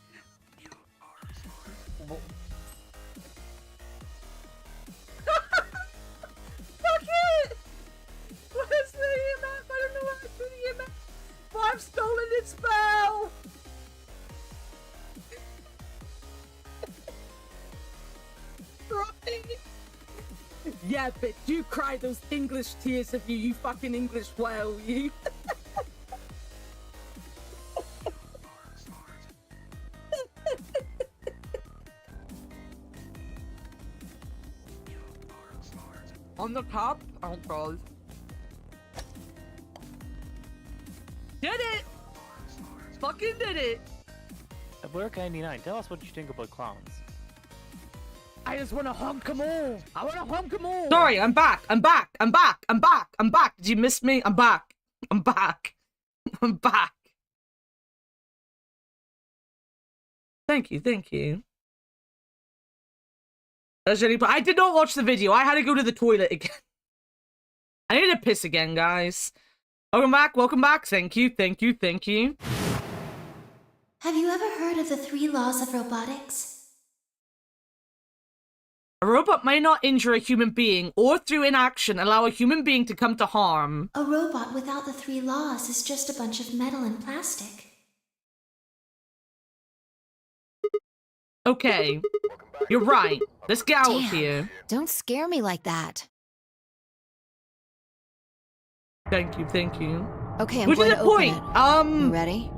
A: Fuck it! Where's the EMF? I don't know where to do the EMF. But I've stolen its spell! Right? Yeah, bitch, you cry those English tears of you fucking English whale, you. On the top? Oh god. Did it! Fucking did it!
K: Blurk99, tell us what you think about clowns.
A: I just wanna honk them all! I wanna honk them all! Sorry, I'm back! I'm back! I'm back! I'm back! I'm back! Did you miss me? I'm back! I'm back! I'm back! Thank you, thank you. I did not watch the video. I had to go to the toilet again. I need to piss again, guys. Welcome back, welcome back. Thank you, thank you, thank you.
F: Have you ever heard of the 3 laws of robotics?
A: A robot may not injure a human being or through inaction allow a human being to come to harm.
F: A robot without the 3 laws is just a bunch of metal and plastic.
A: Okay, you're right. Let's get out of here.
B: Don't scare me like that.
A: Thank you, thank you.
B: Okay, I'm
A: Which
B: going
A: is
B: to
A: the
B: open
A: point?
B: it. You ready?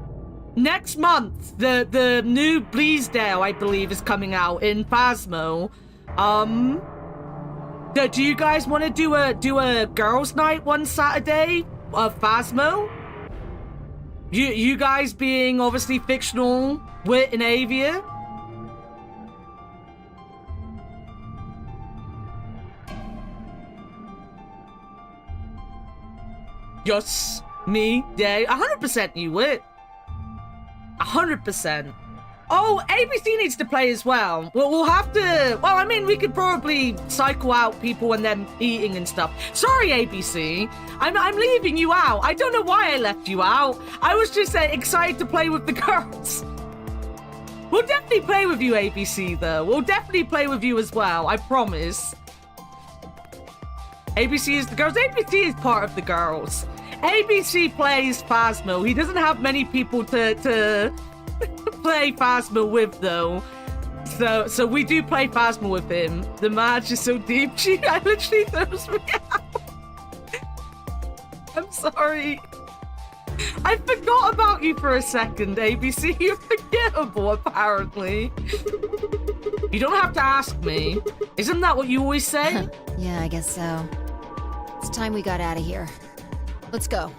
A: Next month, the new Bleasdale, I believe, is coming out in Phasmo. Do you guys want to do a girls' night one Saturday of Phasmo? You guys being obviously fictional, Wit and Avia. Just me, Day. 100% you would. 100%. Oh, ABC needs to play as well. We'll have to... Well, I mean, we could probably cycle out people and them eating and stuff. Sorry, ABC. I'm leaving you out. I don't know why I left you out. I was just excited to play with the girls. We'll definitely play with you, ABC, though. We'll definitely play with you as well. I promise. ABC is the girls. ABC is part of the girls. ABC plays Phasmo. He doesn't have many people to play Phasmo with, though. So we do play Phasmo with him. The match is so deep. I literally throws me out. I'm sorry. I forgot about you for a second, ABC. You're forgettable, apparently. You don't have to ask me. Isn't that what you always say?
B: Yeah, I guess so. It's time we got out of here. Let's go.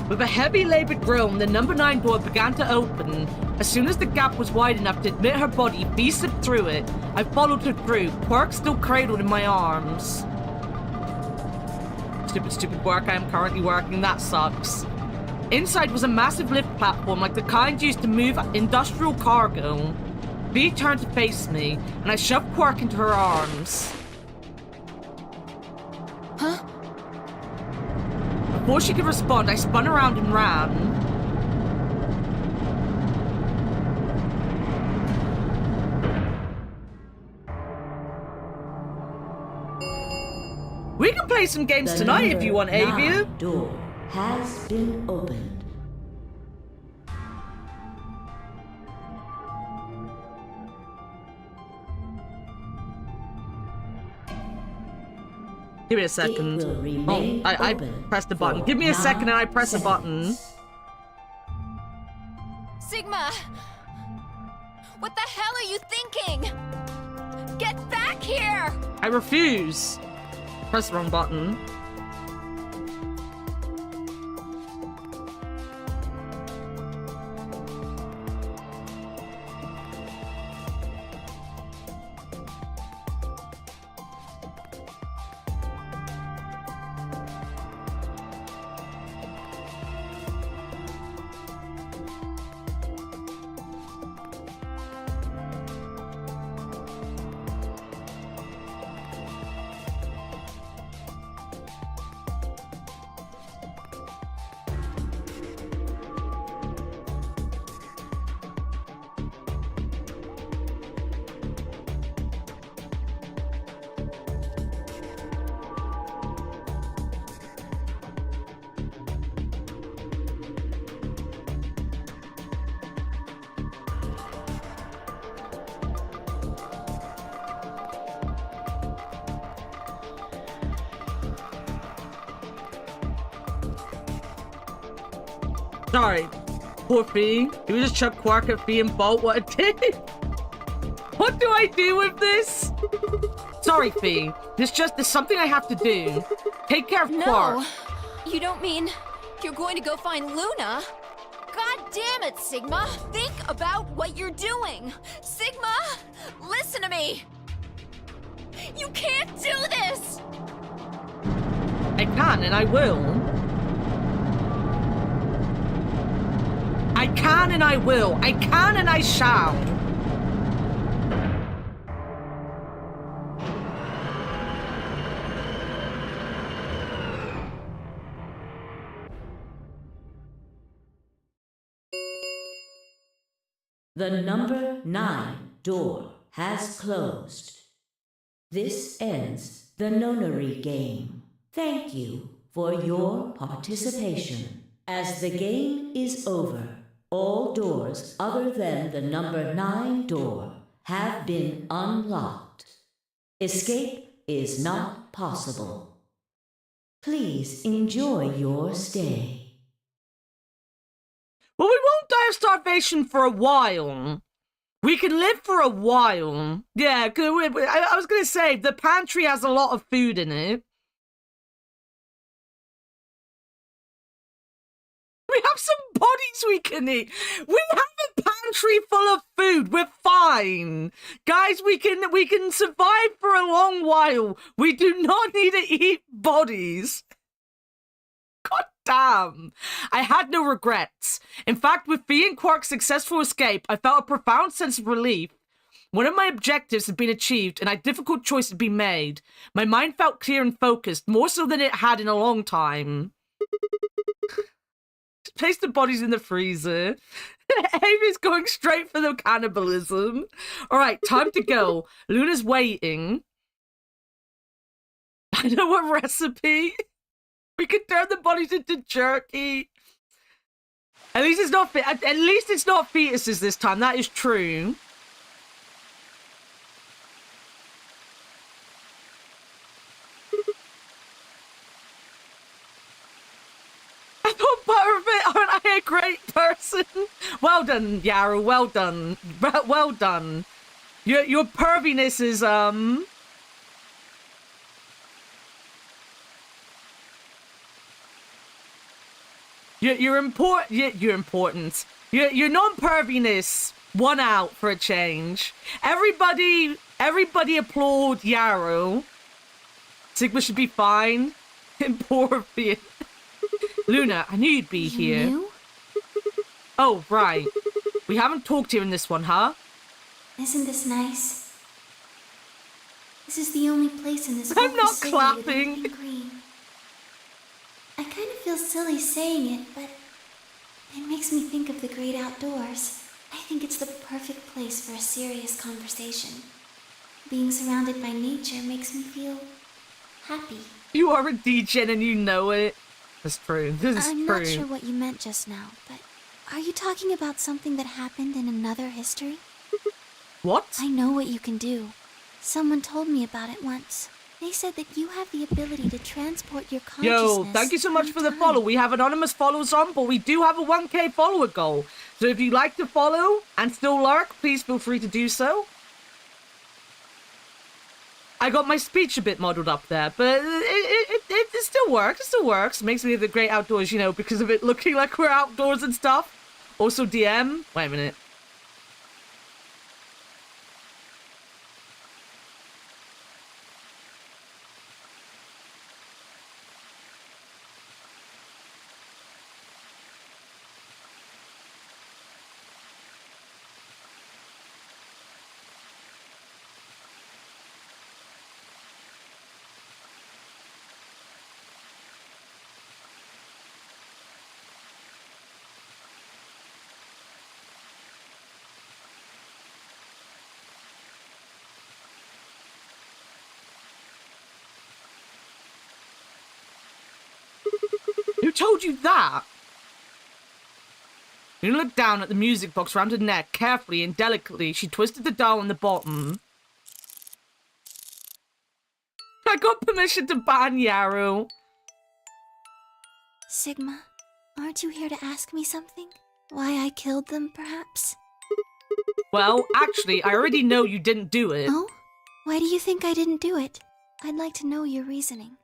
A: With a heavy labored groan, the number 9 door began to open. As soon as the gap was wide enough to admit her body, Bee slipped through it. I followed her through, Quark still cradled in my arms. Stupid work I am currently working, that sucks. Inside was a massive lift platform like the kind used to move industrial cargo. Bee turned to face me, and I shoved Quark into her arms.
B: Huh?
A: Before she could respond, I spun around and ran. play some games
I: The
A: tonight if you want,
I: number
A: Avia.
I: 9 door has been opened.
A: Give me a second.
I: It will remain
A: I
I: open
A: pressed the button.
I: for
A: Give me a second and I
I: 9
A: press the button.
I: seconds.
H: Sigma! What the hell are you thinking? Get back here!
A: I refuse. Press the wrong button. Sorry. Poor Fee. He was just chuck Quark at Fee and Bolt what it did. What do I do with this? Sorry, Fee. There's something I have to do. Take care of Quark.
H: No! You don't mean you're going to go find Luna? God damn it, Sigma! Think about what you're doing! Sigma! Listen to me! You can't do this!
A: I can and I will. I can and I will. I can and I shall.
I: The number 9 door has closed. This ends the nonary game. Thank you for your participation. As the game is over, all doors other than the number 9 door have been unlocked. Escape is not possible. Please enjoy your stay.
A: Well, we won't die of starvation for a while. We can live for a while. Yeah, I was going to say, the pantry has a lot of food in it. We have some bodies we can eat. We have a pantry full of food. We're fine. Guys, we can survive for a long while. We do not need to eat bodies. God damn. I had no regrets. In fact, with Fee and Quark's successful escape, I felt a profound sense of relief. One of my objectives had been achieved, and a difficult choice had been made. My mind felt clear and focused, more so than it had in a long time. Place the bodies in the freezer. Amy's going straight for the cannibalism. All right, time to go. Luna's waiting. I know what recipe. We could turn the bodies into jerky. At least it's not fetuses this time. That is true. I thought perfect. Aren't I a great person? Well done, Yarrow. Well done. Well done. Your perviness is Your importance. Your non-perviness won out for a change. Everybody applaud Yarrow. Sigma should be fine. And poor Fee. Luna, I knew you'd be here.
F: You?
A: Oh, right. We haven't talked here in this one, huh?
F: Isn't this nice? This is the only place in this
A: I'm
F: whole
A: not
F: city
A: clapping.
F: with green. I kind of feel silly saying it, but it makes me think of the great outdoors. I think it's the perfect place for a serious conversation. Being surrounded by nature makes me feel happy.
A: You are a degen and you know it. That's true. This is
F: I'm
A: true.
F: not sure what you meant just now, but are you talking about something that happened in another history?
A: What?
F: I know what you can do. Someone told me about it once. They said that you have the ability to transport your consciousness.
A: Yo, thank you so much for the follow. We have anonymous follows on, but we do have a 1K follower goal. So if you'd like to follow and still lurk, please feel free to do so. I got my speech a bit muddled up there, but it still works. It still works. It makes me the great outdoors, you know, because of it looking like we're outdoors and stuff. Also DM. Wait a minute. Who told you that? You look down at the music box around her neck. Carefully and delicately, she twisted the dial on the bottom. I got permission to ban Yarrow.
F: Sigma, aren't you here to ask me something? Why I killed them, perhaps?
A: Well, actually, I already know you didn't do it.
F: Oh? Why do you think I didn't do it? I'd like to know your reasoning.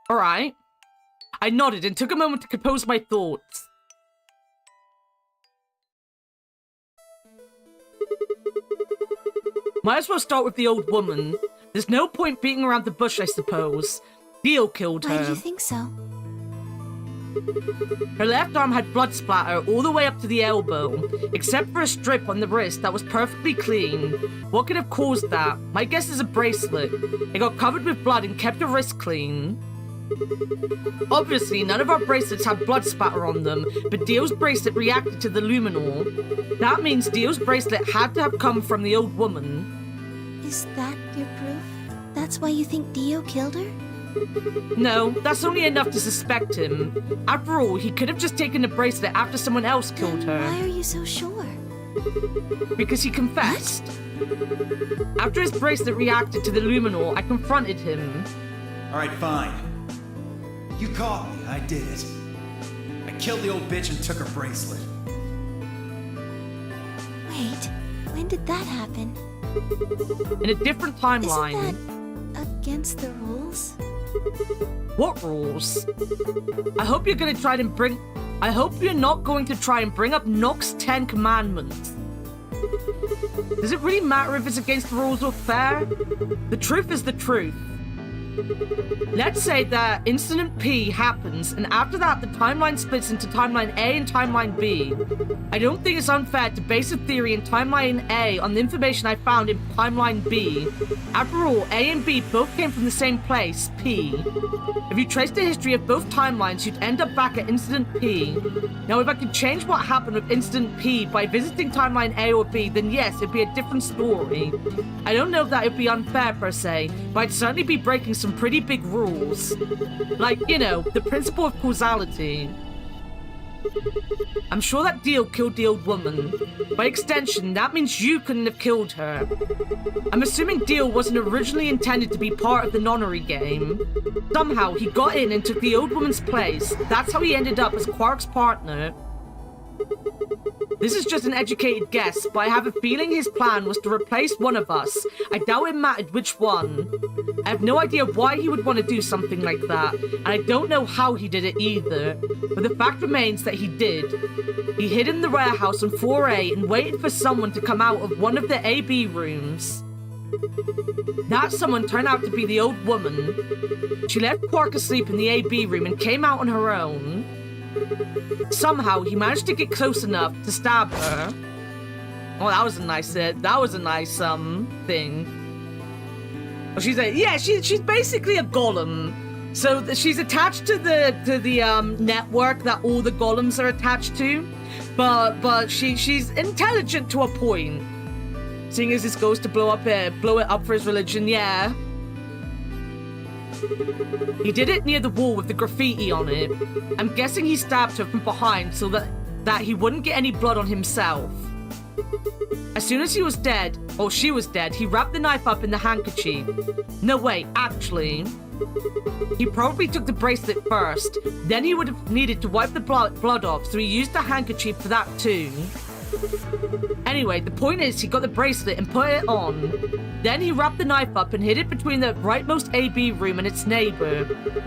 A: Alright. I nodded and took a moment to compose my thoughts. Might as well start with the old woman. There's no point beating around the bush, I suppose. Dio killed her.
F: Why do you think so?
A: Her left arm had blood splatter all the way up to the elbow, except for a strip on the wrist that was perfectly clean. What could have caused that? My guess is a bracelet. It got covered with blood and kept the wrist clean. Obviously, none of our bracelets had blood spatter on them, but Dio's bracelet reacted to the luminol. That means Dio's bracelet had to have come from the old woman.
F: Is that your proof? That's why you think Dio killed her?
A: No, that's only enough to suspect him. After all, he could have just taken the bracelet after someone else killed her.
F: Why are you so sure?
A: Because he confessed. After his bracelet reacted to the luminol, I confronted him.
C: Alright, fine. You caught me, I did it. I killed the old bitch and took her bracelet.
F: Wait, when did that happen?
A: In a different timeline.
F: Isn't that against the rules?
A: What rules? I hope you're not going to try and bring up Nox's 10 commandments. Does it really matter if it's against the rules or fair? The truth is the truth. Let's say that Incident P happens, and after that the timeline splits into Timeline A and Timeline B. I don't think it's unfair to base a theory in Timeline A on the information I found in Timeline B. After all, A and B both came from the same place, P. If you trace the history of both timelines, you'd end up back at Incident P. Now, if I could change what happened with Incident P by visiting Timeline A or B, then yes, it'd be a different story. I don't know if that would be unfair per se, but I'd certainly be breaking some pretty big rules. Like, you know, the principle of causality. I'm sure that Dio killed the old woman. By extension, that means you couldn't have killed her. I'm assuming Dio wasn't originally intended to be part of the nonary game. Somehow, he got in and took the old woman's place. That's how he ended up as Quark's partner. This is just an educated guess, but I have a feeling his plan was to replace one of us. I doubt it mattered which one. I have no idea why he would want to do something like that, and I don't know how he did it either. But the fact remains that he did. He hid in the warehouse on 4A and waited for someone to come out of one of the AB rooms. That someone turned out to be the old woman. She left Quark asleep in the AB room and came out on her own. Somehow, he managed to get close enough to stab her. Oh, that was a nice thing. Well, she's basically a golem. So she's attached to the network that all the golems are attached to, but she's intelligent to a point. Seeing as this goes to blow it up for his religion, yeah. He did it near the wall with the graffiti on it. I'm guessing he stabbed her from behind so that he wouldn't get any blood on himself. As soon as he was dead, or she was dead, he wrapped the knife up in the handkerchief. No, wait, actually, he probably took the bracelet first. Then he would have needed to wipe the blood off, so he used the handkerchief for that too. Anyway, the point is he got the bracelet and put it on. Then he wrapped the knife up and hid it between the rightmost AB room and its neighbor.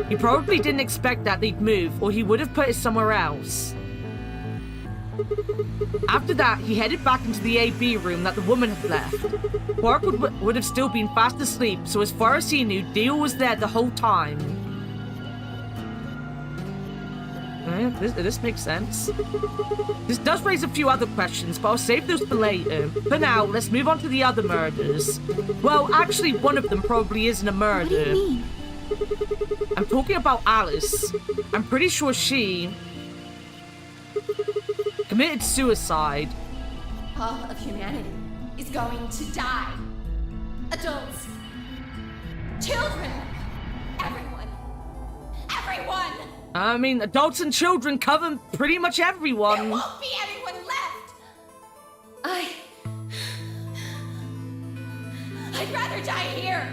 A: He probably didn't expect that they'd move, or he would have put it somewhere else. After that, he headed back into the AB room that the woman had left. Quark would have still been fast asleep, so as far as he knew, Dio was there the whole time. This makes sense. This does raise a few other questions, but I'll save those for later. For now, let's move on to the other murders. Well, actually, one of them probably isn't a murder.
F: What do you mean?
A: I'm talking about Alice. I'm pretty sure she committed suicide.
E: All of humanity is going to die. Adults, children, everyone. Everyone!
A: I mean, adults and children cover pretty much everyone.
E: There won't be anyone left! I'd rather die here!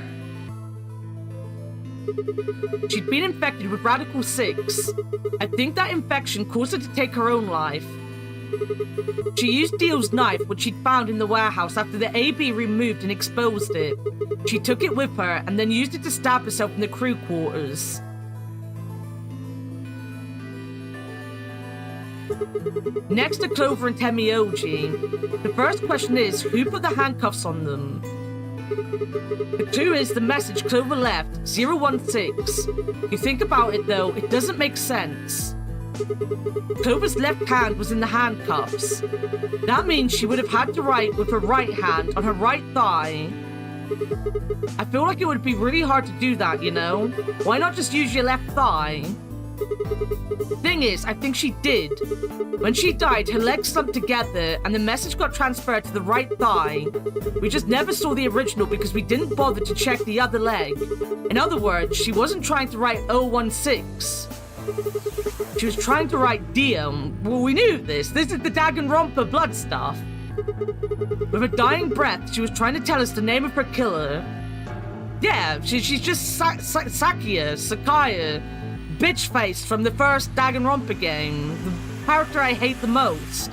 A: She'd been infected with Radical 6. I think that infection caused her to take her own life. She used Dio's knife, which she'd found in the warehouse after the AB removed and exposed it. She took it with her and then used it to stab herself in the crew quarters. Next are Clover and Temioji. The first question is, who put the handcuffs on them? The clue is the message Clover left, 016. You think about it though, it doesn't make sense. Clover's left hand was in the handcuffs. That means she would have had to write with her right hand on her right thigh. I feel like it would be really hard to do that, you know? Why not just use your left thigh? Thing is, I think she did. When she died, her legs slumped together and the message got transferred to the right thigh. We just never saw the original because we didn't bother to check the other leg. In other words, she wasn't trying to write 016. She was trying to write Dio. Well, we knew this. This is the Danganronpa blood stuff. With her dying breath, she was trying to tell us the name of her killer. Yeah, she's just Sakaya, bitch face from the first Danganronpa game. The character I hate the most.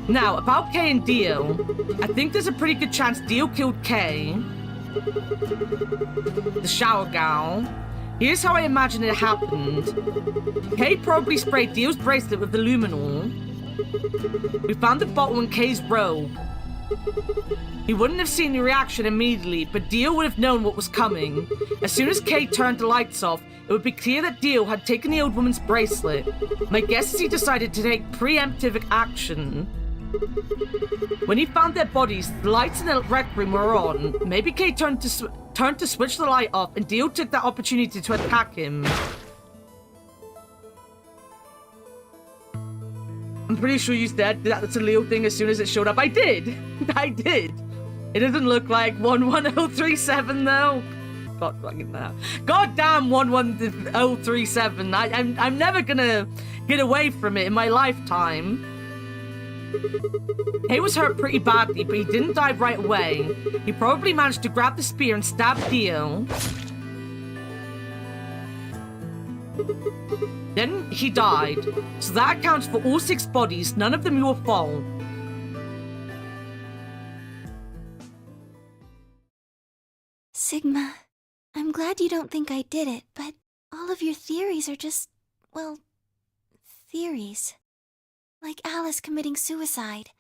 A: Now, about Kay and Dio, I think there's a pretty good chance Dio killed Kay. The shower gal. Here's how I imagine it happened. Kay probably sprayed Dio's bracelet with the luminol. We found the bottle in Kay's robe. He wouldn't have seen the reaction immediately, but Dio would have known what was coming. As soon as Kay turned the lights off, it would be clear that Dio had taken the old woman's bracelet. My guess is he decided to take preemptive action. When he found their bodies, the lights in the rec room were on. Maybe Kay turned to switch the light off, and Dio took that opportunity to attack him. I'm pretty sure you said that's a Leo thing as soon as it showed up. I did! I did! It doesn't look like 11037 though. God fucking hell. Goddamn 11037. I'm never gonna get away from it in my lifetime. He was hurt pretty badly, but he didn't die right away. He probably managed to grab the spear and stab Dio. Then he died. So that accounts for all 6 bodies, none of them your fault.
F: Sigma, I'm glad you don't think I did it, but all of your theories are just, well, theories. Like Alice committing suicide.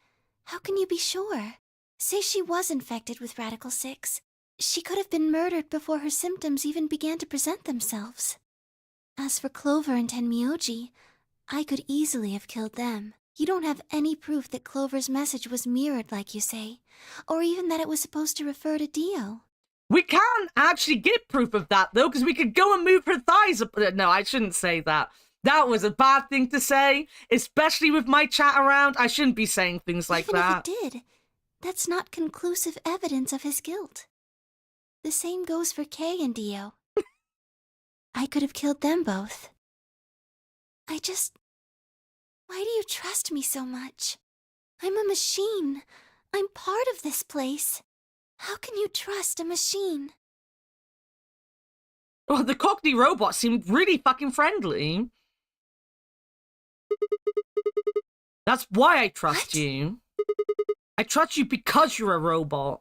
F: How can you be sure? Say she was infected with Radical 6. She could have been murdered before her symptoms even began to present themselves. As for Clover and Tenmyoji, I could easily have killed them. You don't have any proof that Clover's message was mirrored like you say, or even that it was supposed to refer to Dio.
A: We can't actually get proof of that, though, because we could go and move her thighs up. No, I shouldn't say that. That was a bad thing to say, especially with my chat around. I shouldn't be saying things like that.
F: Even if it did, that's not conclusive evidence of his guilt. The same goes for Kay and Dio. I could have killed them both. Why do you trust me so much? I'm a machine. I'm part of this place. How can you trust a machine?
A: Oh, the Cockney robot seemed really fucking friendly. That's why I trust you. I trust you because you're a robot.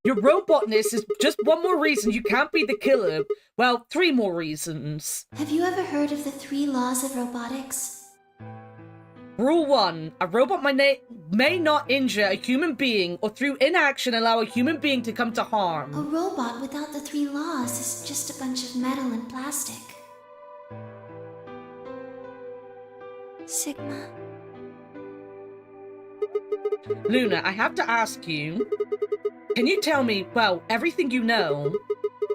A: Your robotness is just one more reason you can't be the killer. Well, 3 more reasons.
F: Have you ever heard of the 3 laws of robotics?
A: Rule 1. A robot may not injure a human being or through inaction allow a human being to come to harm.
F: A robot without the 3 laws is just a bunch of metal and plastic. Sigma.
A: Luna, I have to ask you. Can you tell me, well, everything you know?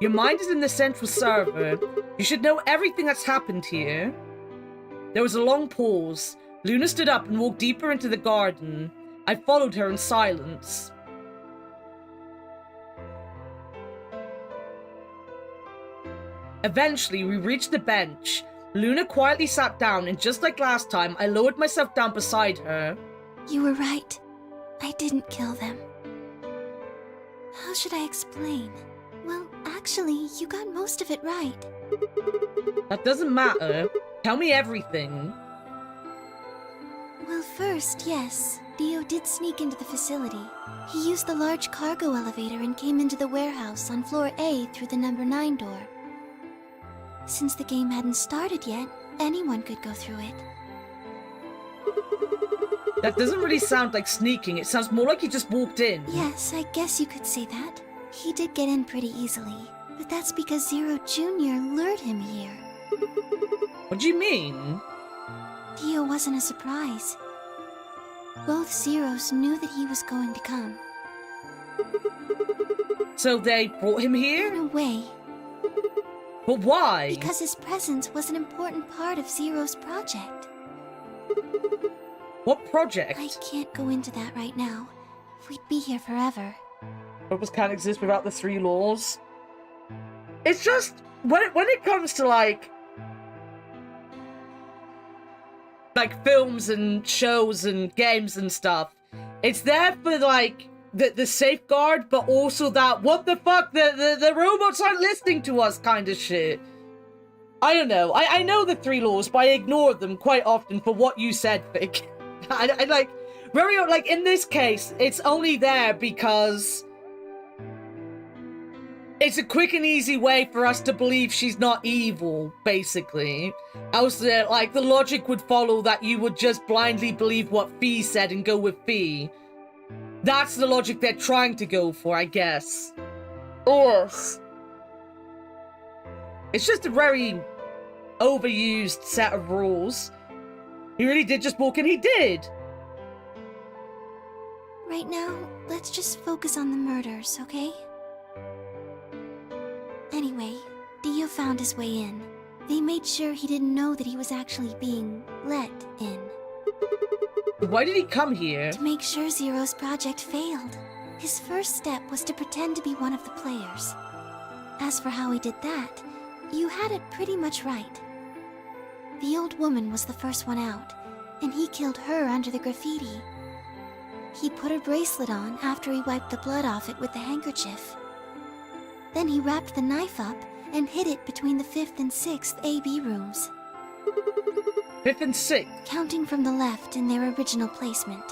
A: Your mind is in the central server. You should know everything that's happened here. There was a long pause. Luna stood up and walked deeper into the garden. I followed her in silence. Eventually, we reached the bench. Luna quietly sat down, and just like last time, I lowered myself down beside her.
F: You were right. I didn't kill them. How should I explain? Well, actually, you got most of it right.
A: That doesn't matter. Tell me everything.
F: Well, first, yes. Dio did sneak into the facility. He used the large cargo elevator and came into the warehouse on floor A through the number 9 door. Since the game hadn't started yet, anyone could go through it.
A: That doesn't really sound like sneaking. It sounds more like he just walked in.
F: Yes, I guess you could say that. He did get in pretty easily, but that's because Zero Jr. lured him here.
A: What do you mean?
F: Dio wasn't a surprise. Both Zeros knew that he was going to come.
A: So they brought him here?
F: In a way.
A: But why?
F: Because his presence was an important part of Zero's project.
A: What project?
F: I can't go into that right now. We'd be here forever.
A: Purpose can't exist without the 3 laws. It's just, when it comes to like films and shows and games and stuff, it's there for like the safeguard, but also that what the fuck, the robots aren't listening to us kind of shit. I don't know. I know the 3 laws, but I ignore them quite often for what you said, Vic. I like very like in this case, it's only there because it's a quick and easy way for us to believe she's not evil, basically. Else, like, the logic would follow that you would just blindly believe what Fee said and go with Fee. That's the logic they're trying to go for, I guess. Yes. It's just a very overused set of rules. He really did just walk in, he did!
F: Right now, let's just focus on the murders, okay? Anyway, Dio found his way in. They made sure he didn't know that he was actually being let in.
A: Why did he come here?
F: To make sure Zero's project failed. His first step was to pretend to be one of the players. As for how he did that, you had it pretty much right. The old woman was the first one out, and he killed her under the graffiti. He put her bracelet on after he wiped the blood off it with the handkerchief. Then he wrapped the knife up and hid it between the 5th and 6th AB rooms.
A: 5th and 6th?
F: Counting from the left in their original placement.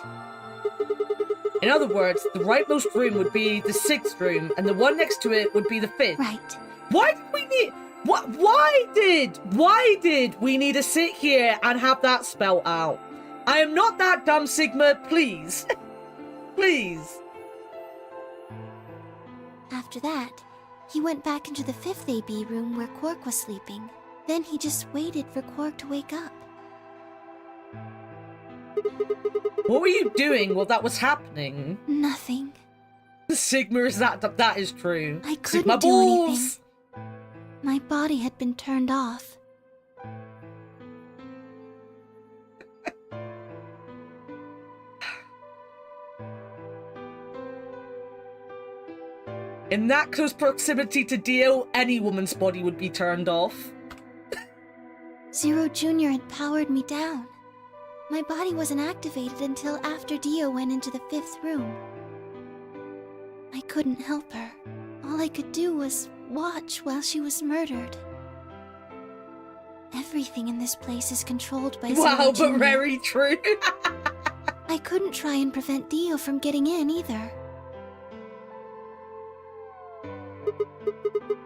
A: In other words, the rightmost room would be the 6th room, and the one next to it would be the 5th.
F: Right.
A: Why did we need... Why did we need to sit here and have that spelled out? I am not that dumb, Sigma, please. Please.
F: After that, he went back into the 5th AB room where Quark was sleeping. Then he just waited for Quark to wake up.
A: What were you doing while that was happening?
F: Nothing.
A: Sigma, is that is true.
F: I couldn't
A: Sigma
F: do
A: balls.
F: anything. My body had been turned off.
A: In that close proximity to Dio, any woman's body would be turned off.
F: Zero Jr. had powered me down. My body wasn't activated until after Dio went into the 5th room. I couldn't help her. All I could do was watch while she was murdered. Everything in this place is controlled by
A: Wow,
F: Zero Jr.
A: but very true.
F: I couldn't try and prevent Dio from getting in either.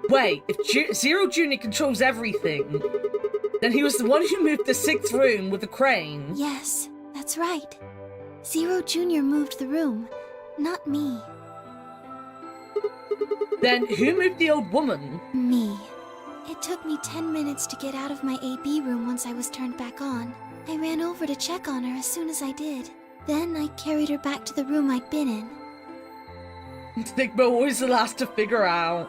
A: Wait, if Zero Jr. controls everything, then he was the one who moved the 6th room with the crane.
F: Yes, that's right. Zero Jr. moved the room, not me.
A: Then who moved the old woman?
F: Me. It took me 10 minutes to get out of my AB room once I was turned back on. I ran over to check on her as soon as I did. Then I carried her back to the room I'd been in.
A: Sigma always the last to figure out.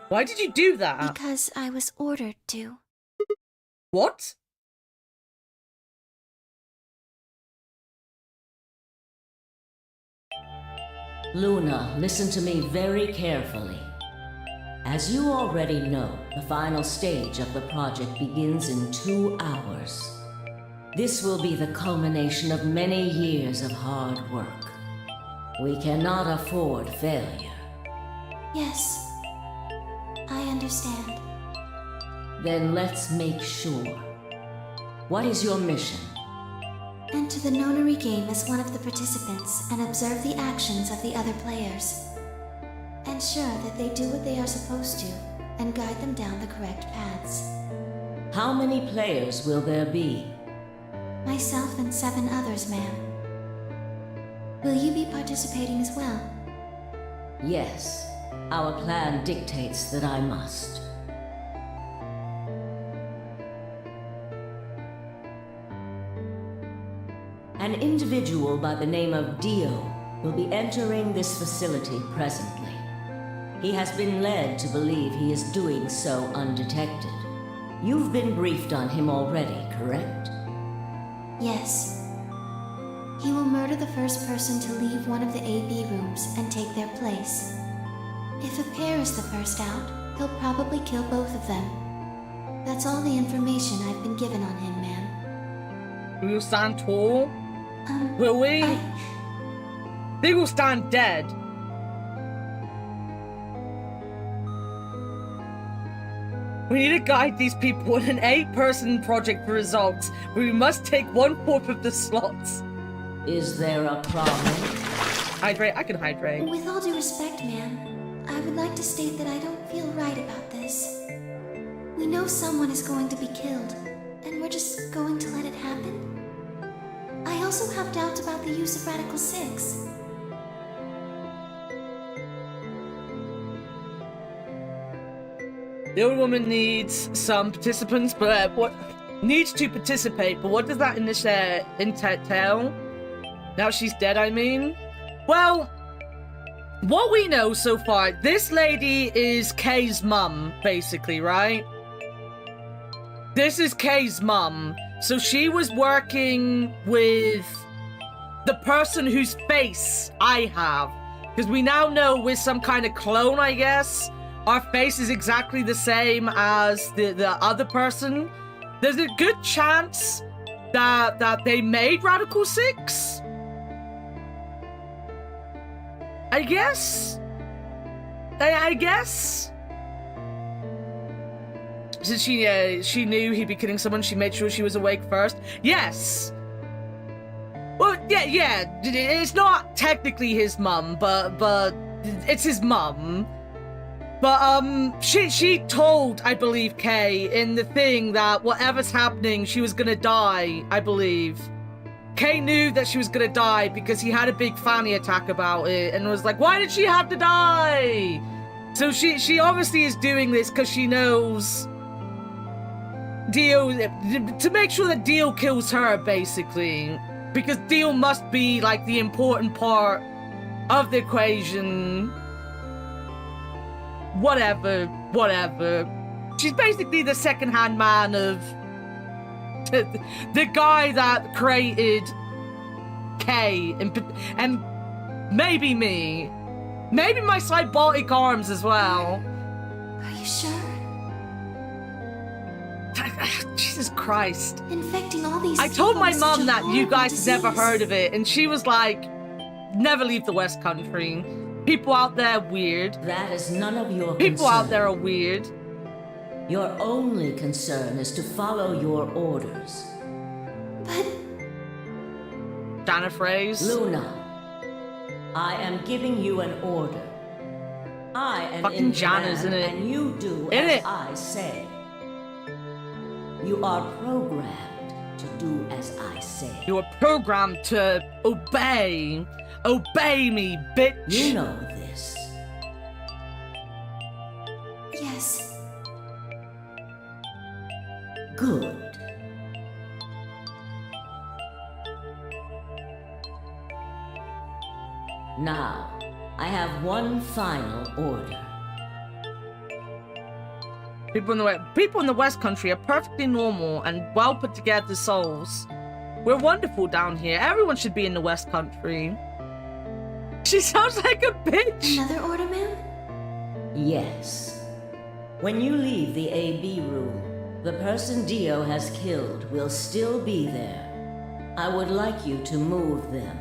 A: Why did you do that?
F: Because I was ordered to.
A: What?
I: Luna, listen to me very carefully. As you already know, the final stage of the project begins in 2 hours. This will be the culmination of many years of hard work. We cannot afford failure.
F: Yes, I understand.
I: Then let's make sure. What is your mission?
F: Enter the nonary game as one of the participants and observe the actions of the other players. Ensure that they do what they are supposed to and guide them down the correct paths.
I: How many players will there be?
F: Myself and 7 others, ma'am. Will you be participating as well?
I: Yes. Our plan dictates that I must. An individual by the name of Dio will be entering this facility presently. He has been led to believe he is doing so undetected. You've been briefed on him already, correct?
F: Yes. He will murder the first person to leave one of the AB rooms and take their place. If a pair is the first out, he'll probably kill both of them. That's all the information I've been given on him, ma'am.
A: Will you stand tall? Will we? They will stand dead. We need to guide these people in an 8-person project for results, but we must take 1/4 of the slots.
I: Is there a problem?
A: Hydrate? I can hydrate.
F: With all due respect, ma'am, I would like to state that I don't feel right about this. We know someone is going to be killed, and we're just going to let it happen? I also have doubts about the use of Radical 6.
A: The old woman needs some participants, but what needs to participate, but what does that entail? Now she's dead, I mean? Well, what we know so far, this lady is Kay's mum, basically, right? This is Kay's mum. So she was working with the person whose face I have. Because we now know with some kind of clone, I guess, our face is exactly the same as the other person. There's a good chance that they made Radical 6? I guess? I guess? Since she knew he'd be killing someone, she made sure she was awake first. Yes! Well, yeah, it's not technically his mum, but it's his mum. But, she told, I believe, Kay in the thing that whatever's happening, she was gonna die, I believe. Kay knew that she was gonna die because he had a big fanny attack about it and was like, why did she have to die? So she obviously is doing this because she knows Dio, to make sure that Dio kills her, basically. Because Dio must be, like, the important part of the equation. Whatever. She's basically the second-hand man of the guy that created Kay and maybe me. Maybe my cyborg arms as well.
F: Are you sure?
A: Jesus Christ.
F: Infecting all these
A: I told
F: people
A: my
F: with such
A: mom
F: a
A: that you
F: horrible
A: guys never
F: disease.
A: heard of it, and she was like, never leave the West Country. People out there are weird.
I: That is none of your
A: People
I: concern.
A: out there are weird.
I: Your only concern is to follow your orders.
F: But...
A: Dana phrase.
I: Luna, I am giving you an order. I am
A: Fucking
I: in
A: Jana's
I: command,
A: in it.
I: and you do
A: In
I: as
A: it.
I: I say. You are programmed to do as I say.
A: You are programmed to obey. Obey me, bitch.
I: You know this.
F: Yes.
I: Good. Now, I have one final order.
A: People in the West Country are perfectly normal and well put together souls. We're wonderful down here. Everyone should be in the West Country. She sounds like a bitch.
F: Another order, ma'am?
I: Yes. When you leave the AB room, the person Dio has killed will still be there. I would like you to move them.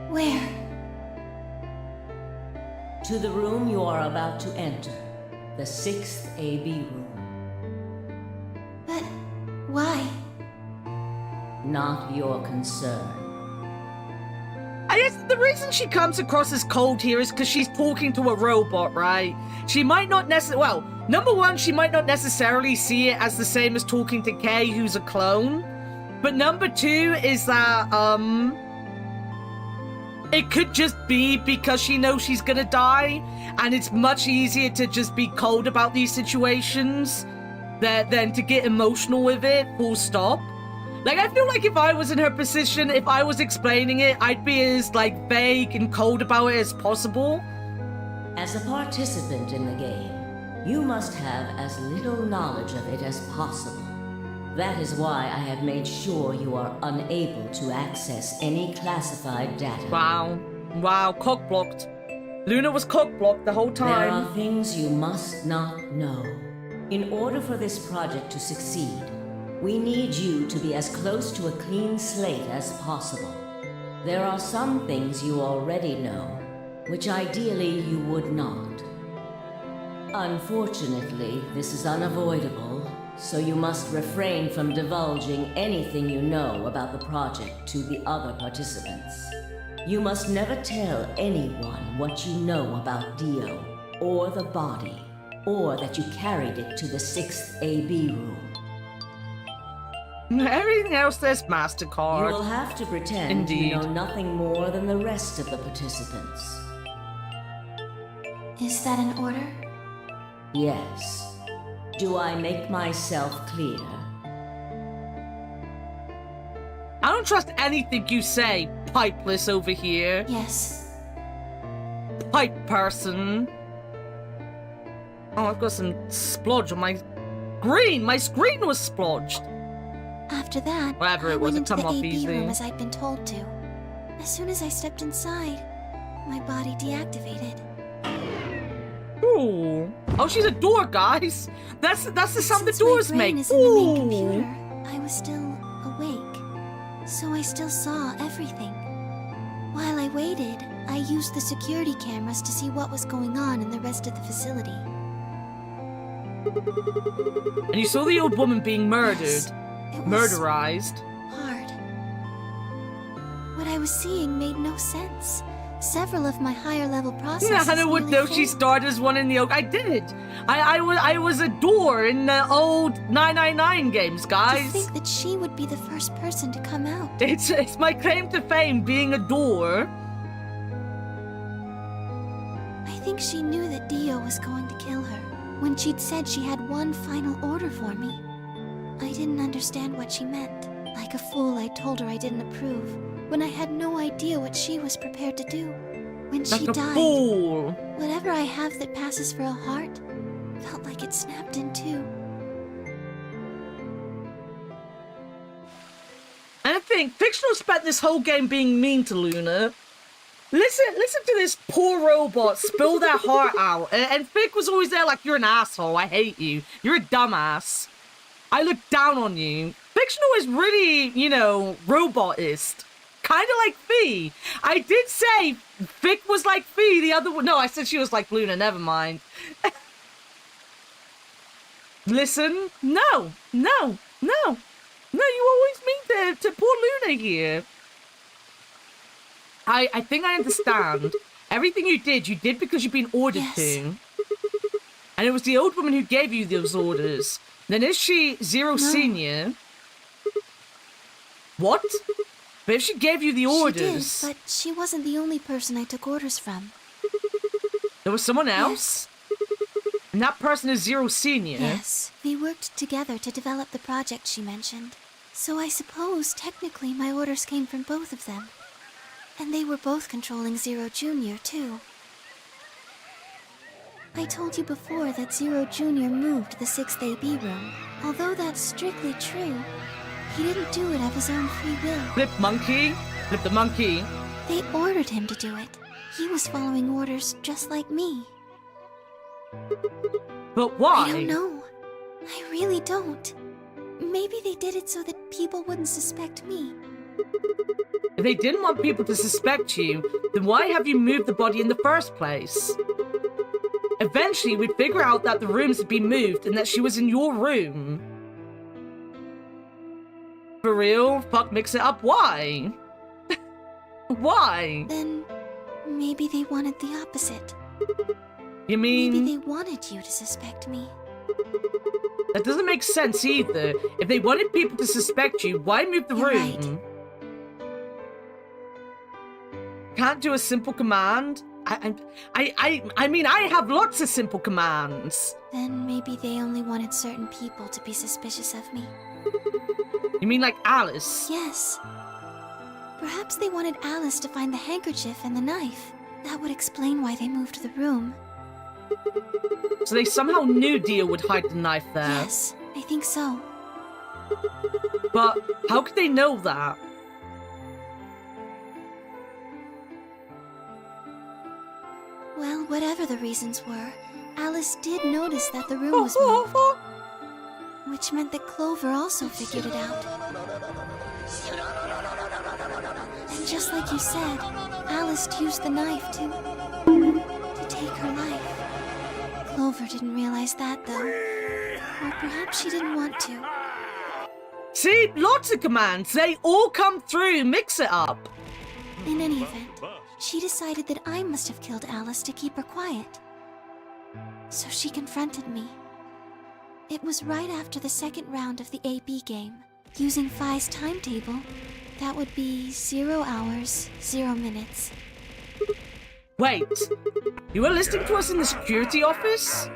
F: Where?
I: To the room you are about to enter. The 6th AB room.
F: But why?
I: Not your concern.
A: I guess the reason she comes across as cold here is because she's talking to a robot, right? She might not necessarily... Well, number one, she might not necessarily see it as the same as talking to Kay, who's a clone. But number two is that, it could just be because she knows she's gonna die, and it's much easier to just be cold about these situations than to get emotional with it, full stop. Like, I feel like if I was in her position, if I was explaining it, I'd be as, like, vague and cold about it as possible.
I: As a participant in the game, you must have as little knowledge of it as possible. That is why I have made sure you are unable to access any classified data.
A: Wow. Wow, cock-blocked. Luna was cock-blocked the whole time.
I: There are things you must not know. In order for this project to succeed, we need you to be as close to a clean slate as possible. There are some things you already know, which ideally you would not. Unfortunately, this is unavoidable, so you must refrain from divulging anything you know about the project to the other participants. You must never tell anyone what you know about Dio, or the body, or that you carried it to the 6th AB room.
A: Everything else says MasterCard.
I: You will have to pretend
A: Indeed.
I: you know nothing more than the rest of the participants.
F: Is that an order?
I: Yes. Do I make myself clear?
A: I don't trust anything you say, pipeless over here.
F: Yes.
A: Pipe person. Oh, I've got some splodge on my screen. My screen was splodged.
F: After that,
A: Whatever
F: I
A: it was,
F: went
A: it
F: into
A: come
F: the
A: off
F: AB
A: easy.
F: room as I'd been told to. As soon as I stepped inside, my body deactivated.
A: Ooh. Oh, she's a door, guys. That's the sound the
F: Since
A: doors
F: my brain
A: make.
F: is in the main
A: Ooh.
F: computer, I was still awake, so I still saw everything. While I waited, I used the security cameras to see what was going on in the rest of the facility.
A: And you saw the old woman being murdered.
F: Yes, it was
A: Murderized.
F: hard. What I was seeing made no sense. Several of my higher level processes
A: Hannah would
F: nearly
A: know she
F: failed.
A: started as one in the oak. I did. I was a door in the old 999 games,
F: To
A: guys.
F: think that she would be the first person to come out.
A: It's my claim to fame, being a door.
F: I think she knew that Dio was going to kill her when she'd said she had one final order for me. I didn't understand what she meant. Like a fool, I told her I didn't approve, when I had no idea what she was prepared to do. When she
A: Like a
F: died,
A: fool.
F: whatever I have that passes for a heart felt like it snapped in two.
A: And I think Fictional spent this whole game being mean to Luna. Listen to this poor robot spill their heart out. And Vic was always there like, you're an asshole. I hate you. You're a dumbass. I look down on you. Fictional is really, you know, robotist. Kind of like Fee. I did say Vic was like Fee. The other one. No, I said she was like Luna. Never mind. Listen. No. You always mean to poor Luna here. I think I understand. Everything you did because you've been ordered to. And it was the old woman who gave you those orders. Then is she Zero Senior? What? But if she gave you the orders...
F: She did, but she wasn't the only person I took orders from.
A: There was someone else? And that person is Zero Senior?
F: Yes, we worked together to develop the project she mentioned. So I suppose, technically, my orders came from both of them. And they were both controlling Zero Jr., too. I told you before that Zero Jr. moved the 6th AB room. Although that's strictly true, he didn't do it of his own free will.
A: Flip the monkey.
F: They ordered him to do it. He was following orders just like me.
A: But why?
F: I don't know. I really don't. Maybe they did it so that people wouldn't suspect me.
A: If they didn't want people to suspect you, then why have you moved the body in the first place? Eventually, we'd figure out that the rooms had been moved and that she was in your room. For real? Fuck, mix it up. Why? Why?
F: Then maybe they wanted the opposite.
A: You mean?
F: Maybe they wanted you to suspect me.
A: That doesn't make sense either. If they wanted people to suspect you, why move the room?
F: Right.
A: Can't do a simple command? I mean, I have lots of simple commands.
F: Then maybe they only wanted certain people to be suspicious of me.
A: You mean like Alice?
F: Yes. Perhaps they wanted Alice to find the handkerchief and the knife. That would explain why they moved the room.
A: So they somehow knew Dio would hide the knife there?
F: Yes, I think so.
A: But how could they know that?
F: Well, whatever the reasons were, Alice did notice that the room was moved. Which meant that Clover also figured it out. And just like you said, Alice used the knife to take her life. Clover didn't realize that, though. Or perhaps she didn't want to.
A: See? Lots of commands. They all come through. Mix it up.
F: In any event, she decided that I must have killed Alice to keep her quiet. So she confronted me. It was right after the second round of the AB game. Using Phi's timetable, that would be 0 hours, 0 minutes.
A: Wait, you were listening to us in the security office?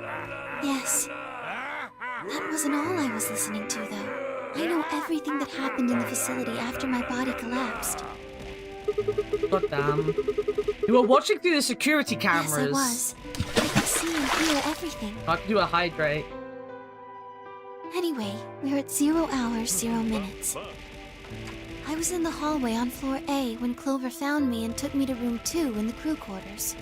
F: Yes. That wasn't all I was listening to, though. I know everything that happened in the facility after my body collapsed.
A: God damn. You were watching through the security cameras.
F: Yes, I was. I could see and hear everything.
A: I could do a hydrate.
F: Anyway, we're at 0 hours, 0 minutes. I was in the hallway on floor A when Clover found me and took me to room 2 in the crew quarters.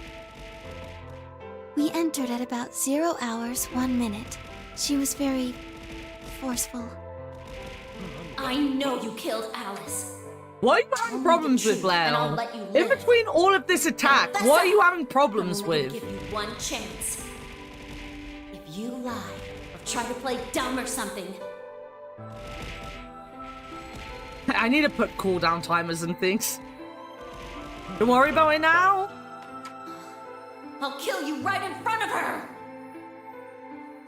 F: We entered at about 0 hours, 1 minute. She was very forceful.
E: I know you killed Alice.
A: What are you having problems with, Leo? In between all of this attack, what are you having problems with?
E: Give you one chance. If you lie or try to play dumb or something,
A: I need to put cooldown timers and things. Don't worry about it now.
E: I'll kill you right in front of her.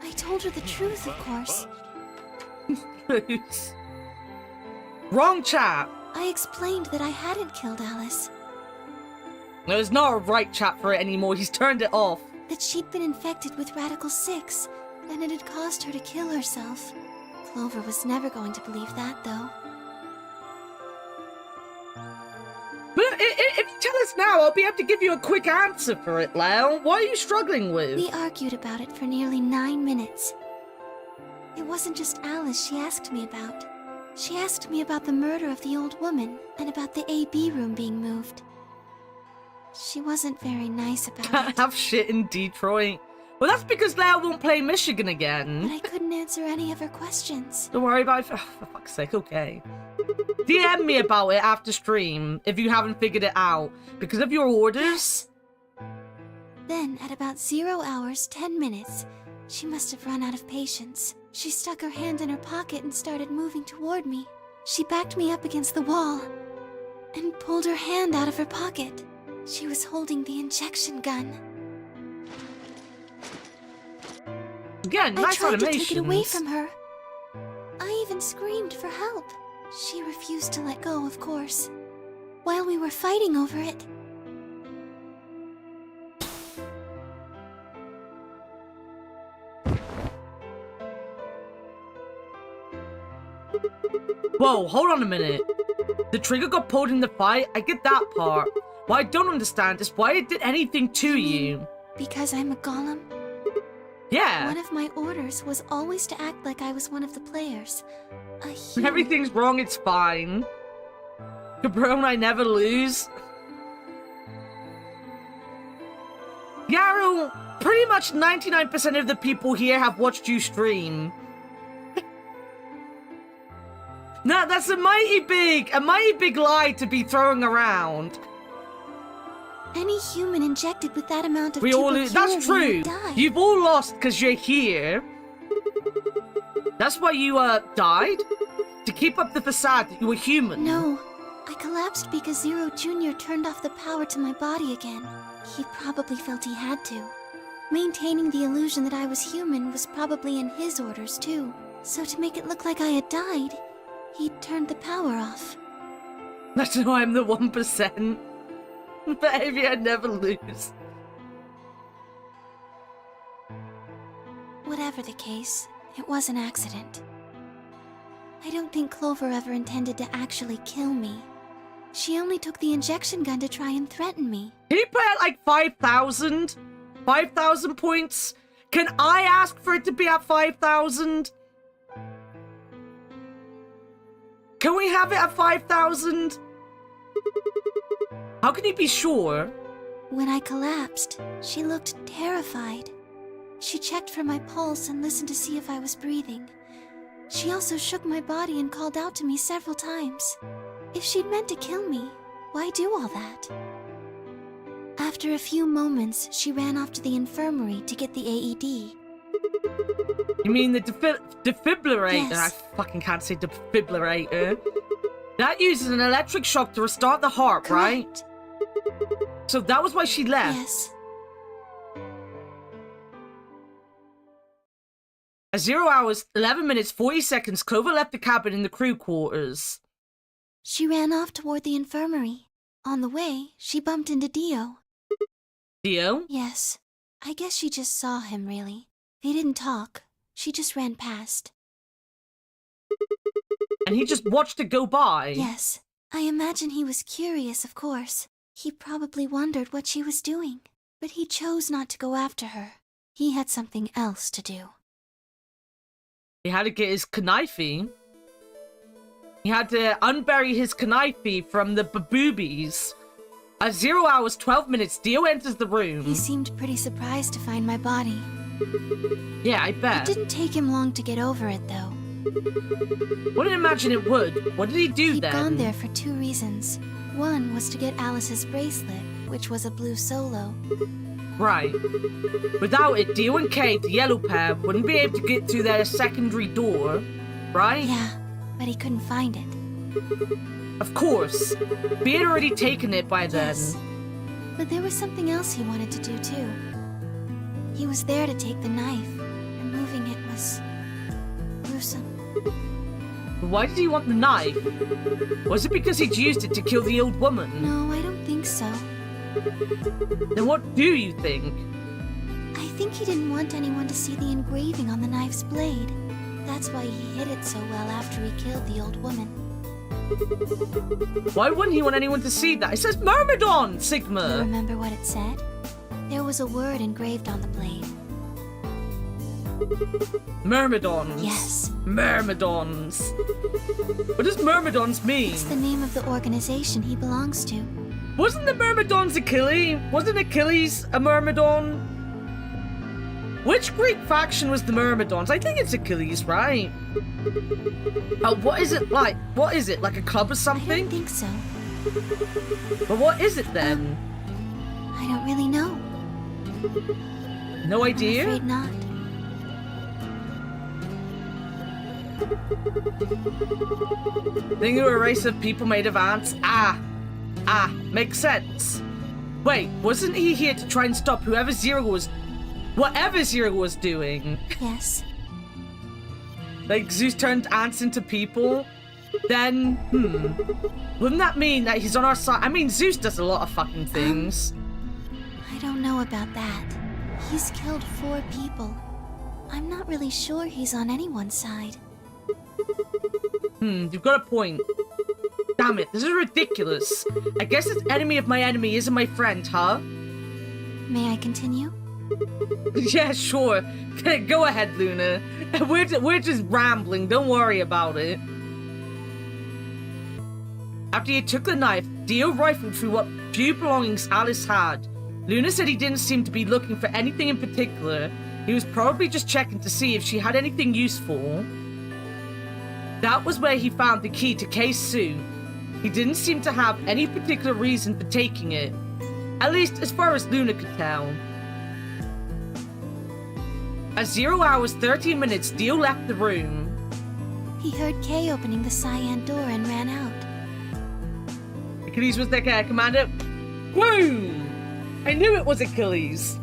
F: I told her the truth, of course.
A: Wrong chat.
F: I explained that I hadn't killed Alice.
A: There's not a right chat for it anymore. He's turned it off.
F: That she'd been infected with Radical 6, and it had caused her to kill herself. Clover was never going to believe that, though.
A: But if you tell us now, I'll be able to give you a quick answer for it, Leo. What are you struggling with?
F: We argued about it for nearly 9 minutes. It wasn't just Alice she asked me about. She asked me about the murder of the old woman, and about the AB room being moved. She wasn't very nice about
A: Can't
F: it.
A: have shit in Detroit. Well, that's because Leia won't play Michigan
F: But
A: again.
F: I couldn't answer any of her questions.
A: Don't worry about it. Oh, for fuck's sake, okay. DM me about it after stream if you haven't figured it out. Because of your orders.
F: Then, at about 0 hours, 10 minutes, she must have run out of patience. She stuck her hand in her pocket and started moving toward me. She backed me up against the wall and pulled her hand out of her pocket. She was holding the injection gun.
A: Again, nice
F: I tried to take it away
A: animations.
F: from her. I even screamed for help. She refused to let go, of course. While we were fighting over it,
A: Whoa, hold on a minute. The trigger got pulled in the fight? I get that part. What I don't understand is why it did anything to you.
F: because I'm a golem,
A: Yeah.
F: one of my orders was always to act like I was one of the players. A
A: When
F: human.
A: everything's wrong, it's fine. Cabron, I never lose. Yarrow, pretty much 99% of the people here have watched you stream. No, that's a mighty big lie to be throwing around.
F: Any human injected with that amount of
A: We all
F: tuberculosis
A: that's true.
F: would die.
A: You've all lost because you're here. That's why you died? To keep up the facade that you were human.
F: No, I collapsed because Zero Jr. turned off the power to my body again. He probably felt he had to. Maintaining the illusion that I was human was probably in his orders too. So to make it look like I had died, he turned the power off.
A: That's why I'm the 1%. Baby, I never lose.
F: Whatever the case, it was an accident. I don't think Clover ever intended to actually kill me. She only took the injection gun to try and threaten me.
A: Can you put it at like 5,000? 5,000 points? Can I ask for it to be at 5,000? Can we have it at 5,000? How can you be sure?
F: When I collapsed, she looked terrified. She checked for my pulse and listened to see if I was breathing. She also shook my body and called out to me several times. If she'd meant to kill me, why do all that? After a few moments, she ran off to the infirmary to get the AED.
A: You mean the defibrillator?
F: Yes.
A: I fucking can't say defibrillator. That uses an electric shock to restart the heart, right? So that was why she left.
F: Yes.
A: At 0 hours, 11 minutes, 40 seconds, Clover left the cabin in the crew quarters.
F: She ran off toward the infirmary. On the way, she bumped into Dio.
A: Dio?
F: Yes. I guess she just saw him, really. They didn't talk. She just ran past.
A: And he just watched it go by?
F: Yes. I imagine he was curious, of course. He probably wondered what she was doing. But he chose not to go after her. He had something else to do.
A: He had to get his knife. He had to unbury his knife from the boobies. At 0 hours, 12 minutes, Dio enters the room.
F: He seemed pretty surprised to find my body.
A: Yeah, I bet.
F: It didn't take him long to get over it, though.
A: Wouldn't imagine it would. What did he do
F: He'd
A: then?
F: gone there for 2 reasons. One was to get Alice's bracelet, which was a blue solo.
A: Right. Without it, Dio and Kate, the yellow pair, wouldn't be able to get through their secondary door, right?
F: Yeah, but he couldn't find it.
A: Of course. We had already taken it by then.
F: Yes. But there was something else he wanted to do, too. He was there to take the knife. Removing it was gruesome.
A: Why did he want the knife? Was it because he'd used it to kill the old woman?
F: No, I don't think so.
A: Then what do you think?
F: I think he didn't want anyone to see the engraving on the knife's blade. That's why he hid it so well after he killed the old woman.
A: Why wouldn't he want anyone to see that? It says Myrmidon, Sigma!
F: You remember what it said? There was a word engraved on the blade.
A: Myrmidons.
F: Yes.
A: Myrmidons. What does Myrmidons mean?
F: It's the name of the organization he belongs to.
A: Wasn't the Myrmidon's Achilles? Wasn't Achilles a Myrmidon? Which Greek faction was the Myrmidons? I think it's Achilles, right? What is it like? What is it? Like a club or something?
F: I don't think so.
A: But what is it then?
F: I don't really know.
A: No idea?
F: I'm afraid not.
A: Think of a race of people made of ants? Makes sense. Wait, wasn't he here to try and stop whatever Zero was doing?
F: Yes.
A: Like Zeus turned ants into people? Then, wouldn't that mean that he's on our side? I mean, Zeus does a lot of fucking things.
F: I don't know about that. He's killed 4 people. I'm not really sure he's on anyone's side.
A: You've got a point. Damn it, this is ridiculous. I guess this enemy of my enemy isn't my friend, huh?
F: May I continue?
A: Yeah, sure. Go ahead, Luna. We're just rambling, don't worry about it. After he took the knife, Dio rifled through what few belongings Alice had. Luna said he didn't seem to be looking for anything in particular. He was probably just checking to see if she had anything useful. That was where he found the key to Kay's suit. He didn't seem to have any particular reason for taking it. At least as far as Luna could tell. At 0 hours 13 minutes, Dio left the room.
F: He heard Kay opening the cyan door and ran out.
A: Achilles was the commander. Whoa! I knew it was Achilles.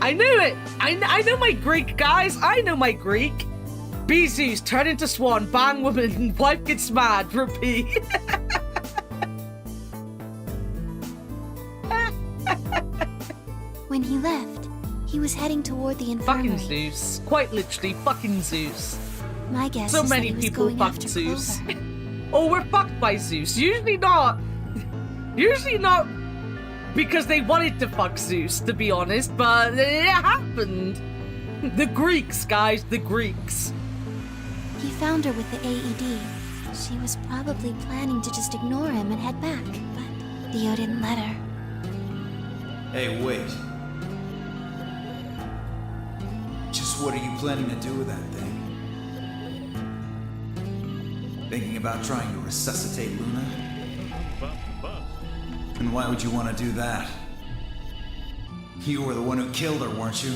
A: I knew it! I know my Greek, guys. I know my Greek. Be Zeus, turn into swan, bang woman, wife gets mad, repeat.
F: When he left, he was heading toward the infirmary.
A: Fucking Zeus. Quite literally, fucking Zeus.
F: My guess
A: so
F: is
A: many
F: that he was
A: people
F: going
A: fucked
F: after
A: Zeus.
F: Clover.
A: Oh, we're fucked by Zeus. Usually not because they wanted to fuck Zeus, to be honest, but it happened. The Greeks, guys, the Greeks.
F: He found her with the AED. She was probably planning to just ignore him and head back, but Dio didn't let her.
C: Hey, wait. Just what are you planning to do with that thing? Thinking about trying to resuscitate Luna? And why would you want to do that? You were the one who killed her, weren't you?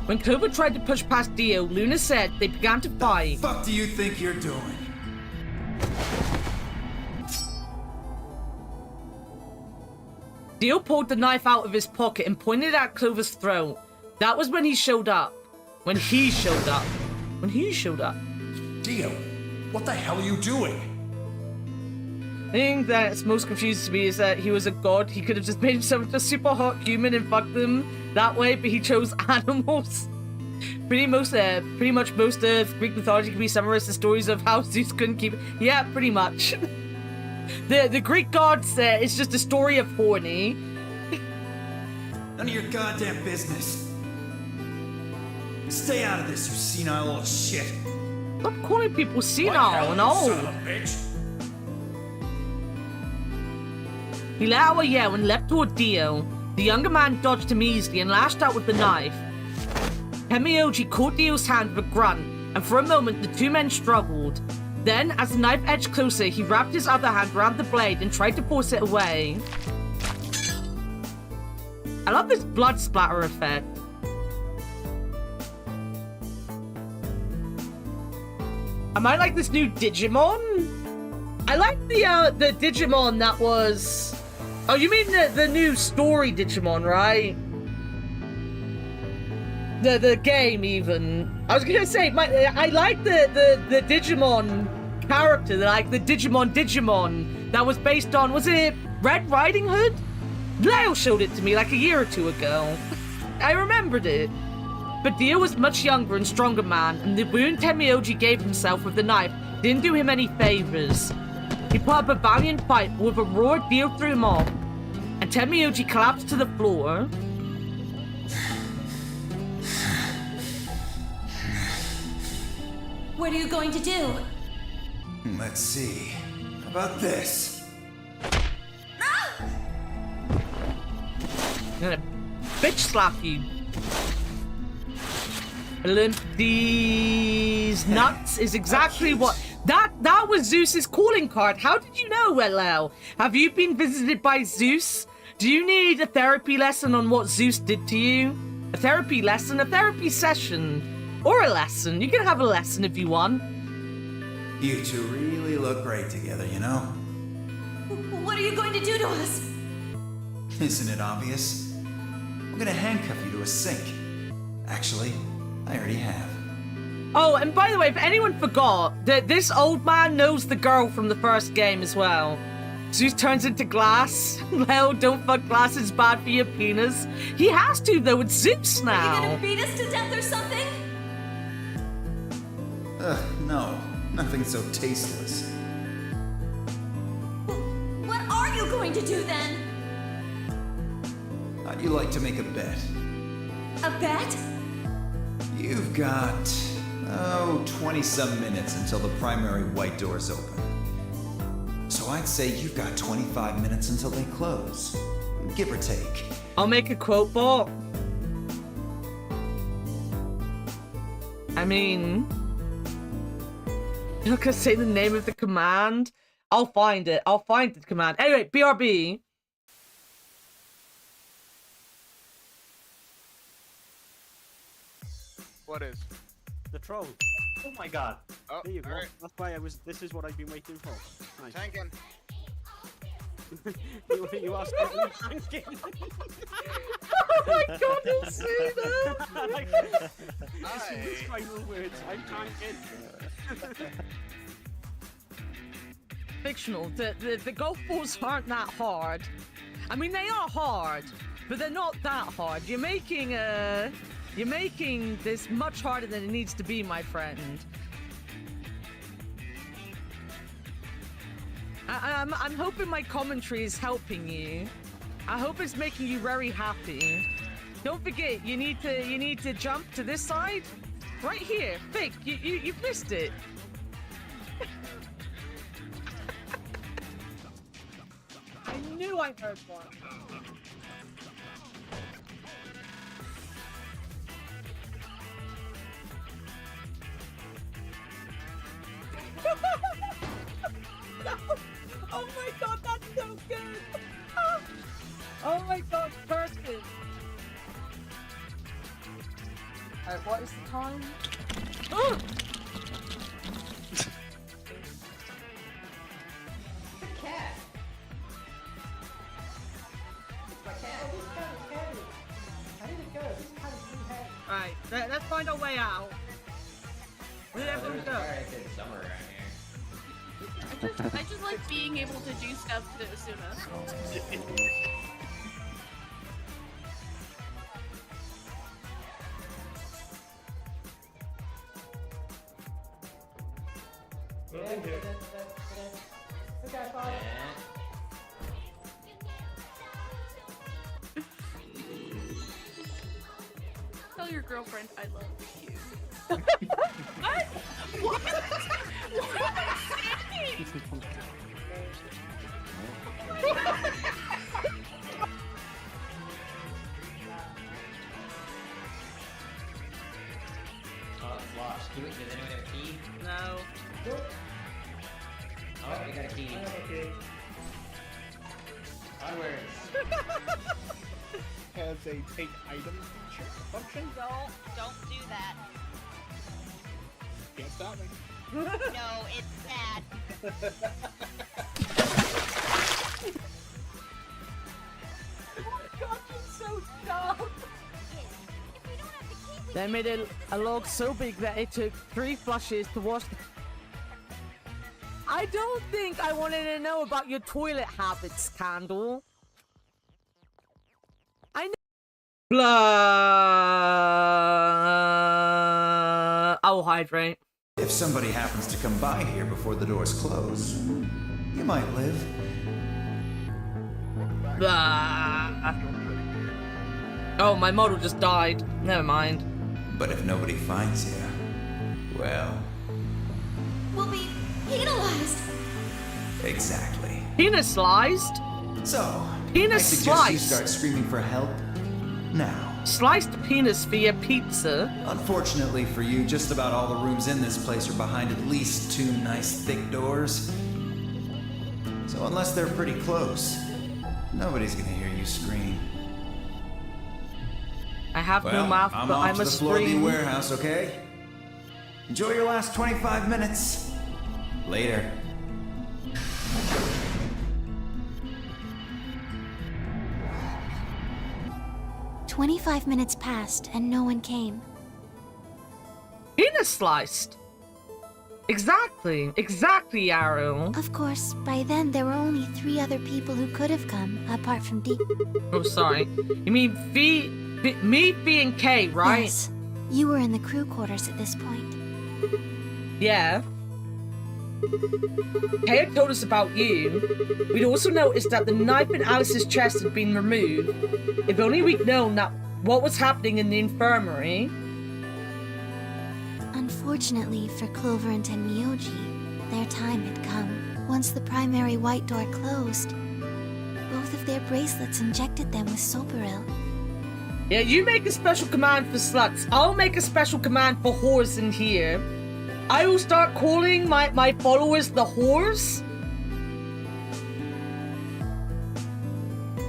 A: When Clover tried to push past Dio, Luna said they began to fight.
C: What the fuck do you think you're doing?
A: Dio pulled the knife out of his pocket and pointed at Clover's throat. That was when he showed up. When he showed up.
O: Dio, what the hell are you doing?
A: The thing that's most confusing to me is that he was a god. He could have just made himself a super hot human and fucked them that way, but he chose animals. Pretty much most of Greek mythology can be summarized as stories of how Zeus couldn't keep... Yeah, pretty much. The Greek gods, it's just a story of horny.
C: None of your goddamn business. Stay out of this, you senile old shit.
A: Stop calling people senile and old.
O: Son of a bitch.
A: He let out a yell and leapt toward Dio. The younger man dodged him easily and lashed out with the knife. Hemioji caught Dio's hand with a grunt, and for a moment the two men struggled. Then, as the knife edged closer, he wrapped his other hand around the blade and tried to force it away. I love this blood splatter effect. Am I like this new Digimon? I like the Digimon that was... Oh, you mean the new story Digimon, right? The game, even. I was gonna say, I like the Digimon character, like the Digimon that was based on, was it Red Riding Hood? Lyle showed it to me like a year or two ago. I remembered it. But Dio was much younger and stronger man, and the wound Temioji gave himself with the knife didn't do him any favors. He put up a valiant fight, but with a roar, Dio threw him off, and Temioji collapsed to the floor.
E: What are you going to do?
C: Let's see. How about this?
A: I'm gonna bitch slap you. Limp these nuts is exactly what that was Zeus's calling card. How did you know, Lau? Have you been visited by Zeus? Do you need a therapy lesson on what Zeus did to you? A therapy lesson, a therapy session, or a lesson. You can have a lesson if you want.
C: You two really look great together, you know?
E: What are you going to do to us?
C: Isn't it obvious? I'm gonna handcuff you to a sink. Actually, I already have.
A: Oh, and by the way, if anyone forgot, that this old man knows the girl from the first game as well. Zeus turns into glass. Hell, don't fuck glass, it's bad for your penis. He has to, though, it's Zeus now.
E: Are you gonna beat us to death or something?
C: No. Nothing so tasteless.
E: What are you going to do then?
C: How'd you like to make a bet?
E: A bet?
C: You've got, 20-some minutes until the primary white doors open. So I'd say you've got 25 minutes until they close. Give or take.
A: I'll make a quote bot. I mean... You're not gonna say the name of the command? I'll find it. I'll find the command. Anyway, BRB.
K: What is?
J: The troll. Oh my god.
K: Oh,
J: there you go.
K: right.
J: That's why this is what I've been waiting for. Nice.
K: Tanking.
J: you are certainly tanking.
A: Oh my god, you see that?
J: These final words. I'm tanking.
A: Fictional. The golf balls aren't that hard. I mean, they are hard, but they're not that hard. You're making this much harder than it needs to be, my friend. I'm hoping my commentary is helping you. I hope it's making you very happy. Don't forget, you need to jump to this side, right here. Fig, you've missed it. I knew I heard one. No. Oh my god, that's so good! Oh my god, perfect! Alright, what is the time? Oh!
M: The cat. It's my cat. Oh, this cat is heavy. How did it go? This cat is too heavy.
A: Alright, let's find our way out. Where did everyone go?
M: It's summer around here.
L: I just like being able to do stuff to Asuna. Tell your girlfriend I love you. What? What? What am I saying?
M: Oh, it's lost. Does anyone have a key?
A: No.
M: Oh, we got a key. Onwards.
K: Has a take item feature function.
U: Don't do that.
K: Can't stop me.
U: No, it's bad.
A: God, you're so dumb. They made a log so big that it took 3 flushes to wash. I don't think I wanted to know about your toilet habits, Candle. I know. Blah. I'll hydrate.
C: If somebody happens to come by here before the doors close, you might live.
A: Blah. Oh, my model just died. Never mind.
C: But if nobody finds you, well...
E: We'll be penalized.
C: Exactly.
A: Penis sliced?
C: So,
A: Penis
C: I suggest you
A: sliced.
C: start screaming for help now.
A: Sliced penis via pizza.
C: Unfortunately for you, just about all the rooms in this place are behind at least 2 nice thick doors. So unless they're pretty close, nobody's gonna hear you scream.
A: I have
C: Well,
A: no mouth,
C: I'm
A: but
C: off
A: I
C: to the
A: must
C: Floor B
A: scream.
C: warehouse, okay? Enjoy your last 25 minutes. Later.
F: 25 minutes passed and no one came.
A: Penis sliced. Exactly, Arrow.
F: Of course, by then there were only 3 other people who could have come, apart from D.
A: Oh, sorry. You mean me, Fee, and K, right?
F: Yes. You were in the crew quarters at this point.
A: Yeah. Kay had told us about you. We'd also noticed that the knife in Alice's chest had been removed. If only we'd known that what was happening in the infirmary.
F: Unfortunately for Clover and Tenmyoji, their time had come. Once the primary white door closed, both of their bracelets injected them with Soberil.
A: Yeah, you make a special command for sluts. I'll make a special command for whores in here. I will start calling my followers the whores.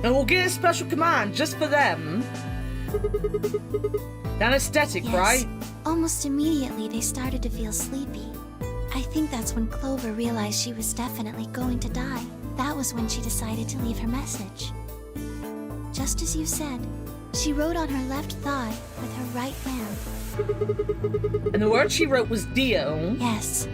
A: And we'll get a special command just for them. Anesthetic,
F: Yes.
A: right?
F: Almost immediately, they started to feel sleepy. I think that's when Clover realized she was definitely going to die. That was when she decided to leave her message. Just as you said, she wrote on her left thigh with her right hand.
A: And the word she wrote was Dio.
F: Yes.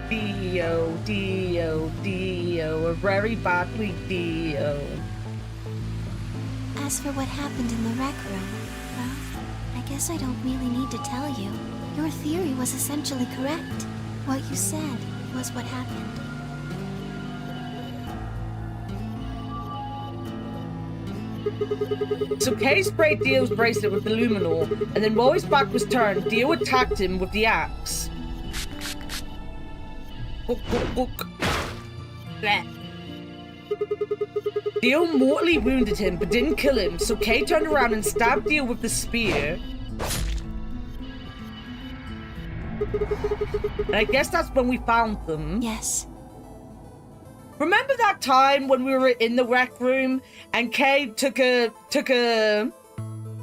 A: Dio, Dio, Dio, a very badly Dio.
F: As for what happened in the rec room, well, I guess I don't really need to tell you. Your theory was essentially correct. What you said was what happened.
A: So Kay sprayed Dio's bracelet with the luminol, and then while his back was turned, Dio attacked him with the axe. Bleh. Dio mortally wounded him, but didn't kill him, so Kay turned around and stabbed Dio with the spear. And I guess that's when we found them.
F: Yes.
A: Remember that time when we were in the rec room and Kay took a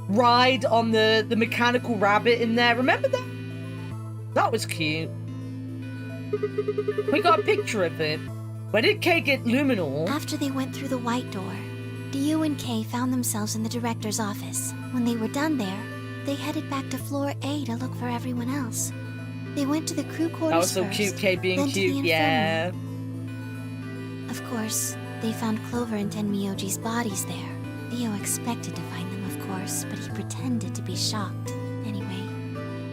A: ride on the mechanical rabbit in there? Remember that? That was cute. We got a picture of it. Where did Kay get luminol?
F: After they went through the white door, Dio and Kay found themselves in the director's office. When they were done there, they headed back to floor A to look for everyone else. They went to the crew quarters
A: That was so
F: first,
A: cute, Kay being
F: then to the
A: cute, yeah.
F: infirmary. Of course, they found Clover and Tenmyoji's bodies there. Dio expected to find them, of course, but he pretended to be shocked. Anyway,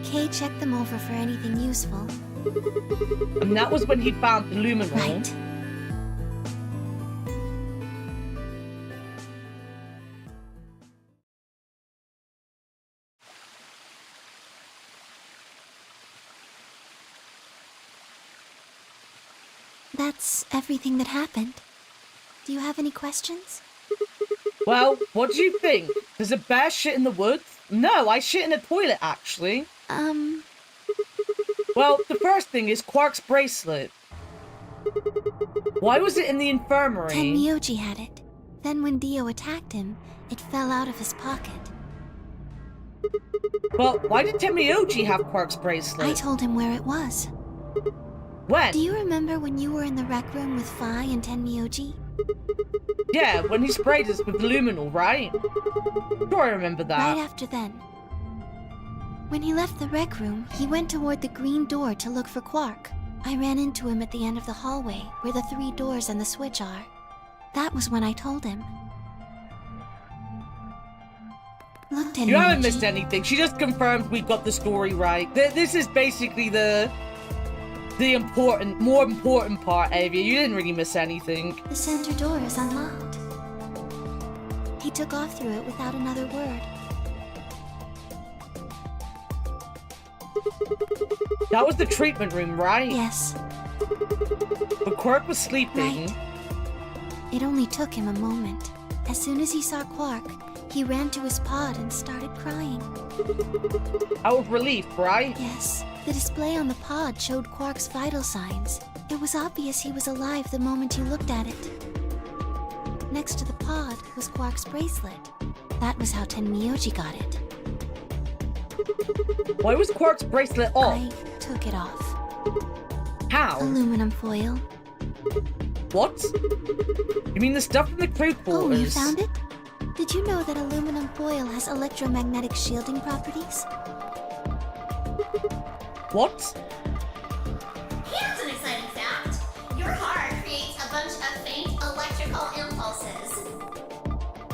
F: Kay checked them over for anything useful.
A: And that was when he found the luminol.
F: Right. That's everything that happened. Do you have any questions?
A: Well, what do you think? Does a bear shit in the woods? No, I shit in a toilet, actually. Well, the first thing is Quark's bracelet. Why was it in the infirmary?
F: Tenmyoji had it. Then when Dio attacked him, it fell out of his pocket.
A: Well, why did Tenmyoji have Quark's bracelet?
F: I told him where it was.
A: When?
F: Do you remember when you were in the rec room with Phi and Tenmyoji?
A: Yeah, when he sprayed us with luminol, right? Sure, I remember that.
F: Right after then. When he left the rec room, he went toward the green door to look for Quark. I ran into him at the end of the hallway, where the 3 doors and the switch are. That was when I told him. Look, Tenmyoji.
A: You haven't missed anything. She just confirmed we got the story right. This is basically the more important part, Avia. You didn't really miss anything.
F: The center door is unlocked. He took off through it without another word.
A: That was the treatment room, right?
F: Yes.
A: But Quark was sleeping.
F: Right. It only took him a moment. As soon as he saw Quark, he ran to his pod and started crying.
A: Out of relief, right?
F: Yes. The display on the pod showed Quark's vital signs. It was obvious he was alive the moment you looked at it. Next to the pod was Quark's bracelet. That was how Tenmyoji got it.
A: Why was Quark's bracelet off?
F: I took it off.
A: How?
F: Aluminum foil.
A: What? You mean the stuff from the crew quarters?
F: Oh, you found it? Did you know that aluminum foil has electromagnetic shielding properties?
A: What?
E: Here's an exciting fact. Your heart creates a bunch of faint electrical impulses.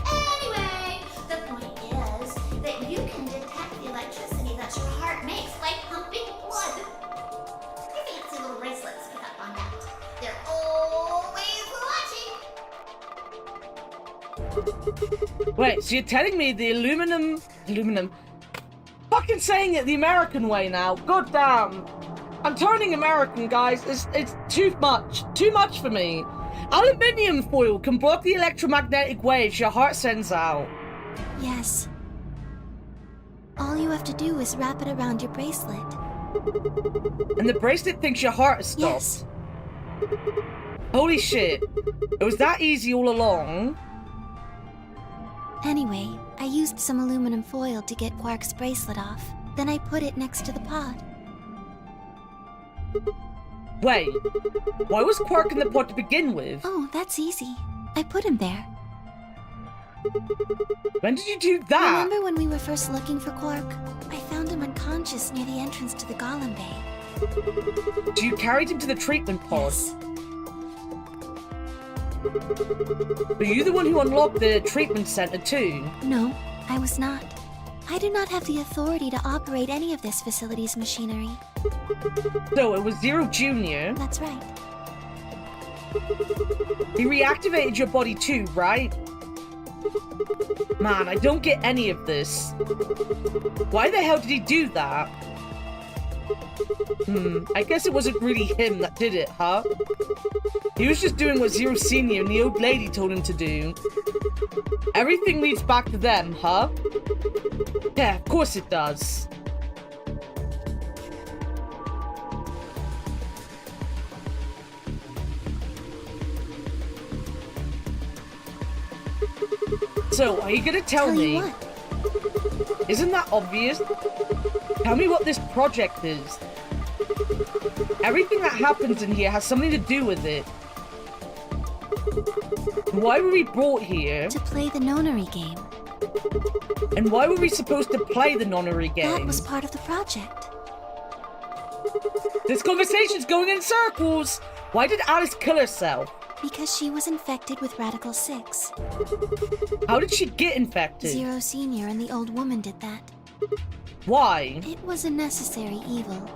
E: Anyway, the point is that you can detect the electricity that your heart makes by pumping blood. Your fancy little bracelets pick up on that. They're always watching.
A: Wait, so you're telling me the aluminum... Fucking saying it the American way now. God damn. I'm turning American, guys. It's too much. Too much for me. Aluminium foil can block the electromagnetic waves your heart sends out.
F: Yes. All you have to do is wrap it around your bracelet.
A: And the bracelet thinks your heart is stopped.
F: Yes.
A: Holy shit. It was that easy all along.
F: Anyway, I used some aluminum foil to get Quark's bracelet off. Then I put it next to the pod.
A: Wait, why was Quark in the pod to begin with?
F: Oh, that's easy. I put him there.
A: When did you do that?
F: Remember when we were first looking for Quark? I found him unconscious near the entrance to the Golem Bay.
A: So you carried him to the treatment pod?
F: Yes.
A: Were you the one who unlocked the treatment center too?
F: No, I was not. I do not have the authority to operate any of this facility's machinery.
A: So it was Zero Jr.
F: That's right.
A: He reactivated your body too, right? Man, I don't get any of this. Why the hell did he do that? I guess it wasn't really him that did it, huh? He was just doing what Zero Senior and the old lady told him to do. Everything leads back to them, huh? Yeah, of course it does. So, are you gonna tell me?
F: What?
A: Isn't that obvious? Tell me what this project is. Everything that happens in here has something to do with it. Why were we brought here?
F: To play the nonary game.
A: And why were we supposed to play the nonary game?
F: That was part of the project.
A: This conversation's going in circles! Why did Alice kill herself?
F: Because she was infected with Radical 6.
A: How did she get infected?
F: Zero Senior and the old woman did that.
A: Why?
F: It was a necessary evil.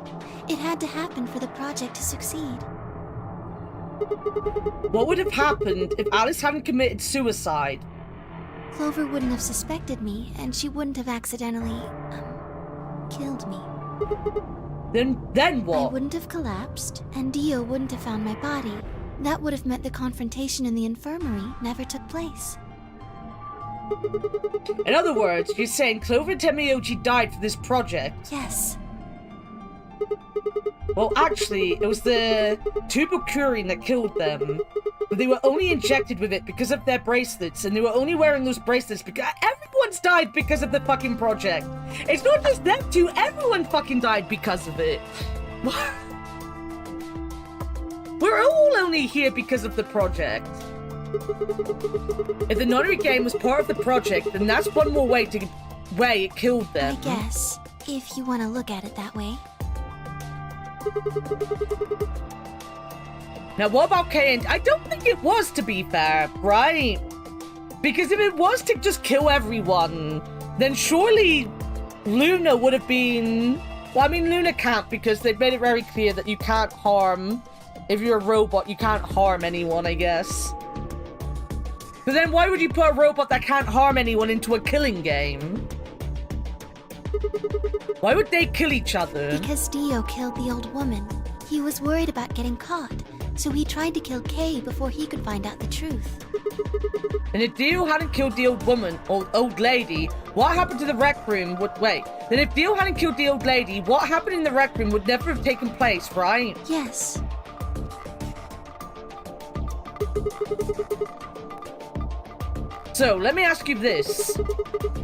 F: It had to happen for the project to succeed.
A: What would have happened if Alice hadn't committed suicide?
F: Clover wouldn't have suspected me, and she wouldn't have accidentally, killed me.
A: Then what?
F: I wouldn't have collapsed, and Dio wouldn't have found my body. That would have meant the confrontation in the infirmary never took place.
A: In other words, you're saying Clover and Tenmyoji died for this project?
F: Yes.
A: Well, actually, it was the tuberculin that killed them. But they were only injected with it because of their bracelets, and they were only wearing those bracelets because everyone's died because of the fucking project. It's not just them two, everyone fucking died because of it. We're all only here because of the project. If the nonary game was part of the project, then that's one more way it killed them.
F: I guess, if you want to look at it that way.
A: Now, what about Kane? I don't think it was, to be fair, right? Because if it was to just kill everyone, then surely Luna would have been... Well, I mean, Luna can't, because they've made it very clear that you can't harm... If you're a robot, you can't harm anyone, I guess. But then why would you put a robot that can't harm anyone into a killing game? Why would they kill each other?
F: Because Dio killed the old woman. He was worried about getting caught, so he tried to kill Kay before he could find out the truth.
A: And if Dio hadn't killed the old woman, or old lady, what happened to the rec room would... Wait. Then if Dio hadn't killed the old lady, what happened in the rec room would never have taken place, right?
F: Yes.
A: So, let me ask you this.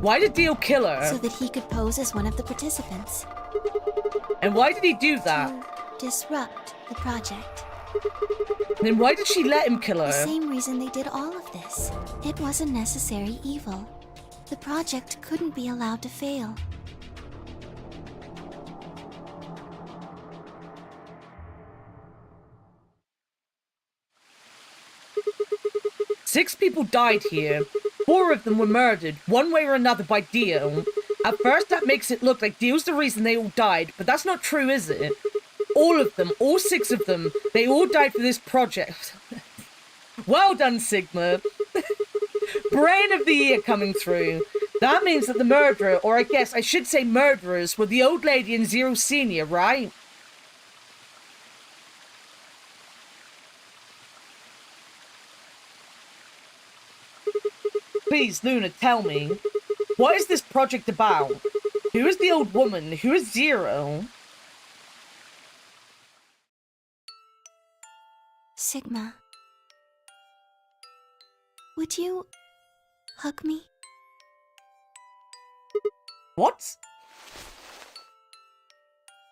A: Why did Dio kill her?
F: So that he could pose as one of the participants.
A: And why did he do that?
F: To disrupt the project.
A: Then why did she let him kill her?
F: The same reason they did all of this. It was a necessary evil. The project couldn't be allowed to fail.
A: Six people died here. 4 of them were murdered, one way or another, by Dio. At first, that makes it look like Dio's the reason they all died, but that's not true, is it? All of them, all 6 of them, they all died for this project. Well done, Sigma. Brain of the year coming through. That means that the murderer, or I guess I should say murderers, were the old lady and Zero Senior, right? Please, Luna, tell me. What is this project about? Who is the old woman? Who is Zero?
F: Sigma. Would you hug me?
A: What?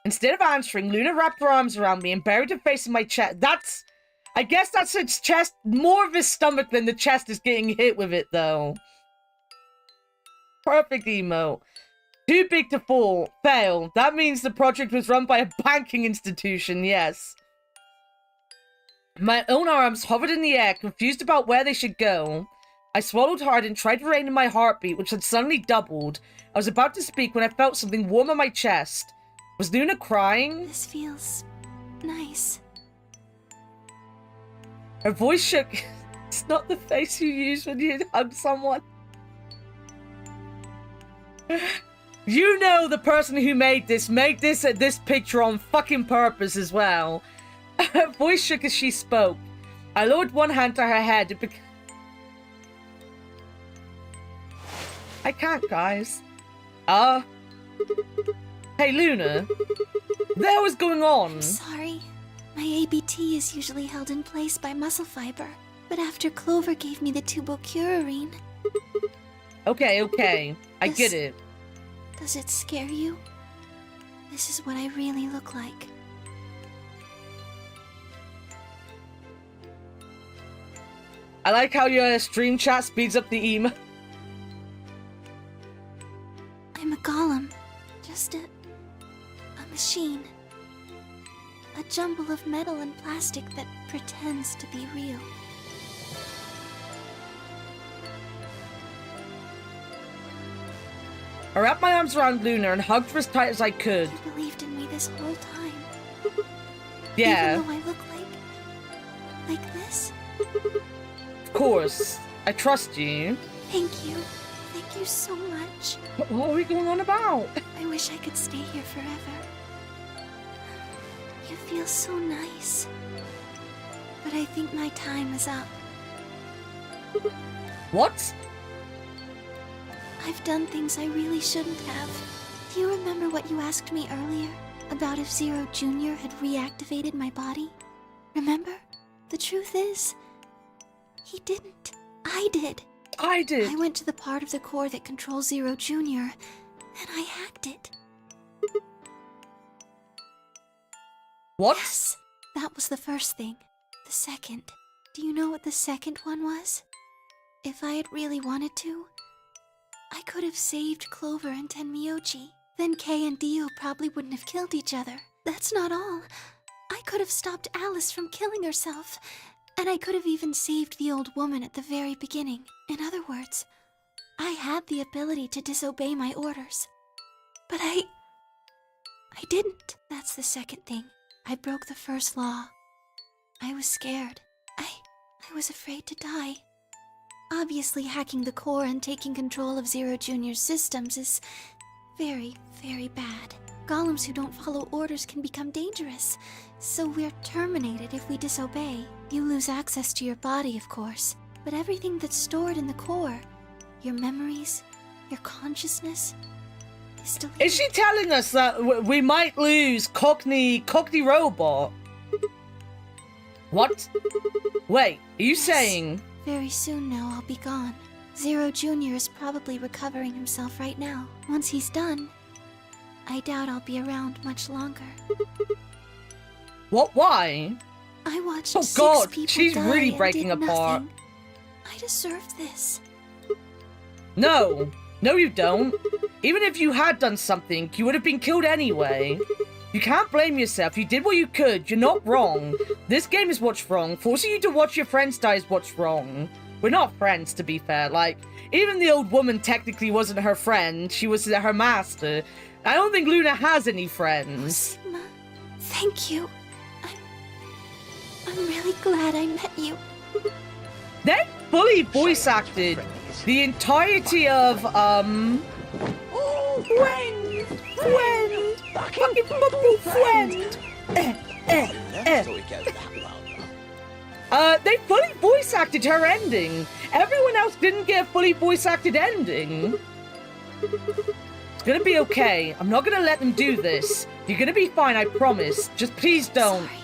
A: Instead of answering, Luna wrapped her arms around me and buried her face in my chest. I guess that's its chest, more of his stomach than the chest is getting hit with it, though. Perfect emote. Too big to fall. Fail. That means the project was run by a banking institution, yes. My own arms hovered in the air, confused about where they should go. I swallowed hard and tried to rein in my heartbeat, which had suddenly doubled. I was about to speak when I felt something warm on my chest. Was Luna crying?
F: This feels nice.
A: Her voice shook. It's not the face you use when you hug someone. You know the person who made this picture on fucking purpose as well. Her voice shook as she spoke. I lowered one hand to her head. I can't, guys. Hey, Luna. What the hell is going on?
F: I'm sorry. My ABT is usually held in place by muscle fiber, but after Clover gave me the tubocurarine...
A: Okay. I get it.
F: Does it scare you? This is what I really look like.
A: I like how your stream chat speeds up the email.
F: I'm a golem. Just a machine. A jumble of metal and plastic that pretends to be real.
A: I wrapped my arms around Luna and hugged her as tight as I could.
F: You believed in me this whole time.
A: Yeah.
F: Even though I look like this?
A: Of course. I trust you.
F: Thank you. Thank you so much.
A: What are we going on about?
F: I wish I could stay here forever. You feel so nice. But I think my time is up.
A: What?
F: I've done things I really shouldn't have. Do you remember what you asked me earlier? About if Zero Jr. had reactivated my body? Remember? The truth is, he didn't. I did. I went to the part of the core that controls Zero Jr., and I hacked it.
A: What?
F: Yes, that was the first thing. The second. Do you know what the second one was? If I had really wanted to, I could have saved Clover and Tenmyoji. Then Kay and Dio probably wouldn't have killed each other. That's not all. I could have stopped Alice from killing herself, and I could have even saved the old woman at the very beginning. In other words, I had the ability to disobey my orders. But I didn't. That's the second thing. I broke the first law. I was scared. I was afraid to die. Obviously, hacking the core and taking control of Zero Jr.'s systems is Very, very bad. Golems who don't follow orders can become dangerous, so we're terminated if we disobey. You lose access to your body, of course, but everything that's stored in the core, your memories, your consciousness, is still here.
A: Is she telling us that we might lose Cockney Robot? What? Wait, are you saying...
F: Very soon now I'll be gone. Zero Jr. is probably recovering himself right now. Once he's done, I doubt I'll be around much longer.
A: What? Why?
F: I watched
A: Oh
F: six
A: God,
F: people
A: she's
F: die
A: really
F: and
A: breaking
F: did
A: apart.
F: nothing. I deserved this.
A: No. No, you don't. Even if you had done something, you would have been killed anyway. You can't blame yourself. You did what you could. You're not wrong. This game is what's wrong. Forcing you to watch your friends die is what's wrong. We're not friends, to be fair. Like, even the old woman technically wasn't her friend. She was her master. I don't think Luna has any friends.
F: Sigma, thank you. I'm really glad I met you.
A: They fully voice acted the entirety of, Friend! Fucking football friend! They fully voice acted her ending. Everyone else didn't get a fully voice acted ending. It's gonna be okay. I'm not gonna let them do this. You're gonna be fine, I promise. Just please don't.
F: Sorry.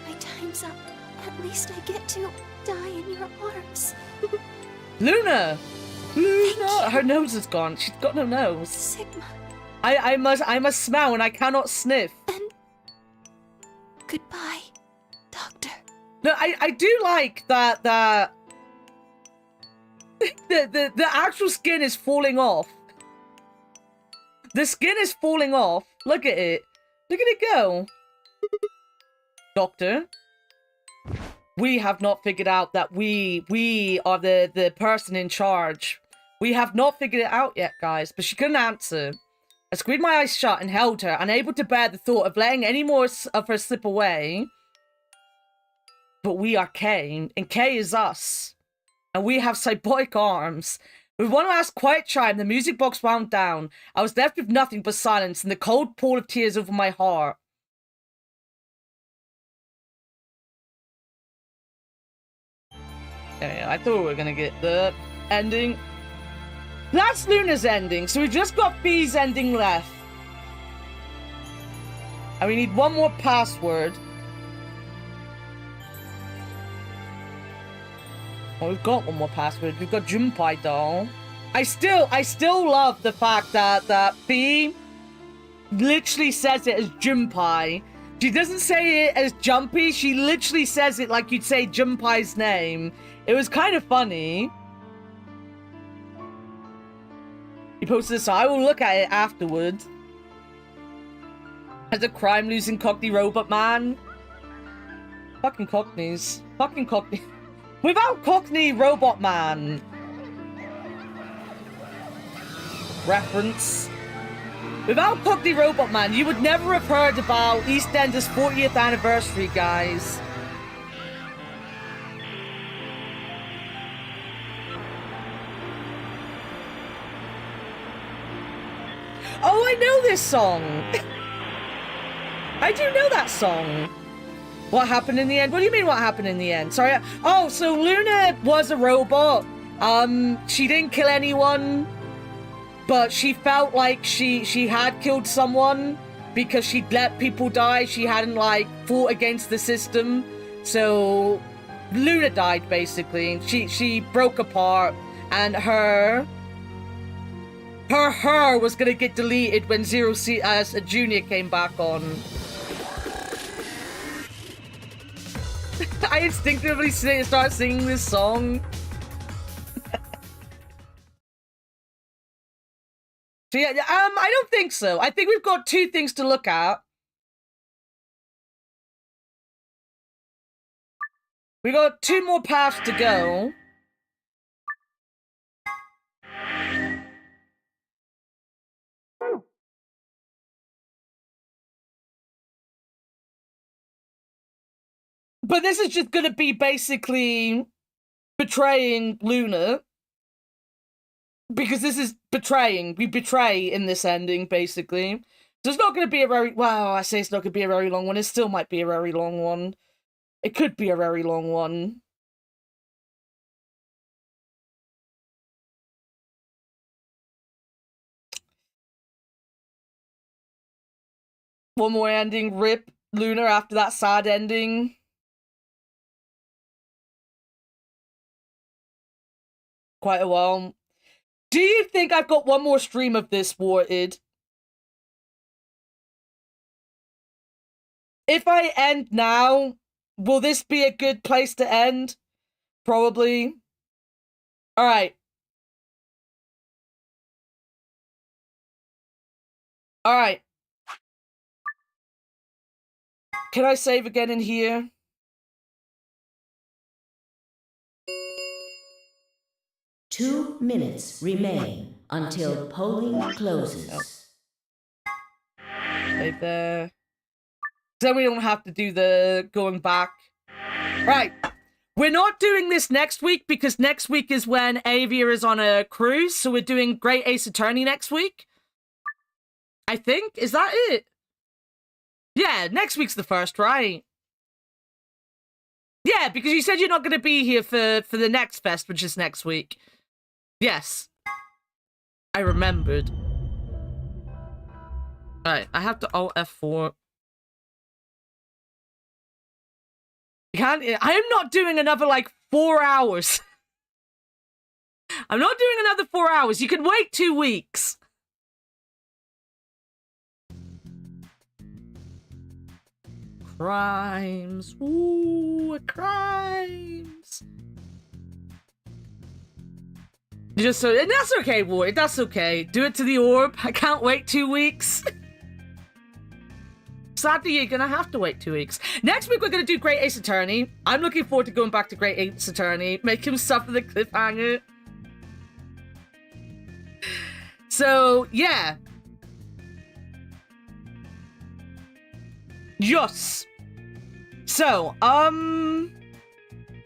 F: My time's up. At least I get to die in your arms.
A: Luna! Luna! Her nose is gone. She's got no nose.
F: Sigma.
A: I must smell and I cannot sniff.
F: And goodbye, Doctor.
A: No, I do like that the actual skin is falling off. The skin is falling off. Look at it. Look at it go. Doctor, we have not figured out that we are the person in charge. We have not figured it out yet, guys, but she couldn't answer. I squeezed my eyes shut and held her, unable to bear the thought of letting any more of her slip away. But we are K, and K is us. And we have cyborg arms. With one last quiet chime, the music box wound down. I was left with nothing but silence and the cold pool of tears over my heart. There we go. I thought we were gonna get the ending. That's Luna's ending, so we've just got B's ending left. And we need one more password. Well, we've got one more password. We've got Junpei doll. I still love the fact that B literally says it as Junpei. She doesn't say it as Jumpy. She literally says it like you'd say Junpei's name. It was kind of funny. He posted this, so I will look at it afterwards. As a crime-losing Cockney robot man. Fucking Cockneys. Fucking Cockney. Without Cockney Robot Man. Reference. Without Cockney Robot Man, you would never have heard about EastEnders' 40th anniversary, guys. Oh, I know this song. I do know that song. What happened in the end? What do you mean what happened in the end? Sorry. Oh, so Luna was a robot. She didn't kill anyone, but she felt like she had killed someone because she'd let people die. She hadn't, like, fought against the system. So Luna died, basically. She broke apart, and her was gonna get deleted when Zero as a Junior came back on. I instinctively start singing this song. So yeah, I don't think so. I think we've got two things to look at. We got two more paths to go. But this is just gonna be basically betraying Luna. Because this is betraying. We betray in this ending, basically. So it's not going to be a very... Well, I say it's not going to be a very long one. It still might be a very long one. It could be a very long one. One more ending. Rip Luna after that sad ending. Quite a while. Do you think I've got one more stream of this, Warted? If I end now, will this be a good place to end? Probably. Alright. Alright. Can I save again in here?
I: Two minutes remain until polling closes.
A: Right there. So we don't have to do the going back. Right. We're not doing this next week because next week is when Avia is on a cruise. So we're doing Great Ace Attorney next week. I think. Is that it? Yeah, next week's the first, right? Yeah, because you said you're not going to be here for the next fest, which is next week. Yes. I remembered. Alright, I have to Alt F4. I am not doing another, like, 4 hours. I'm not doing another 4 hours. You can wait 2 weeks. Crimes. Ooh, crimes. Just so, and that's okay, boy. That's okay. Do it to the orb. I can't wait 2 weeks. Sadly, you're gonna have to wait 2 weeks. Next week, we're gonna do Great Ace Attorney. I'm looking forward to going back to Great Ace Attorney. Make him suffer the cliffhanger. So, yeah. Yes. So,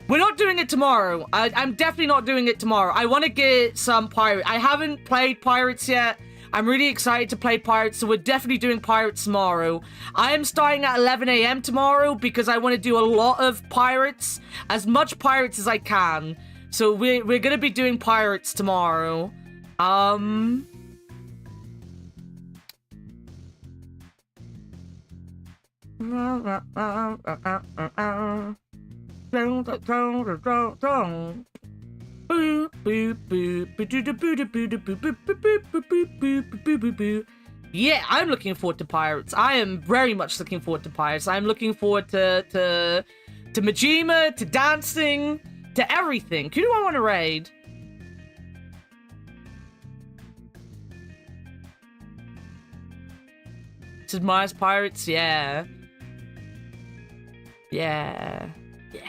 A: we're not doing it tomorrow. I'm definitely not doing it tomorrow. I want to get some Pirate. I haven't played Pirates yet. I'm really excited to play Pirates, so we're definitely doing Pirates tomorrow. I am starting at 11 a.m. tomorrow because I want to do a lot of Pirates. As much Pirates as I can. So we're going to be doing Pirates tomorrow. Yeah, I'm looking forward to Pirates. I am very much looking forward to Pirates. I'm looking forward to Majima, to dancing, to everything. Who do I want to raid? This is Mars Pirates? Yeah. Yeah. Yeah.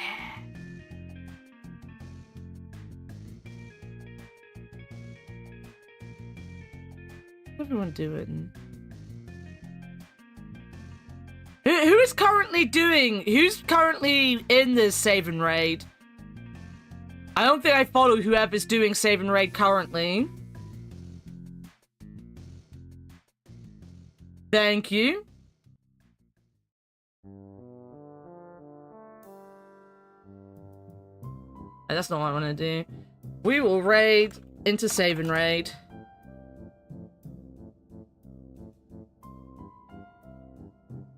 A: What's everyone doing? Who is currently doing... Who's currently in this save and raid? I don't think I follow whoever's doing save and raid currently. Thank you. That's not what I want to do. We will raid into save and raid.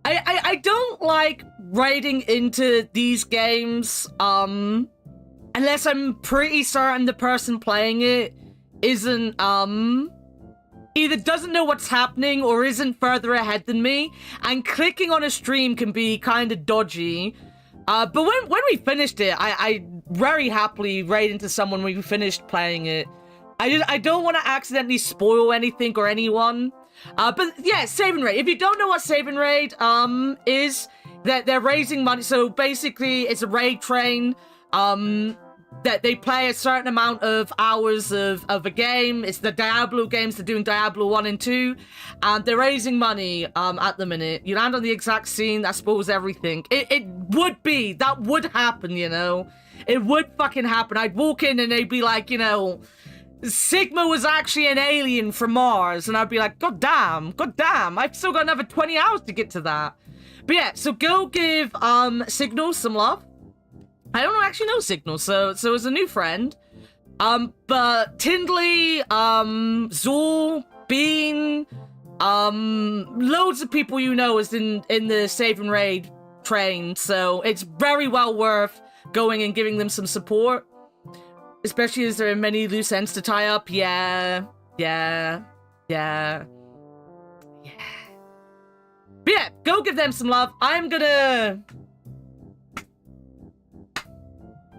A: I don't like raiding into these games, unless I'm pretty certain the person playing it isn't, either doesn't know what's happening or isn't further ahead than me, and clicking on a stream can be kind of dodgy. But when we finished it, I very happily raid into someone when we finished playing it. I don't want to accidentally spoil anything or anyone. But yeah, save and raid. If you don't know what save and raid is, that they're raising money. So basically, it's a raid train. That they play a certain amount of hours of a game. It's the Diablo games. They're doing Diablo 1 and 2. And they're raising money at the minute. You land on the exact scene. That spoils everything. It would be. That would happen, you know. It would fucking happen. I'd walk in and they'd be like, you know, Sigma was actually an alien from Mars, and I'd be like, God damn, I've still got another 20 hours to get to that. But yeah, so go give Signal some love. I don't actually know Signal, so it's a new friend. But Tindley, Zool, Bean, loads of people you know is in the Save and Raid train, so it's very well worth going and giving them some support. Especially as there are many loose ends to tie up. Yeah. But yeah, go give them some love. I'm gonna...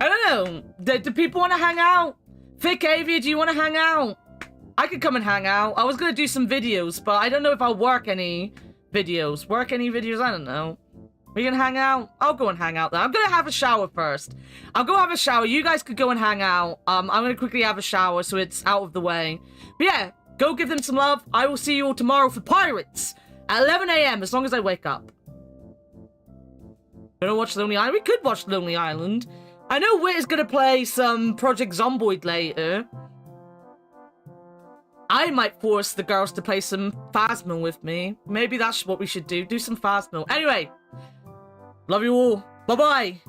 A: I don't know. Do people want to hang out? Vic, Avia, do you want to hang out? I could come and hang out. I was gonna do some videos, but I don't know if I'll work any videos. I don't know. We can hang out? I'll go and hang out there. I'm gonna have a shower first. I'll go have a shower. You guys could go and hang out. I'm gonna quickly have a shower so it's out of the way. But yeah, go give them some love. I will see you all tomorrow for Pirates at 11 a.m. as long as I wake up. Gonna watch Lonely Island? We could watch Lonely Island. I know Wit is gonna play some Project Zomboid later. I might force the girls to play some Phasmo with me. Maybe that's what we should do. Do some Phasmo. Anyway. Love you all. Bye-bye.